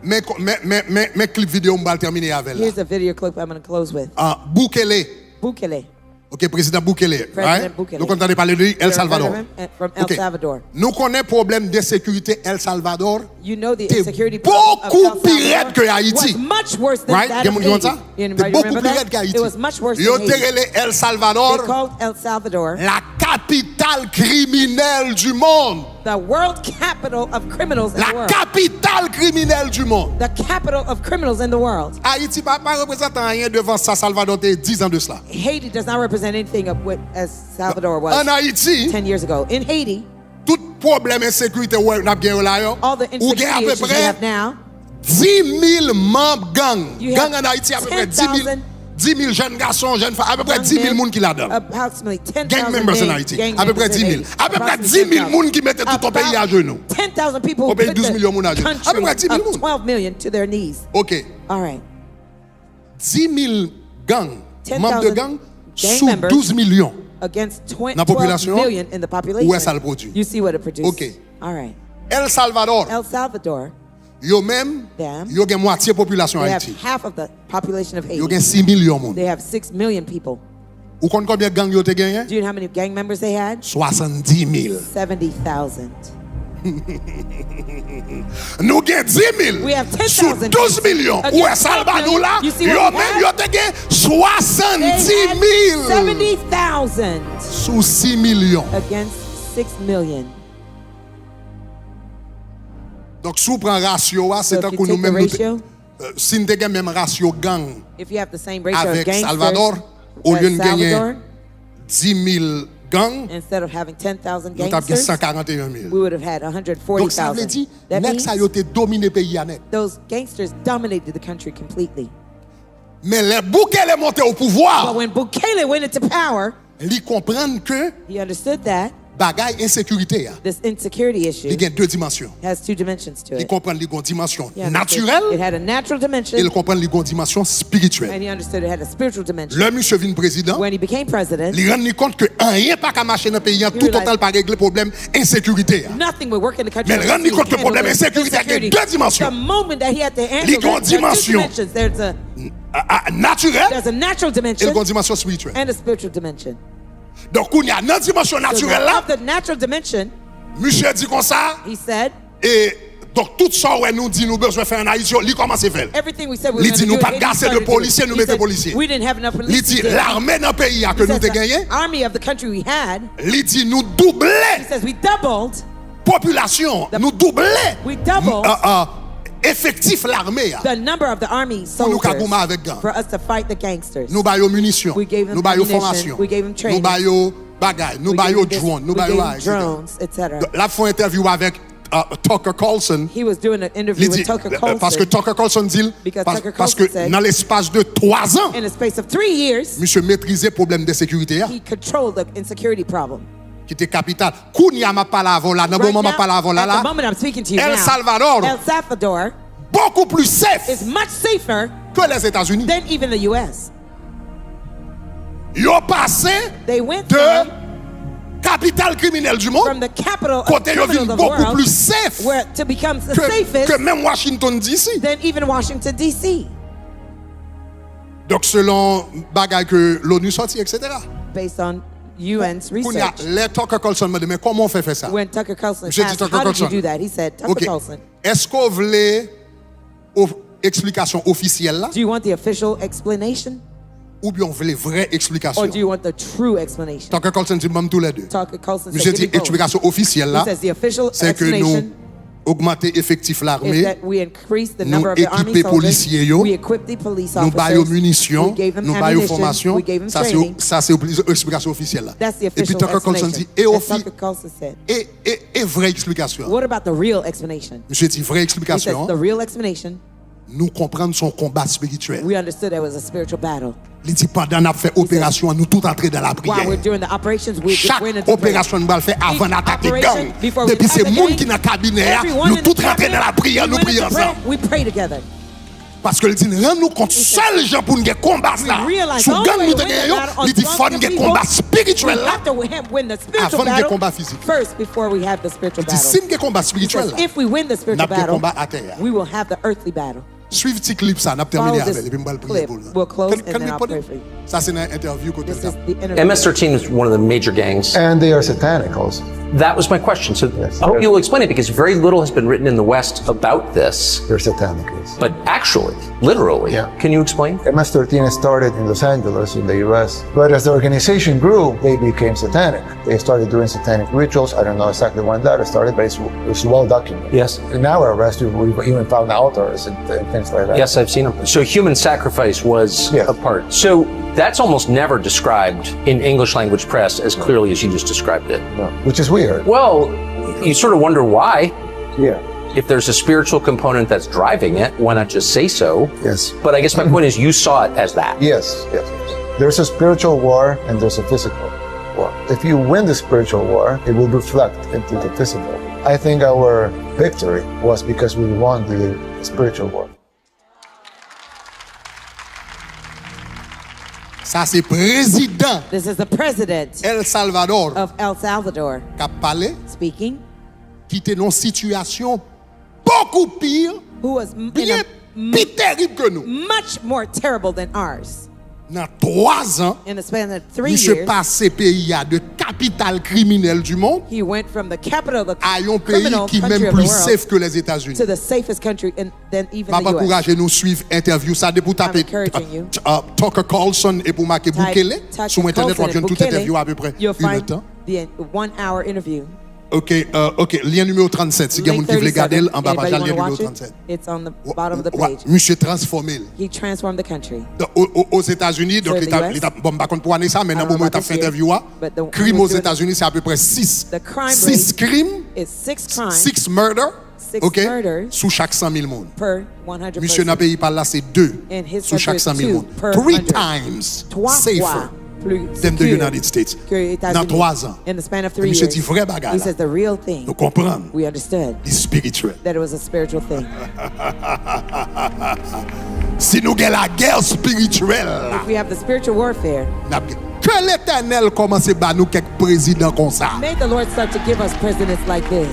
mais clip vidéo m'bal terminer avec là. here's a video clip I'm going to close with. Bukele, Bukele. OK, président Bukele, President right? Bukele. Nous entendons parler de El Salvador. From El OK. Salvador. Nous connaissons problème de sécurité El Salvador. You know the T'es insecurity problem of beaucoup El plus Salvador raide que Haïti. was much worse than Right? that Gen of moun ki Haiti. ça? Anybody T'es beaucoup remember plus that? raide qu'Haïti. It was much worse Yo than Haiti. terele El They Salvador called El Salvador la capitale criminelle du monde. the world capital of criminals in the La world. capitale criminelle du monde. The capital of criminals in the world. Haïti pas représente rien devant ça Salvador de 10 ans de cela. Haiti does not represent anything of what as Salvador was En Haïti, 10 years ago. In Haiti, tout problème insécurité ouais n'a bien là yo. all the Ou gen à insecurity peu issues we près have now, 10 000 membres gang. You Gang have en Haïti à peu près 10 000 10,000 10 000 jeunes garçons, jeunes femmes, à peu près young 10 000 men, moun qui là-dedans. approximately 10,000 Gang members in Haïti. gang À peu près members 10 in 000. Haiti. À peu près 10 Approximately 000 moun qui mettent tout ton pays à genoux. 10,000 people Au who pays put 12 millions moun à the genoux. À peu près 10 000 country moun. of 12 million to their knees. OK. All right. 10 000 gangs, 10,000 membres de gang, gang sous members 12 millions. Against Dans 12 la population, million in the population. où est-ce ça le produit? You see what it produces. OK. All right. El Salvador, El Salvador, yo même, Them. yo gen moitié population they have Haïti. half of the population of Yo Haiti. gen 6 millions moun. They have 6 million people. Ou compte combien de gangs yo te gagné? Do you know how many gang members they had? 70 000. 70,000. Nous gagnons 10 000 We have 10,000 sur 12 millions. against Où est Salva nous là? You see Yo what we même have? yo te gagné 70 They had 000 70,000 sur 6 millions. against 6 million. Donc si on prend ratio, So c'est if tant you que nous take the même ratio, si nous avons même ratio gang if you have the same ratio of avec gangsters Salvador, au lieu as de gagner Salvador, 10 000 gangs, instead of having 10,000 nous avons gangsters, 141 000. we would have had Donc ça veut 140,000. dire That que means ça a été dominé le pays net. those gangsters dominated the country completely. Mais les Boukele est monté au But pouvoir, when Bukele went into power, ils comprennent que he understood that bagaille insécurité, this insecurity issue il y a deux dimensions. has two dimensions to Ils it. comprennent qu'il y a une dimension He understood It naturelle had a natural et dimension, ils comprennent qu'il y a une dimension spirituelle. and he understood it had a spiritual dimension. Le monsieur vient président, When he became president, il rend compte que rien pas qu'à marcher dans le pays, tout realized- total pas régler le problème insécurité. nothing would work in the country. Mais rendre compte que le problème insécurité a deux dimensions. The moment that he had to handle Il y a une that, there are two dimension. dimensions. Naturelle There's a natural et dimension une dimension spirituelle. and a spiritual dimension. Donc, il y a une dimension So naturelle là, of the natural dimension, monsieur dit comme ça, he said, et donc tout ça, ouais, nous dit, nous besoin faire en Haïti, il commence à faire. everything we said we Il were dit, going nous to pas do, gasser he de started to do it. policiers, nous He mettons said, policiers. we didn't have enough Il police. dit, l'armée dans le pays que He nous says avons gagné, the army of the country we had, il dit, nous he doubler says we doubled, population, nous doubler we doubled effectif l'armée. the number of the army Pour nous soldiers kagouma avec gang. for us to fight the gangsters. Nous baillons munitions, We gave them nous baillons ammunition, formation, we gave them nous training. baillons bagaille, nous We gave baillons them this- drones, nous we gave baillons them etc. drones, etc. Là, il faut interview avec Tucker Carlson. He was doing an interview Il dit, with Tucker Carlson. parce que Tucker Carlson dit, Because Tucker parce Carlson que said- dans l'espace de 3 ans, in the space of 3 years, monsieur maîtrisait le problème de sécurité, he controlled the insecurity problem. qui était capital. Kounia m'a pas la là, dans le Right moment now, m'a pas la là, at the là, moment I'm speaking to you El now, Salvador. El Salvador beaucoup plus safe is much safer que les États-Unis. than even the U.S. Ils ont passé They went de from capitale criminelle du monde, the capital of côté ils criminals viennent of the beaucoup world, plus safe where to become the que safest même Washington DC. than even Washington D.C. Donc selon bagaille que l'ONU sorti, etc. based on UN's Kounia, research. les Tucker Carlson me dit, mais comment on fait ça? When Tucker Carlson Monsieur dit asked, Tucker how did you Carlson. do that? He said, Tucker Ok. Carlson, Est-ce qu'on voulait explication officielle là, do you want the official explanation ou bien on voulait vraie explication? or do you want the true explanation? Tucker Carlson dit même tous les deux. Tucker Carlson Monsieur said, dit give me both. explication officielle He là, says the official c'est que nous explanation augmenter effectif is l'armée, that we increase the nous number of the army équiper soldiers. policiers yo, We equip the police nous baillons officers. munitions, We gave them nous baillons ammunition. formation. We gave them Ça training. c'est l'explication officielle là. That's the Et puis official Tucker Carlson explanation. dit et As aussi Tucker Carlson said. et vraie explication. What about the real explanation? Monsieur dit vraie He says explication. the real explanation. Nous comprendre son combat spirituel. We understood there was a spiritual battle. Il dit pendant qu'on fait opération, nous tout entrer dans la While we're prière. doing the operations, Chaque we're in the opération nous va le faire avant Each d'attaquer operation, gang. before we Depuis attack c'est the monde gang, qui dans le cabinet, Everyone nous in tout the rentrer dans la prière, we nous went prions into prayer, ensemble. we pray together. Parce que il dit rends-nous compte seul gens pour nous combat ça. Realize Sous the gang only nous way te to win the gagnons, battle on il dit strong faut nous people, combat we spirituel là. have to win the spiritual Avant de battle combat physique. first before we have the spiritual Il dit battle. si nous combat spirituel Because là, if we win the spiritual n'a pas battle, combat à terre. we will have the earthly battle. Suivez petit clip ça, n'a terminé Follow avec this et puis on va le prier clip. pour nous. We'll close Can and then we I'll put pray it? for you. Ça c'est une interview que This tu is the interview. MS-13 is one of the major gangs. And they are satanic also. That was my question. So Yes. I hope you'll explain it because very little has been written in the West about this. They're satanic, yes. But actually, literally, Yeah. can you explain? MS-13 started in Los Angeles in the US, but as the organization grew, they became satanic. They started doing satanic rituals. I don't know exactly when that started, but it's well documented. Yes. In our arrest, we've even found altars and things like that. Yes, I've seen them. So human sacrifice was Yes. a part. So that's almost never described in English language press as clearly as you just described it. No, which is weird. Well, you sort of wonder why. Yeah. If there's a spiritual component that's driving it, why not just say so? Yes. But I guess my point is you saw it as that. Yes. Yes. There's a spiritual war and there's a physical war. If you win the spiritual war, it will reflect into the physical. I think our victory was because we won the spiritual war. Ça c'est président This is the president El Salvador of El Salvador qui a parlé, speaking, qui était dans une situation beaucoup pire, who was in bien a plus terrible que nous. much more terrible than ours. Dans 3 ans, In the span of 3 monsieur years, passé pays de capitale criminelle du monde he went from the capital of the à un pays criminal qui est country même of the plus world safe que les États-Unis. to the safest country than even Je vais the US. encourager nous suivre interview ça pour taper encouraging you. Tucker Carlson et pour marquer Bukele Tucker sur internet on Carlson a and toute Bukele, interview à peu près you'll 1 find heure. the 1-hour interview. OK, lien numéro 37 si quelqu'un Link qui veut regarder 37. en bas page Anybody lien wanna numéro watch it? 37. It's on the bottom of the Ouais, page. monsieur transformé. He transformed the country. Aux États-Unis, donc So the l'État, bon, par contre, pour année ça, mais dans I le don't moment où know tu as about fait this interview, year, but the- crime he aux was doing- États-Unis, c'est à peu près 6. The crime 6 rate crimes, It's 6 crimes 6 murders, 6 OK, murders sous chaque 100 000 monde. per 100 Monsieur dans persons. le pays par là, c'est 2 In his sous chaque 100 country, 000 2 monde. per 3 100. times 3 safer fois plus than the secure United States. que les Dans États-Unis. 3 ans. In the span of 3 Monsieur years. dit vrai bagarre. He says the real thing. Nous comprenons. We understood C'est spirituel. that it was a spiritual thing. Si nous avons la guerre spirituelle, If we have the spiritual warfare, que l'Éternel commence à battre nous quelques présidents comme ça. may the Lord start to give us presidents like this.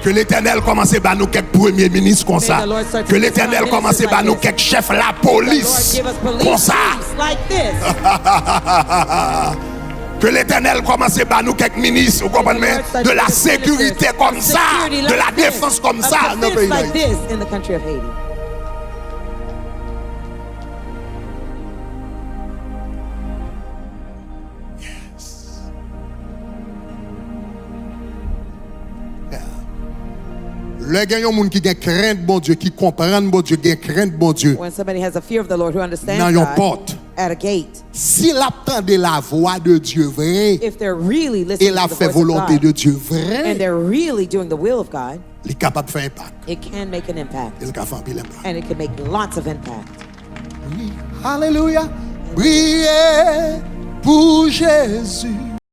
Que l'Éternel commence à battre nous quelques premiers ministres comme ça. May the Lord start to Que give us l'Éternel prime commence à ministers battre nous like quelques chefs la The Lord police give us comme police ça. chiefs like this. Que l'Éternel commence à battre nous quelques ministres, vous comprenez, May the Lord start de to la give us sécurité ministers comme of ça, security de la like this, défense comme of ça dans le defense pays like d'Haïti. this in the country of Haiti. Le gagnant monde qui a crainte bon Dieu, qui comprend bon Dieu, qui a crainte bon Dieu. When somebody has a fear of the Lord who understands Dans une God porte. at a gate, S'il attendait la voix de Dieu vraie if they're really et listening la to the fait voice of volonté God, de Dieu and vraie, they're really doing the will of God, il est capable de faire impact. it can make an impact. Il est capable de faire un pile impact. And it can make lots of impact. Alléluia. Priez pour Jésus.